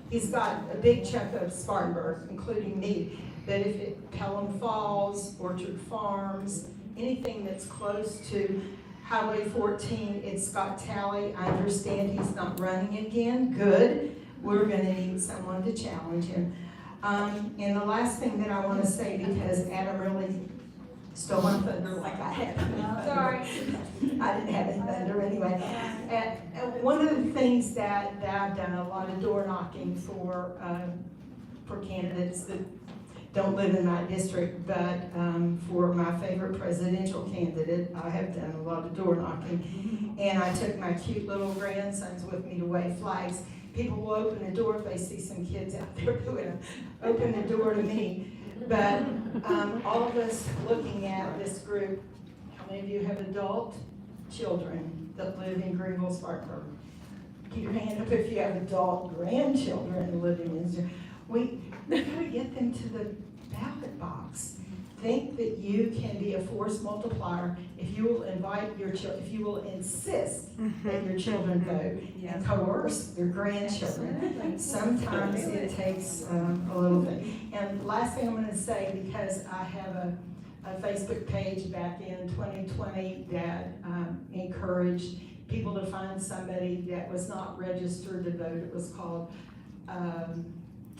G: He's got a big chunk of Spartanburg, including me. But if it Pelham Falls, Orchard Farms, anything that's close to Highway 14, it's Scott Talley. I understand he's not running again. Good. We're going to need someone to challenge him. And the last thing that I want to say, because Adam really stole my thunder like I had. Sorry. I didn't have any thunder anyway. One of the things that I've done a lot of door knocking for candidates that don't live in my district, but for my favorite presidential candidate, I have done a lot of door knocking. And I took my cute little grandsons with me to wave flags. People will open the door if they see some kids out there doing it. Open the door to me. But all of us looking at this group, how many of you have adult children that live in Greenville, Spartanburg? Keep your hand up if you have adult grandchildren living in. We gotta get them to the ballot box. Think that you can be a force multiplier if you will invite your children, if you will insist that your children vote and coerce your grandchildren. Sometimes it takes a little bit. And last thing I'm going to say, because I have a Facebook page back in 2020 that encouraged people to find somebody that was not registered to vote. It was called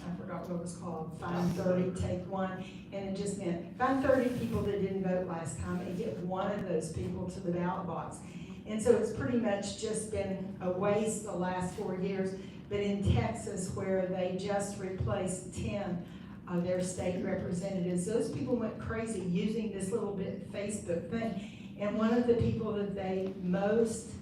G: I forgot what it was called, Find 30, Take One, and it just meant find 30 people that didn't vote last time and get one of those people to the ballot box. And so it's pretty much just been a waste the last 4 years, but in Texas, where they just replaced 10 of their state representatives, those people went crazy using this little bit Facebook thing. And one of the people that they most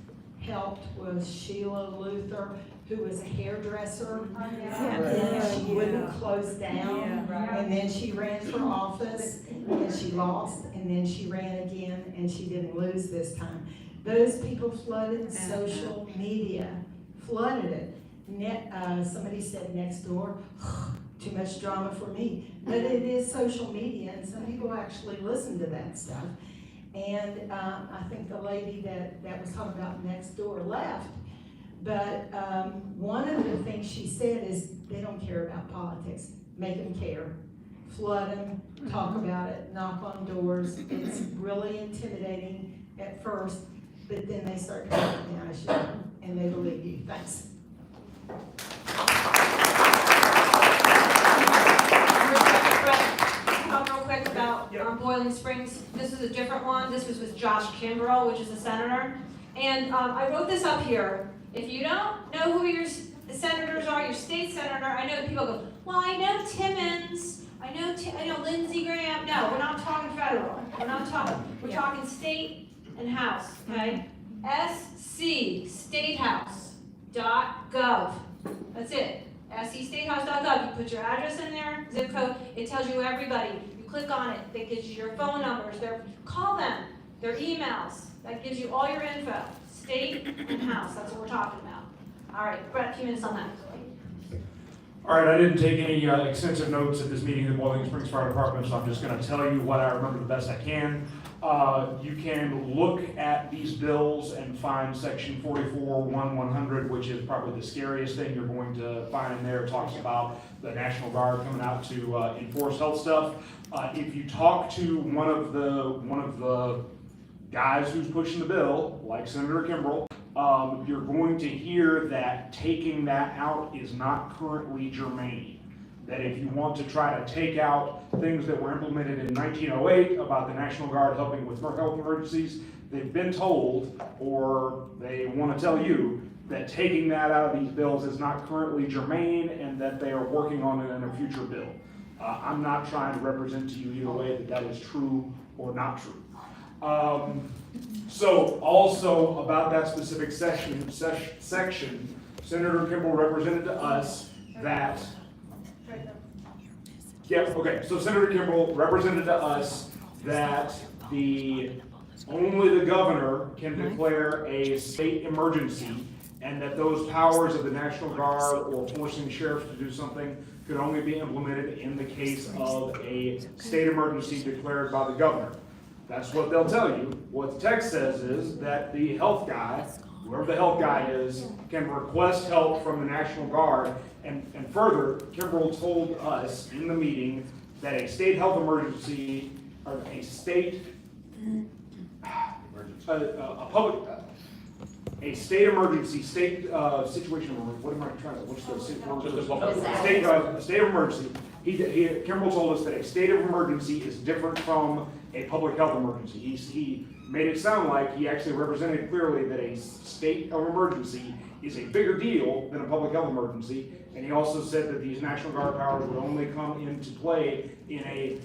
G: helped was Sheila Luther, who was a hairdresser, and then she wouldn't close down, and then she ran for office, and she lost, and then she ran again, and she didn't lose this time. Those people flooded social media, flooded it. Somebody said next door, too much drama for me, but it is social media, and some people actually listen to that stuff. And I think the lady that was talking about next door left. But one of the things she said is they don't care about politics. Make them care. Flood them, talk about it, knock on doors. It's really intimidating at first, but then they start to recognize you and they believe you. Thanks.
B: Talk real quick about Boiling Springs. This is a different one. This was with Josh Kimbrell, which is a senator. And I wrote this up here. If you don't know who your senators are, your state senator, I know people go, well, I know Timmons, I know Lindsey Graham. No, we're not talking federal. We're talking state and house, okay? SC, statehouse.gov. That's it. scstatehouse.gov. You put your address in there, zip code, it tells you everybody. You click on it, that gives you your phone numbers, call them, their emails, that gives you all your info. State and house, that's what we're talking about. All right, Brett, a few minutes on that.
M: All right, I didn't take any extensive notes at this meeting of the Boiling Springs Fire Department, so I'm just gonna tell you what I remember the best I can. You can look at these bills and find section 44-100, which is probably the scariest thing you're going to find in there. It talks about the National Guard coming out to enforce health stuff. If you talk to one of the guys who's pushing the bill, like Senator Kimbrell, you're going to hear that taking that out is not currently germane. That if you want to try to take out things that were implemented in 1908 about the National Guard helping with health emergencies, they've been told, or they want to tell you, that taking that out of these bills is not currently germane and that they are working on it in a future bill. I'm not trying to represent to you either way that that is true or not true. So also about that specific section, Senator Kimbrell represented to us that, so Senator Kimbrell represented to us that only the governor can declare a state emergency, and that those powers of the National Guard or forcing sheriffs to do something could only be implemented in the case of a state emergency declared by the governor. That's what they'll tell you. What the text says is that the health guy, whoever the health guy is, can request help from the National Guard. And further, Kimbrell told us in the meeting that a state health emergency, or a state, a state emergency, state situation, what am I trying to, what's the state of emergency. Kimbrell told us that a state of emergency is different from a public health emergency. He made it sound like he actually represented clearly that a state of emergency is a bigger deal than a public health emergency. And he also said that these National Guard powers would only come into play in a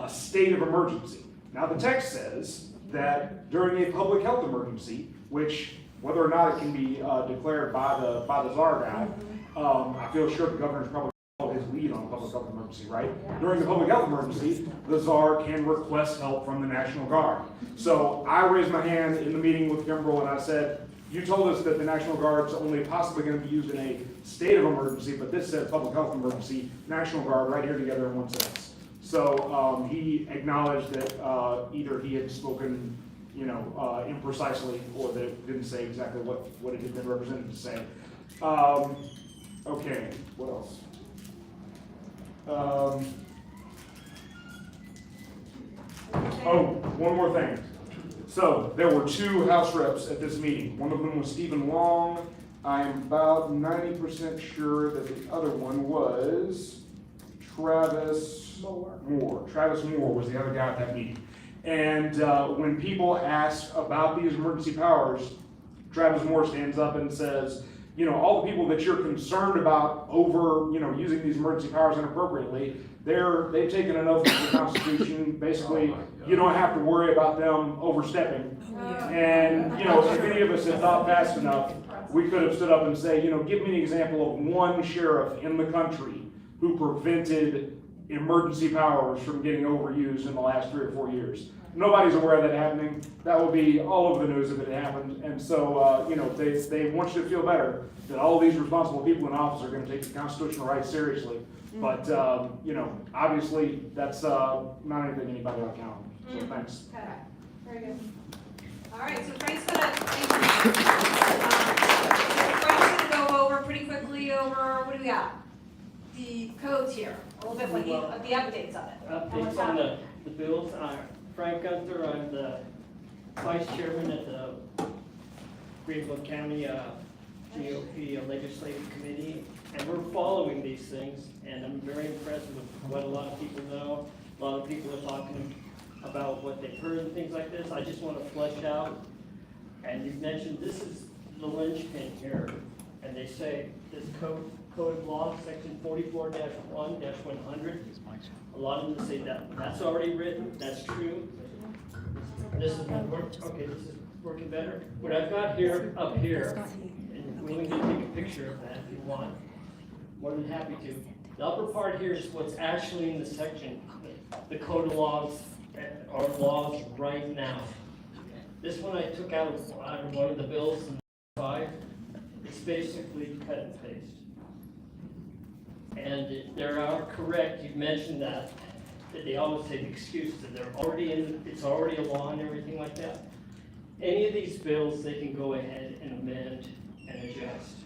M: state of emergency. Now the text says that during a public health emergency, which whether or not it can be declared by the czar guy, I feel sure the governor's probably his lead on a public health emergency, right? During the public health emergency, the czar can request help from the National Guard. So I raised my hand in the meeting with Kimbrell and I said, you told us that the National Guard's only possibly going to be used in a state of emergency, but this said public health emergency, National Guard right here together in one sentence. So he acknowledged that either he had spoken, imprecisely, or that it didn't say exactly what it had been represented to say. Okay, what else? One more thing. So there were two House reps at this meeting. One of them was Stephen Long. I'm about 90% sure that the other one was Travis Moore. Travis Moore was the other guy at that meeting. And when people ask about these emergency powers, Travis Moore stands up and says, all the people that you're concerned about over, using these emergency powers inappropriately, they've taken an oath of the Constitution. Basically, you don't have to worry about them overstepping. And, if any of us had thought fast enough, we could have stood up and say, give me an example of one sheriff in the country who prevented emergency powers from getting overused in the last 3 or 4 years. Nobody's aware of that happening. That would be all over the news if it happened. And so, they want you to feel better that all these responsible people in office are going to take the constitutional rights seriously. But, obviously, that's not anything anybody ought to count on. So thanks.
B: Okay, very good. All right, so Frank's gonna go over pretty quickly over, what do we got? The codes here, a little bit like the updates of it.
J: Updates on the bills. Frank Gunther, I'm the vice chairman of the Greenville County GOP Legislative Committee. And we're following these things, and I'm very impressed with what a lot of people know. A lot of people are talking about what they've heard and things like this. I just want to flesh out, and you've mentioned this is the linchpin here, and they say this code of law, section 44-1-100. A lot of them say that that's already written, that's true. This is not working. Okay, this is working better. What I've got here, up here, and I'm willing to take a picture of that if you want. More than happy to. The upper part here is what's actually in the section, the code of laws, or laws right now. This one I took out of one of the bills in 5. It's basically cut and paste. And they are correct, you mentioned that they always take excuses, that they're already in, it's already a law and everything like that. Any of these bills, they can go ahead and amend and adjust.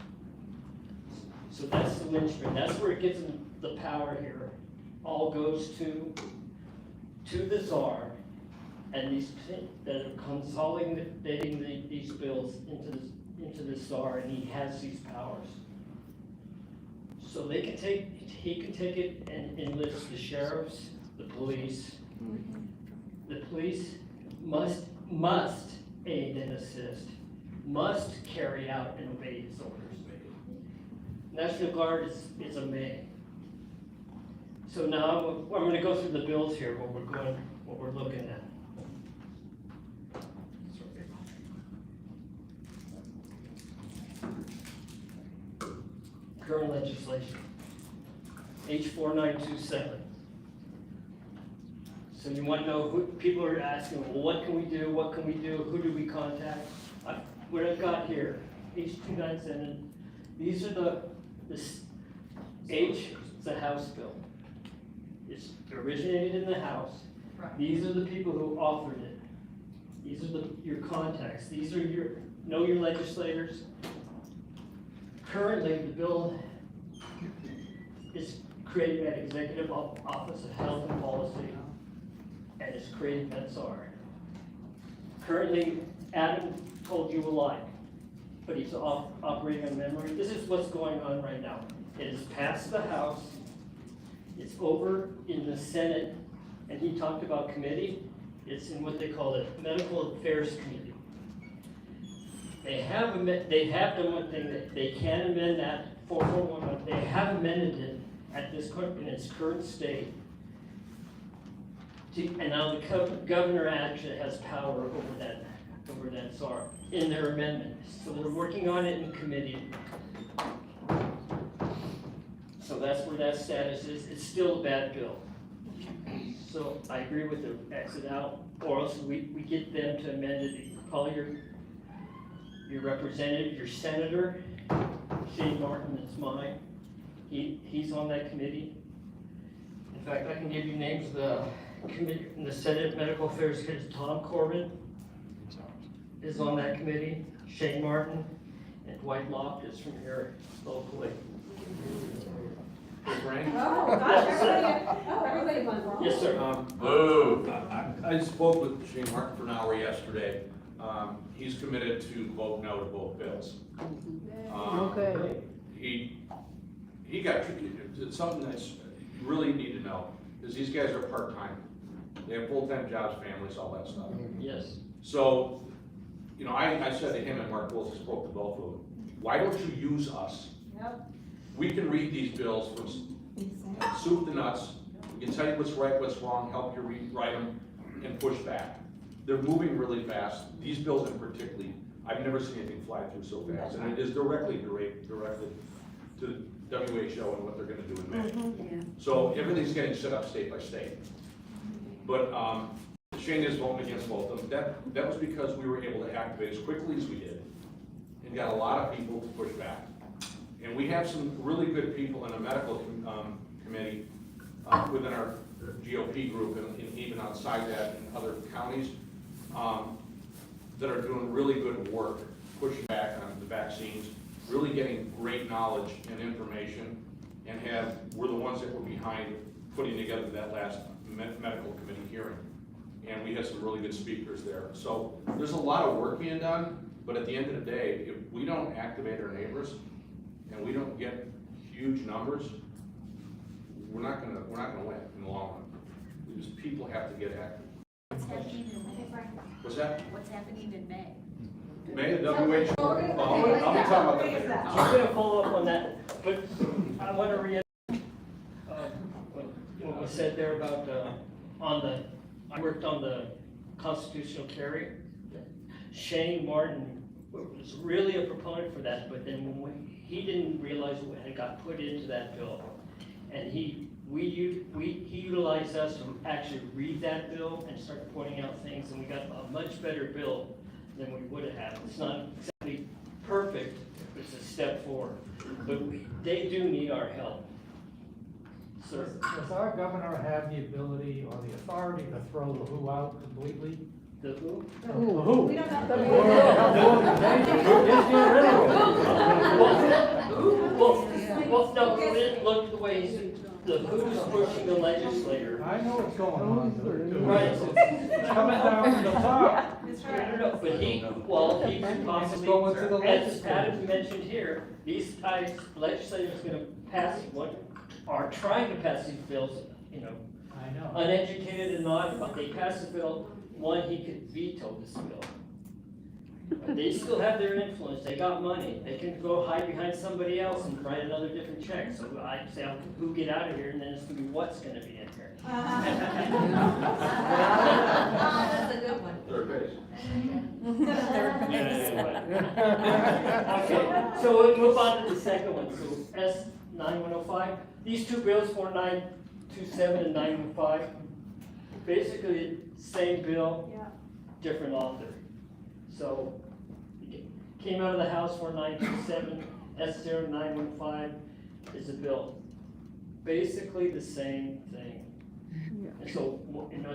J: So that's the linchpin, that's where it gives them the power here. All goes to the czar, and these, that are consolidating these bills into the czar, and he has these powers. So they can he can take it and enlist the sheriffs, the police. The police must aid and assist, must carry out and obey his orders. National Guard is a may. So now I'm going to go through the bills here, what we're looking at. Current legislation, H4927. So you want to know who, people are asking, well, what can we do? What can we do? Who do we contact? What I've got here, H297, these are this H is a House bill. It's originated in the House.
K: Right.
J: These are the people who authored it. These are your contacts. These are your legislators. Currently, the bill is creating that Executive Office of Health and Policy, and it's creating that czar. Currently, Adam told you a lie, but he's operating on memory. This is what's going on right now. It has passed the House, it's over in the Senate, and he talked about committee. It's in what they call the Medical Affairs Committee. They have done one thing, that they can amend that 4411. They have amended it at this in its current state. And now the governor actually has power over that czar in their amendment. So they're working on it in committee. So that's where that status is. It's still a bad bill. So I agree with the exit out, or else we get them to amend it. Call your representative, your senator, Shane Martin, that's mine. He's on that committee. In fact, I can give you names of the committee in the Senate Medical Affairs. Here's Tom Corbin is on that committee. Shane Martin and Dwight Locke is from here locally.
F: Frank?
B: Oh, gosh, everybody went wrong.
J: Yes, sir.
F: Boo. I spoke with Shane Martin for an hour yesterday. He's committed to vote no to both bills.
B: Okay.
F: He got tricky. It's something that's you really need to know, is these guys are part-time. They have full-time jobs, families, all that stuff.
J: Yes.
F: So, I said to him, and Mark Wilson spoke to both of them, why don't you use us?
B: Yep.
F: We can read these bills from soup to nuts. We can tell you what's right, what's wrong, help you write them, and push back. They're moving really fast. These bills in particular, I've never seen anything fly through so fast. And it is directly to WHO and what they're gonna do in May. So everything's getting set up state by state. But Shane is voting against both of them. That was because we were able to activate as quickly as we did and got a lot of people to push back. And we have some really good people in a medical committee within our GOP group and even outside that in other counties that are doing really good work, pushing back on the vaccines, really getting great knowledge and information, and we're the ones that were behind putting together that last medical committee hearing. And we had some really good speakers there. So there's a lot of work being done, but at the end of the day, if we don't activate our neighbors and we don't get huge numbers, we're not gonna win in the long run. Because people have to get active.
L: What's happening in May?
F: What's that?
L: What's happening in May?
F: May, the WHO, well, I'll be talking about that later.
J: I'm gonna follow up on that, but I want to reiterate what was said there about, I worked on the constitutional carry. Shane Martin was really a proponent for that, but then he didn't realize what had got put into that bill. And he utilized us to actually read that bill and start pointing out things, and we got a much better bill than we would have had. It's not exactly perfect, but it's a step forward. But they do need our help. Sir?
C: Does our governor have the ability or the authority to throw the WHO out completely?
J: The who?
C: The WHO.
B: We don't have the
J: Well, no, look at the way the who's pushing the legislator.
C: I know what's going on there too.
J: Right.
C: It's coming down from the top.
J: No, but he could possibly,
C: going to the
J: as Adam mentioned here, these guys, legislators gonna pass, are trying to pass these bills,
C: I know.
J: uneducated and not, but they pass the bill, he could veto this bill. But they still have their influence, they got money, they can go hide behind somebody else and write another different check, so I say, who get out of here, and then it's gonna be what's gonna be in here.
E: That's a good one.
F: Third base.
J: Okay, so we'll move on to the second one, so S9105, these two bills, 4927 and 915, basically same bill, different author. So, it came out of the House 4927, S0915 is a bill. Basically the same thing. And so,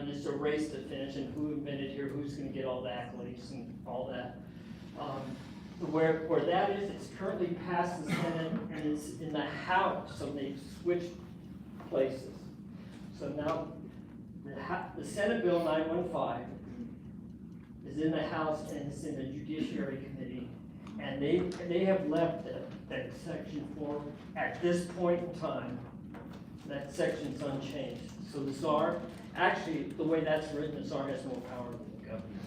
J: just a race to finish and who invented here, who's gonna get all the accolades and all that. Where that is, it's currently passed the Senate and it's in the House, so they've switched places. So now, the Senate Bill 915 is in the House and it's in the Judiciary Committee. And they have left that section 4, at this point in time, that section's unchanged. So the czar, actually, the way that's written, the czar has more power than the governor.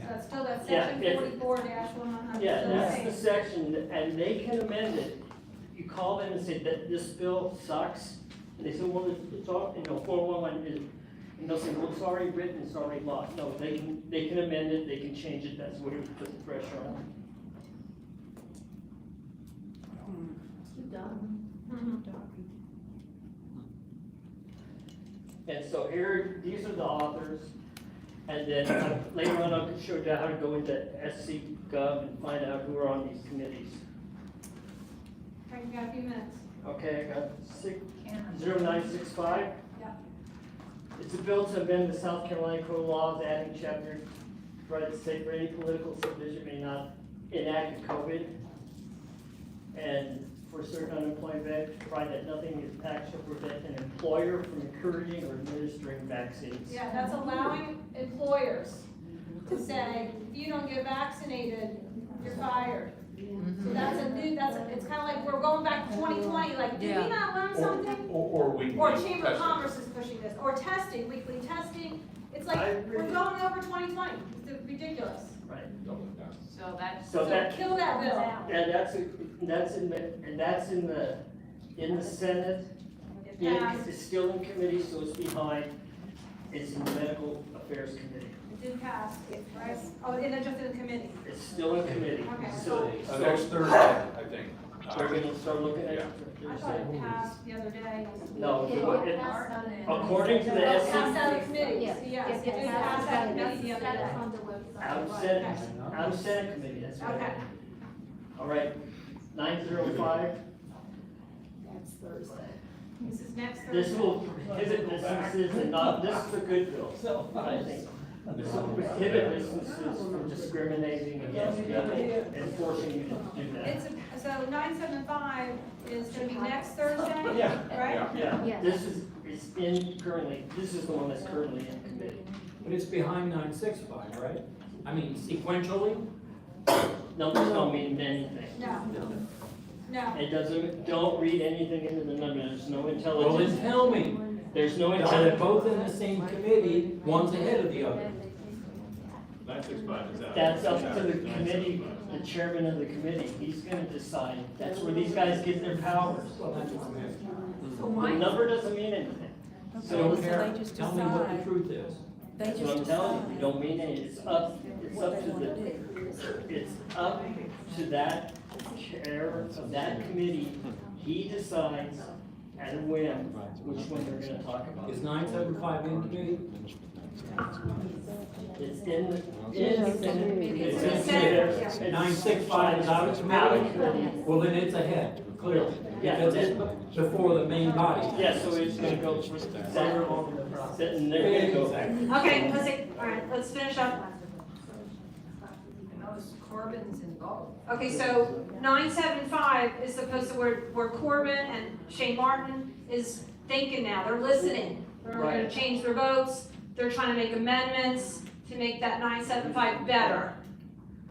B: So it's still that
J: Yeah,
B: section
J: if-
B: 44-100.
J: Yeah, that's the section, and they can amend it. You call them and say that this bill sucks, and they say, well, it's all, 411 is, and they'll say, well, it's already written, it's already law. No, they can amend it, they can change it, that's what it puts the pressure on. And so here, these are the authors, and then later on I'll show you how to go into SCGOP and find out who are on these committees.
B: Okay, you got a few minutes.
J: Okay, I got 0965.
B: Yeah.
J: It's a bill to amend the South Carolina Code of Laws, adding chapter, right, to say for any political subdivision may not enact COVID. And for certain unemployed vets, provide that nothing is actionable to prevent an employer from encouraging or administering vaccines.
B: Yeah, that's allowing employers to say, if you don't get vaccinated, you're fired. So it's kind of like we're going back to 2020, like, did we not learn something?
F: Or we.
B: Or Chamber of Commerce is pushing this, or testing, weekly testing. It's like, we're going over 2020, it's ridiculous.
J: Right.
K: So that's.
B: Kill that bill.
J: And that's in the Senate. It's still in committee, so it's behind. It's in the Medical Affairs Committee.
B: It did pass, right? Oh, and then just in the committee.
J: It's still in committee.
B: Okay.
J: So
F: Next Thursday, I think.
J: we're gonna start looking at it.
B: I thought it passed the other day.
J: No, according to the
B: Passed out
J: SEC,
B: of committee, yes, it did pass out of committee the other day.
J: out of Senate committee, that's right.
B: Okay.
J: All right, 905.
L: That's Thursday.
B: This is next Thursday.
J: This will prohibit businesses and not, this is a good bill, I think. This will prohibit businesses from discriminating against people and forcing you to do that.
B: So 975 is gonna be next Thursday?
J: Yeah.
B: Right?
J: Yeah, this is the one that's currently in committee.
A: But it's behind 965, right? I mean, sequentially?
J: Numbers don't mean anything.
B: No. No.
J: It doesn't, don't read anything into the number, there's no
A: Well,
J: intelligence.
A: then tell me,
J: There's no
A: are they
J: intelligence.
A: both in the same committee, one's ahead of the other?
T: 965 is out.
J: That's up to the committee, the chairman of the committee, he's gonna decide, that's where these guys get their powers.
A: Well, that's what I'm asking.
J: The number doesn't mean anything.
A: I
J: So,
A: don't care, tell me what the truth is.
J: that's what I'm telling you, don't mean anything, it's up to that chair of that committee, he decides at a whim which one they're gonna talk about.
A: Is 975 in committee?
J: It's in the committee.
A: It's in committee. 965 is out of committee? Well, then it's ahead, clearly.
J: Yeah.
A: Because it's before the main body.
J: Yeah, so it's gonna go through that, and they're gonna go.
B: Okay, let's see, all right, let's finish up.
K: And those Corbin's involved.
B: Okay, so 975 is supposed to where Corbin and Shane Martin is thinking now, they're listening. They're gonna
J: Right.
B: change their votes, they're trying to make amendments to make that 975 better.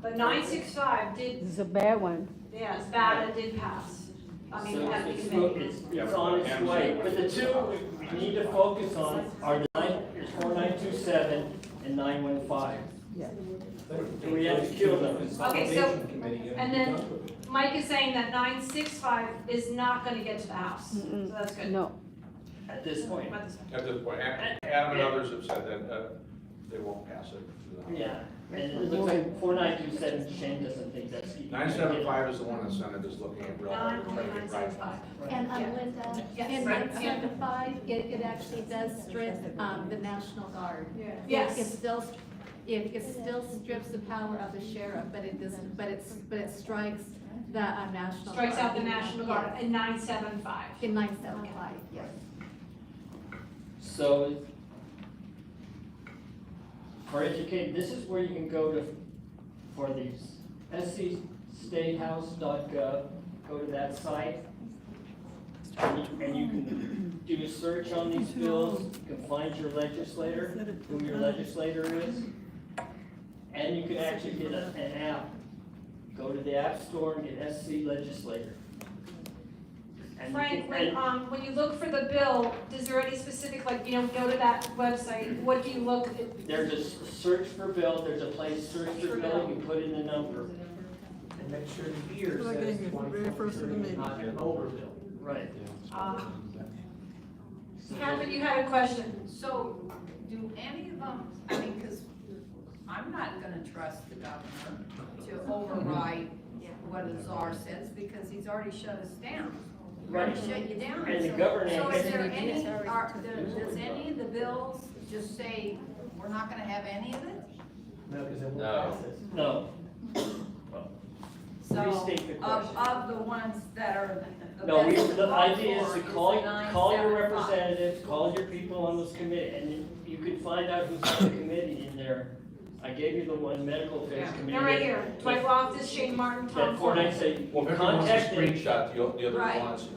B: But 965 did,
U: This is a bad one.
B: yeah, it's bad, it did pass. I mean,
J: So
B: at the
J: it's,
B: committee.
J: it's on its way, but the two we need to focus on are the 4927 and 915.
U: Yeah.
J: We have to kill those.
B: Okay, so,
A: Consolidation committee,
B: and then Mike is saying that 965 is not gonna get to the House, so that's good.
U: No.
J: At this point.
B: At this point.
F: At this point, Adam and others have said that they won't pass it.
J: Yeah, and it looks like 4927, Shane doesn't think that's.
F: 975 is the one the Senate is looking at, real hard, trying to get right.
B: 975.
P: And
B: Yeah.
P: Linda,
B: Yes.
P: in 975, it actually does strip the National Guard.
B: Yes.
P: It still strips the power of the sheriff, but it doesn't, but it strikes the National Guard.
B: Strikes out the National Guard in 975.
P: In 975, yes.
J: So, for educate, this is where you can go to, for these, scstatehouse.gov, go to that site. And you can do a search on these bills, you can find your legislator, who your legislator is. And you can actually get an app. Go to the App Store and get SC Legislator. And you
B: Frank,
J: can-
B: when you look for the bill, is there any specific, like, go to that website, what do you look at?
J: There's a search for bill, there's a place search for bill, you can put in the number.
A: And make sure the year
I: So I
A: says
I: gave you the very first of the
A: 2023,
I: meeting.
A: not an older bill.
J: Right.
B: Catherine, you had a question.
K: So, do any of them, I mean, because I'm not gonna trust the governor to override what a czar says, because he's already shut us down. He's already
J: Right.
K: shut you down.
J: And the
K: So-
J: governor-
K: So is there any, does any of the bills just say, we're not gonna have any of it?
A: No, because it won't
Q: No.
A: pass it.
J: No.
K: So,
J: Restate the question.
K: of the ones that are the
J: No,
K: best
J: the idea is
K: for
J: to
K: is the
J: call your
K: 975.
J: representatives, call your people on this committee, and you can find out who's on the committee in there. I gave you the one medical affairs committee.
B: They're right here, Dwight Loftus, Shane Martin, Tom
J: That 49
B: Ford.
J: say,
F: Well, if everyone wants to
J: contact them.
F: screenshot the other
K: Right.
F: ones,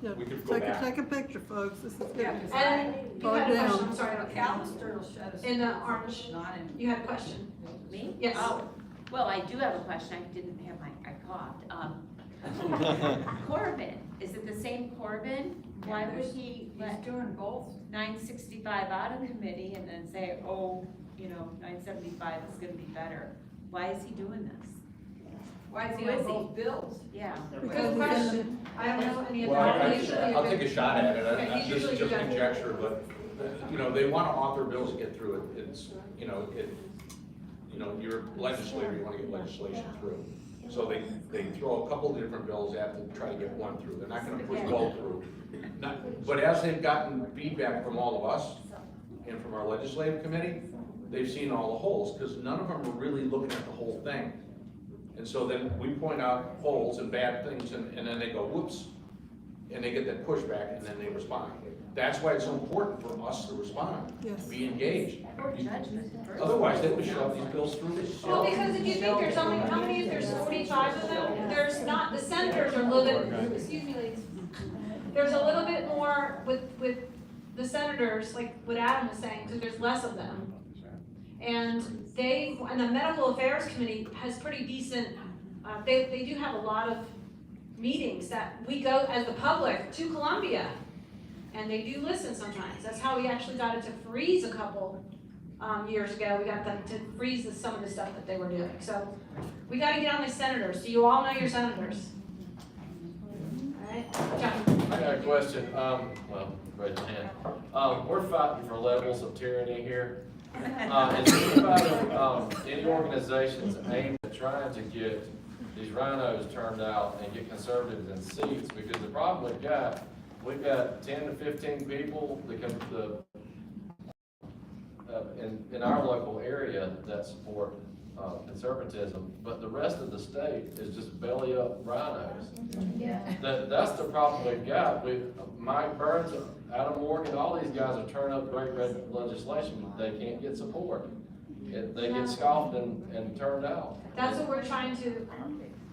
I: Yeah,
F: we could go
I: take
F: back.
I: a picture, folks, this is good.
K: Yeah, 'cause
B: And you had a
I: down.
B: question, I'm sorry,
K: McAllister will shut us.
B: in the orange,
K: Not in.
B: you had a question.
R: Me?
B: Yes.
R: Oh, well, I do have a question, I didn't have I coughed. Corbin, is it the same Corbin? Why would he
K: He's
R: let
K: doing both.
R: 965 out of committee and then say, oh, 975 is gonna be better? Why is he doing this?
K: Why is he
R: Who
K: on
R: is he?
K: both bills?
R: Yeah.
B: Good question. I don't know any of
F: Well,
B: that.
F: I'll take a shot at it.
B: Okay,
F: This is
B: usually
F: just
B: you got-
F: conjecture, but, they want to author bills to get through it. It's, you're a legislator, you want to get legislation through. So they throw a couple of different bills at to try to get one through. They're not going to push both through. But as they've gotten feedback from all of us and from our legislative committee, they've seen all the holes, because none of them are really looking at the whole thing. And so then we point out holes and bad things, and then they go, whoops, and they get that pushback, and then they respond. That's why it's so important for us to respond,
I: Yes.
F: be engaged.
R: Or judgment.
F: Otherwise, they would shove these bills through.
B: Well, because if you think there's only, how many, if there's 45 of them, there's not, the senators are a little bit, excuse me, ladies. There's a little bit more with the senators, like what Adam was saying, because there's less of them. And the medical affairs committee has pretty decent, they do have a lot of meetings that we go as the public to Columbia. And they do listen sometimes. That's how we actually got it to freeze a couple years ago. We got them to freeze some of the stuff that they were doing. So we got to get on the senators. Do you all know your senators? All right, John.
Q: I got a question, well, raise your hand. We're fighting for levels of tyranny here. Is anybody, any organizations aimed at trying to get these rhinos turned out and get conservatives in seats? Because the problem we've got 10 to 15 people that can, in our local area that support conservatism, but the rest of the state is just belly up rhinos.
K: Yeah.
Q: That's the problem we've got. Mike Burns, Adam Morgan, all these guys are turning up great legislation, but they can't get support. They get scoffed and turned out.
B: That's what we're trying to,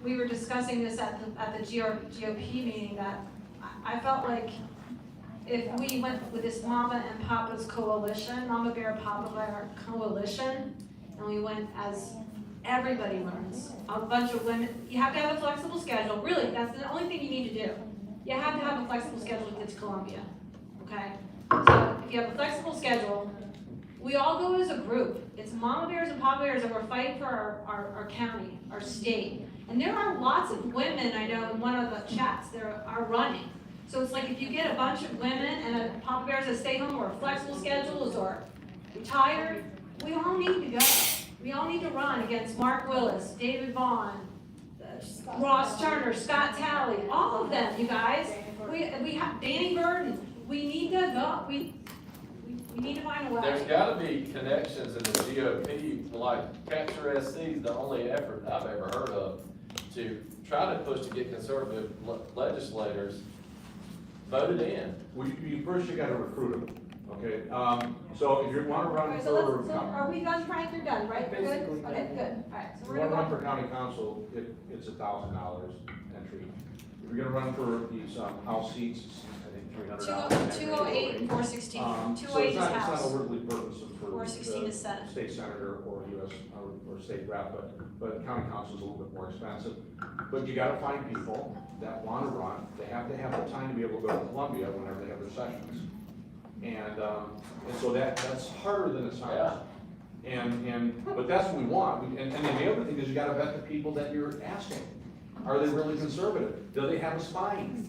B: we were discussing this at the GOP meeting, that I felt like if we went with this Mama and Papa's coalition, Mama Bear, Papa Bear coalition, and we went as everybody learns, a bunch of women, you have to have a flexible schedule, really, that's the only thing you need to do. You have to have a flexible schedule to get to Columbia, okay? So if you have a flexible schedule, we all go as a group. It's Mama Bears and Papa Bears, and we're fighting for our county, our state. And there are lots of women, I know in one of the chats, there are running. So it's like if you get a bunch of women and a Papa Bears that stay home or flexible schedules or retired, we all need to go. We all need to run against Mark Willis, David Vaughn, Ross Turner, Scott Talley, all of them, you guys. We have Danny Burton. We need to go. We need to find a way.
Q: There's got to be connections in the GOP, like Capture SC is the only effort I've ever heard of to try to push to get conservative legislators voted in.
F: Well, first you gotta recruit them, okay? So if you wanna run
B: So
F: for,
B: are we done, Frank? You're done, right? We're good? Okay, good. All right, so
F: if
B: we're
F: you wanna run
B: gonna
F: for county council, it's $1,000 entry. If you're gonna run for these House seats, I think $300.
B: 208 and 416.
F: So
B: 208
F: it's
B: is
F: not
B: House.
F: overly burdensome for
B: 416 is Senate.
F: state senator or US or state rep, but county council is a little bit more expensive. But you gotta find people that wanna run. They have to have the time to be able to go to Columbia whenever they have their sessions. And so that's harder than it sounds. But that's what we want. And then the other thing is you gotta vet the people that you're asking. Are they really conservative? Do they have a spine?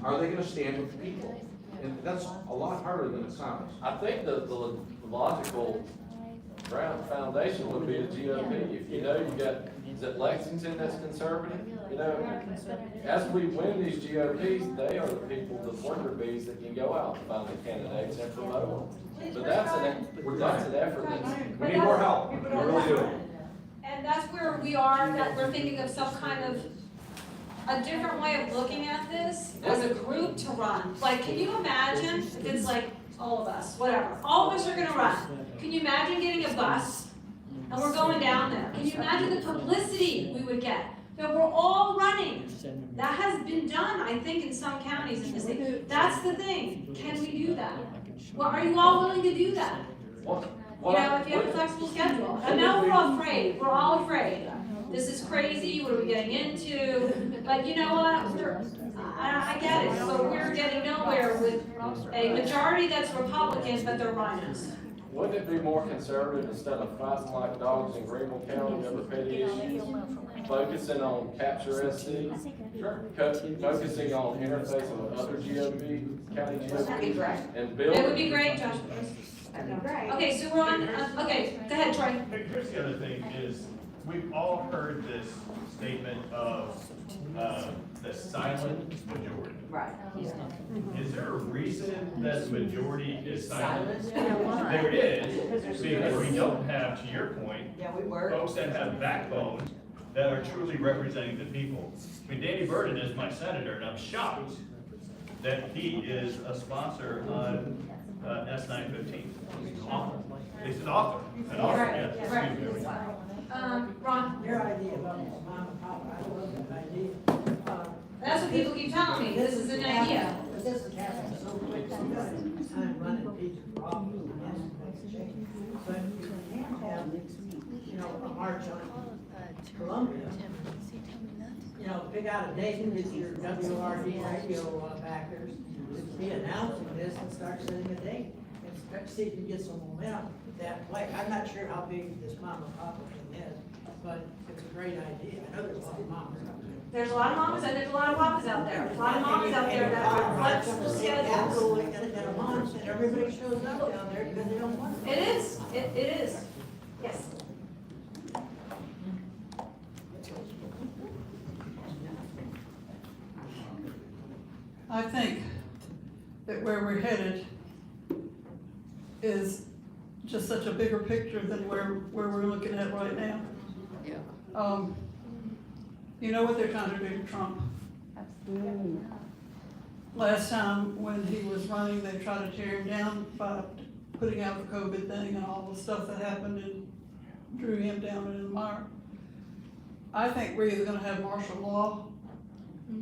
F: Are they gonna stand with the people? And that's a lot harder than it sounds.
Q: I think the logical ground foundation would be a GOP. If you know you got, is it Lexington that's conservative? You know, as we win these GOPs, they are the people, the worker bees that can go out and find the candidates and promote them. But that's an effort that's.
F: We need more help, we really do.
B: And that's where we are, that we're thinking of some kind of a different way of looking at this as a group to run. Like, can you imagine if it's like all of us, whatever, all of us are gonna run. Can you imagine getting a bus and we're going down there? Can you imagine the publicity we would get? That we're all running. That has been done, I think, in some counties in the state. That's the thing. Can we do that? Well, are you all willing to do that? You know, if you have a flexible schedule. I know we're all afraid. We're all afraid. This is crazy. What are we getting into? But you know what? I get it. So we're getting nowhere with a majority that's Republican, but they're rhinos.
Q: Wouldn't it be more conservative instead of fighting like dogs in Greenville County over petty issues? Focusing on Capture SC? Focusing on interfacing with other GOP, county GOP?
B: That'd be great.
Q: And building.
B: It would be great, Josh.
E: That'd be great.
B: Okay, so we're on, okay, go ahead, Troy.
T: Here's the other thing is, we've all heard this statement of the silent majority.
E: Right.
T: Is there a reason that the majority is silent? There is, because we don't have, to your point, folks that have backbone that are truly representing the people. I mean, Danny Burton is my senator, and I'm shocked that he is a sponsor on S915. He's an author. Yes.
B: Ron?
D: Your idea about mom and pop, I love that idea.
B: That's what people keep telling me, this is an idea.
D: But this is happening so quick, sometimes time running pieces of problems, and has to make a change. But you can't have, you know, a march on Columbia you know, pick out a date and get your WRD radio backers to be announcing this and start setting a date. And start, see if you get some momentum that way. I'm not sure how big this mom and pop thing is, but it's a great idea. I know there's a lot of moms out there.
B: There's a lot of mamas and there's a lot of papas out there. There's a lot of mamas out there that are flexible schedules.
D: In a month, and everybody shows up down there because they don't want it.
B: It is, it is. Yes.
I: I think that where we're headed is just such a bigger picture than where we're looking at right now.
R: Yeah.
I: You know what they're trying to do to Trump? Last time when he was running, they tried to tear him down by putting out the COVID thing and all the stuff that happened and drew him down in the mire. I think we're either gonna have martial law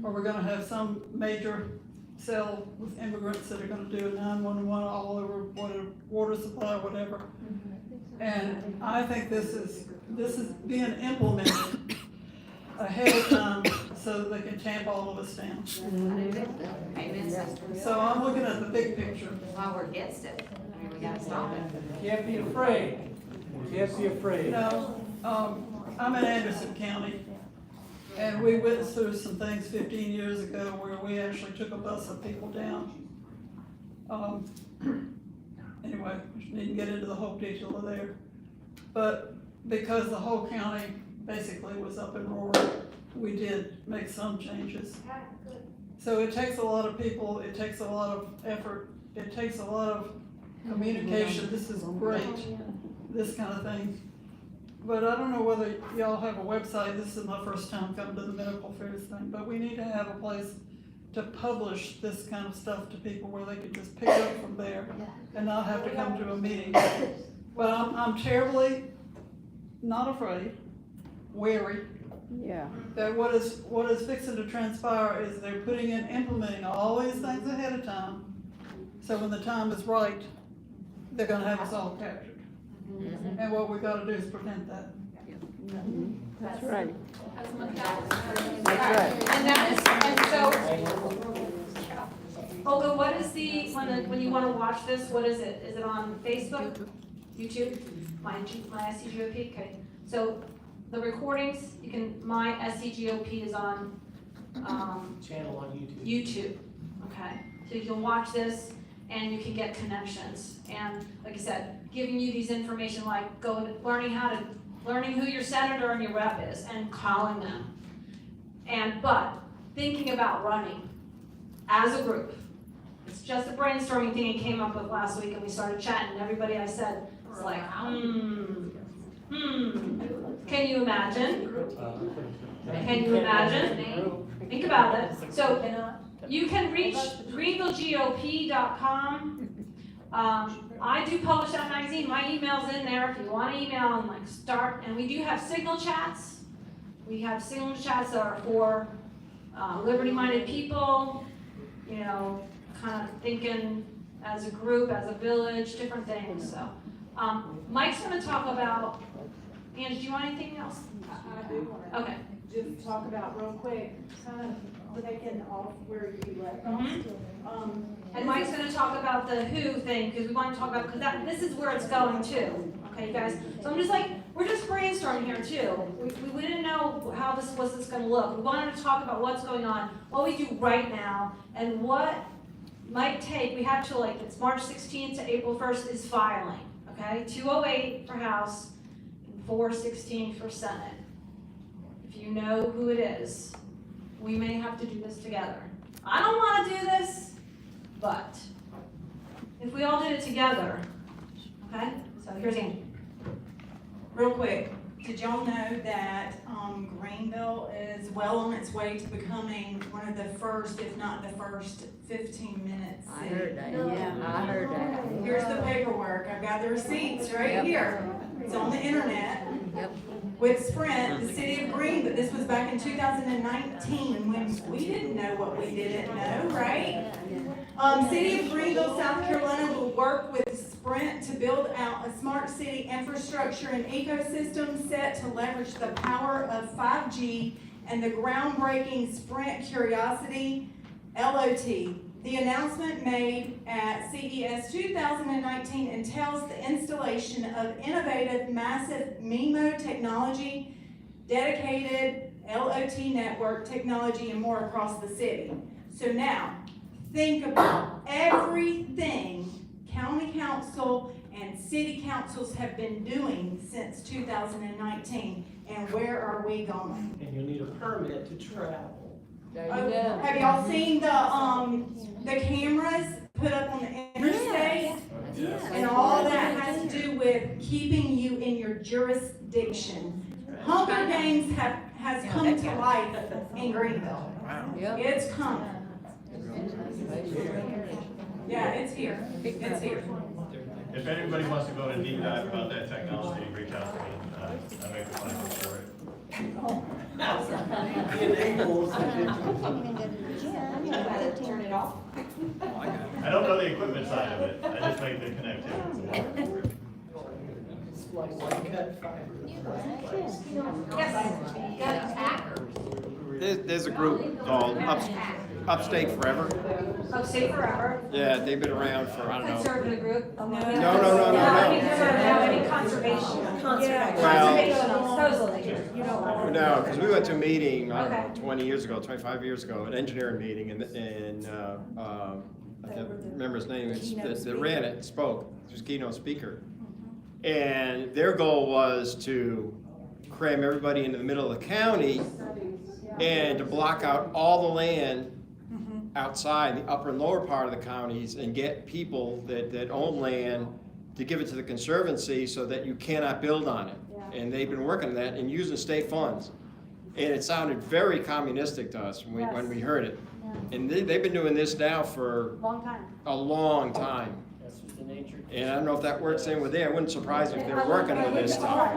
I: or we're gonna have some major cell with immigrants that are gonna do a 911 all over water supply, whatever. And I think this is being implemented ahead of time so that they can tamp all of us down.
E: Amen, sister.
I: So I'm looking at the big picture.
E: While we're against it, I mean, we gotta stop it.
A: Can't be afraid. Can't be afraid.
I: You know, I'm in Anderson County, and we went through some things 15 years ago where we actually took a bus of people down. Anyway, didn't get into the whole detail of there. But because the whole county basically was up and roaring, we did make some changes. So it takes a lot of people, it takes a lot of effort, it takes a lot of communication. This is great, this kind of thing. But I don't know whether y'all have a website. This is my first time coming to the medical affairs thing, but we need to have a place to publish this kind of stuff to people where they could just pick up from there and not have to come to a meeting. But I'm terribly not afraid, wary.
R: Yeah.
I: That what is fixing to transpire is they're putting in, implementing all these things ahead of time. So when the time is right, they're gonna have us all captured. And what we gotta do is prevent that.
R: That's right.
B: That's right. And that is, and so, Olga, what is when you wanna watch this, what is it? Is it on Facebook? YouTube? mySCGOP? Okay. So the recordings, you can, mySCGOP is on,
A: Channel on YouTube.
B: YouTube, okay? So you can watch this and you can get connections. And like I said, giving you these information like learning who your senator and your rep is and calling them. But thinking about running as a group. It's just a brainstorming thing I came up with last week and we started chatting and everybody I said was like, Can you imagine? Can you imagine? Think about it. So you can reach GreenvilleGOP.com. I do publish that magazine. My email's in there if you want to email and start. And we do have signal chats. We have signal chats that are for liberty-minded people, you know, kind of thinking as a group, as a village, different things. So Mike's going to talk about. Angie, do you want anything else?
N: I do want to.
B: Okay.
N: Just talk about real quick, kind of taking off where you left off.
B: And Mike's going to talk about the who thing because we want to talk about because this is where it's going to. Okay, you guys. So I'm just we're just brainstorming here too. We didn't know how this going to look. We wanted to talk about what's going on, what we do right now, and what might take. We have to it's March 16th to April 1st is filing. Okay, 208 for House, and 416 for Senate. If you know who it is, we may have to do this together. I don't want to do this, but if we all did it together, okay? So here's Angie.
O: Real quick, did y'all know that Greenville is well on its way to becoming one of the first, if not the first, 15-minute city?
R: I heard that, yeah, I heard that.
O: Here's the paperwork. I've got the receipts right here. It's on the internet.
R: Yep.
O: With Sprint, the city of Greenville, this was back in 2019 when we didn't know what we didn't know, right? City of Greenville, South Carolina will work with Sprint to build out a smart city infrastructure and ecosystem set to leverage the power of 5G and the groundbreaking Sprint Curiosity LOT. The announcement made at CES 2019 entails the installation of innovative, massive MIMO technology, dedicated LOT network technology, and more across the city. So now, think about everything county council and city councils have been doing since 2019, and where are we going?
D: And you need a permit to travel.
O: Have y'all seen the cameras put up on the interstate?
D: Yes.
O: And all that has to do with keeping you in your jurisdiction. Hunger Games has come to life in Greenville. It's coming. Yeah, it's here. It's here.
T: If anybody wants to go in a deep dive about that technology, reach out to me. I make the plans for it.
E: Turn it off.
T: I don't know the equipment side of it. I just make the connectivity.
S: There's a group called Upstate Forever.
B: Upstate Forever.
S: Yeah, they've been around for, I don't know.
B: Conservative group?
S: No.
B: Conservation.
S: No, because we went to a meeting, I don't know, 20 years ago, 25 years ago, an engineering meeting, and I can't remember his name, that ran it, spoke, he was a keynote speaker. And their goal was to cram everybody into the middle of the county and to block out all the land outside the upper and lower part of the counties and get people that own land to give it to the Conservancy so that you cannot build on it. And they've been working on that and using state funds. And it sounded very communistic to us when we heard it. And they've been doing this now for a long time.
J: That's just the nature.
S: And I don't know if that works in with there. It wouldn't surprise me if they're working with this stuff.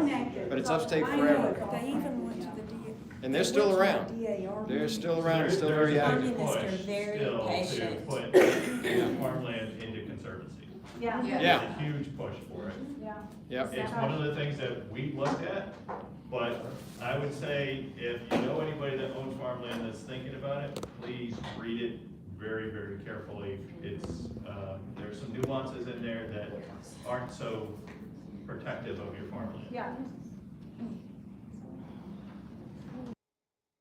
S: But it's Upstate Forever.
V: They even went to the
S: And they're still around. They're still around, they're still very active.
V: Communists are very patient.
T: To put farmland into conservancy.
V: Yeah.
S: Yeah.
T: It's a huge push for it.
V: Yeah.
S: Yep.
T: It's one of the things that we looked at, but I would say if you know anybody that owns farmland that's thinking about it, please read it very, very carefully. It's, there's some nuances in there that aren't so protective of your farmland.
V: Yeah.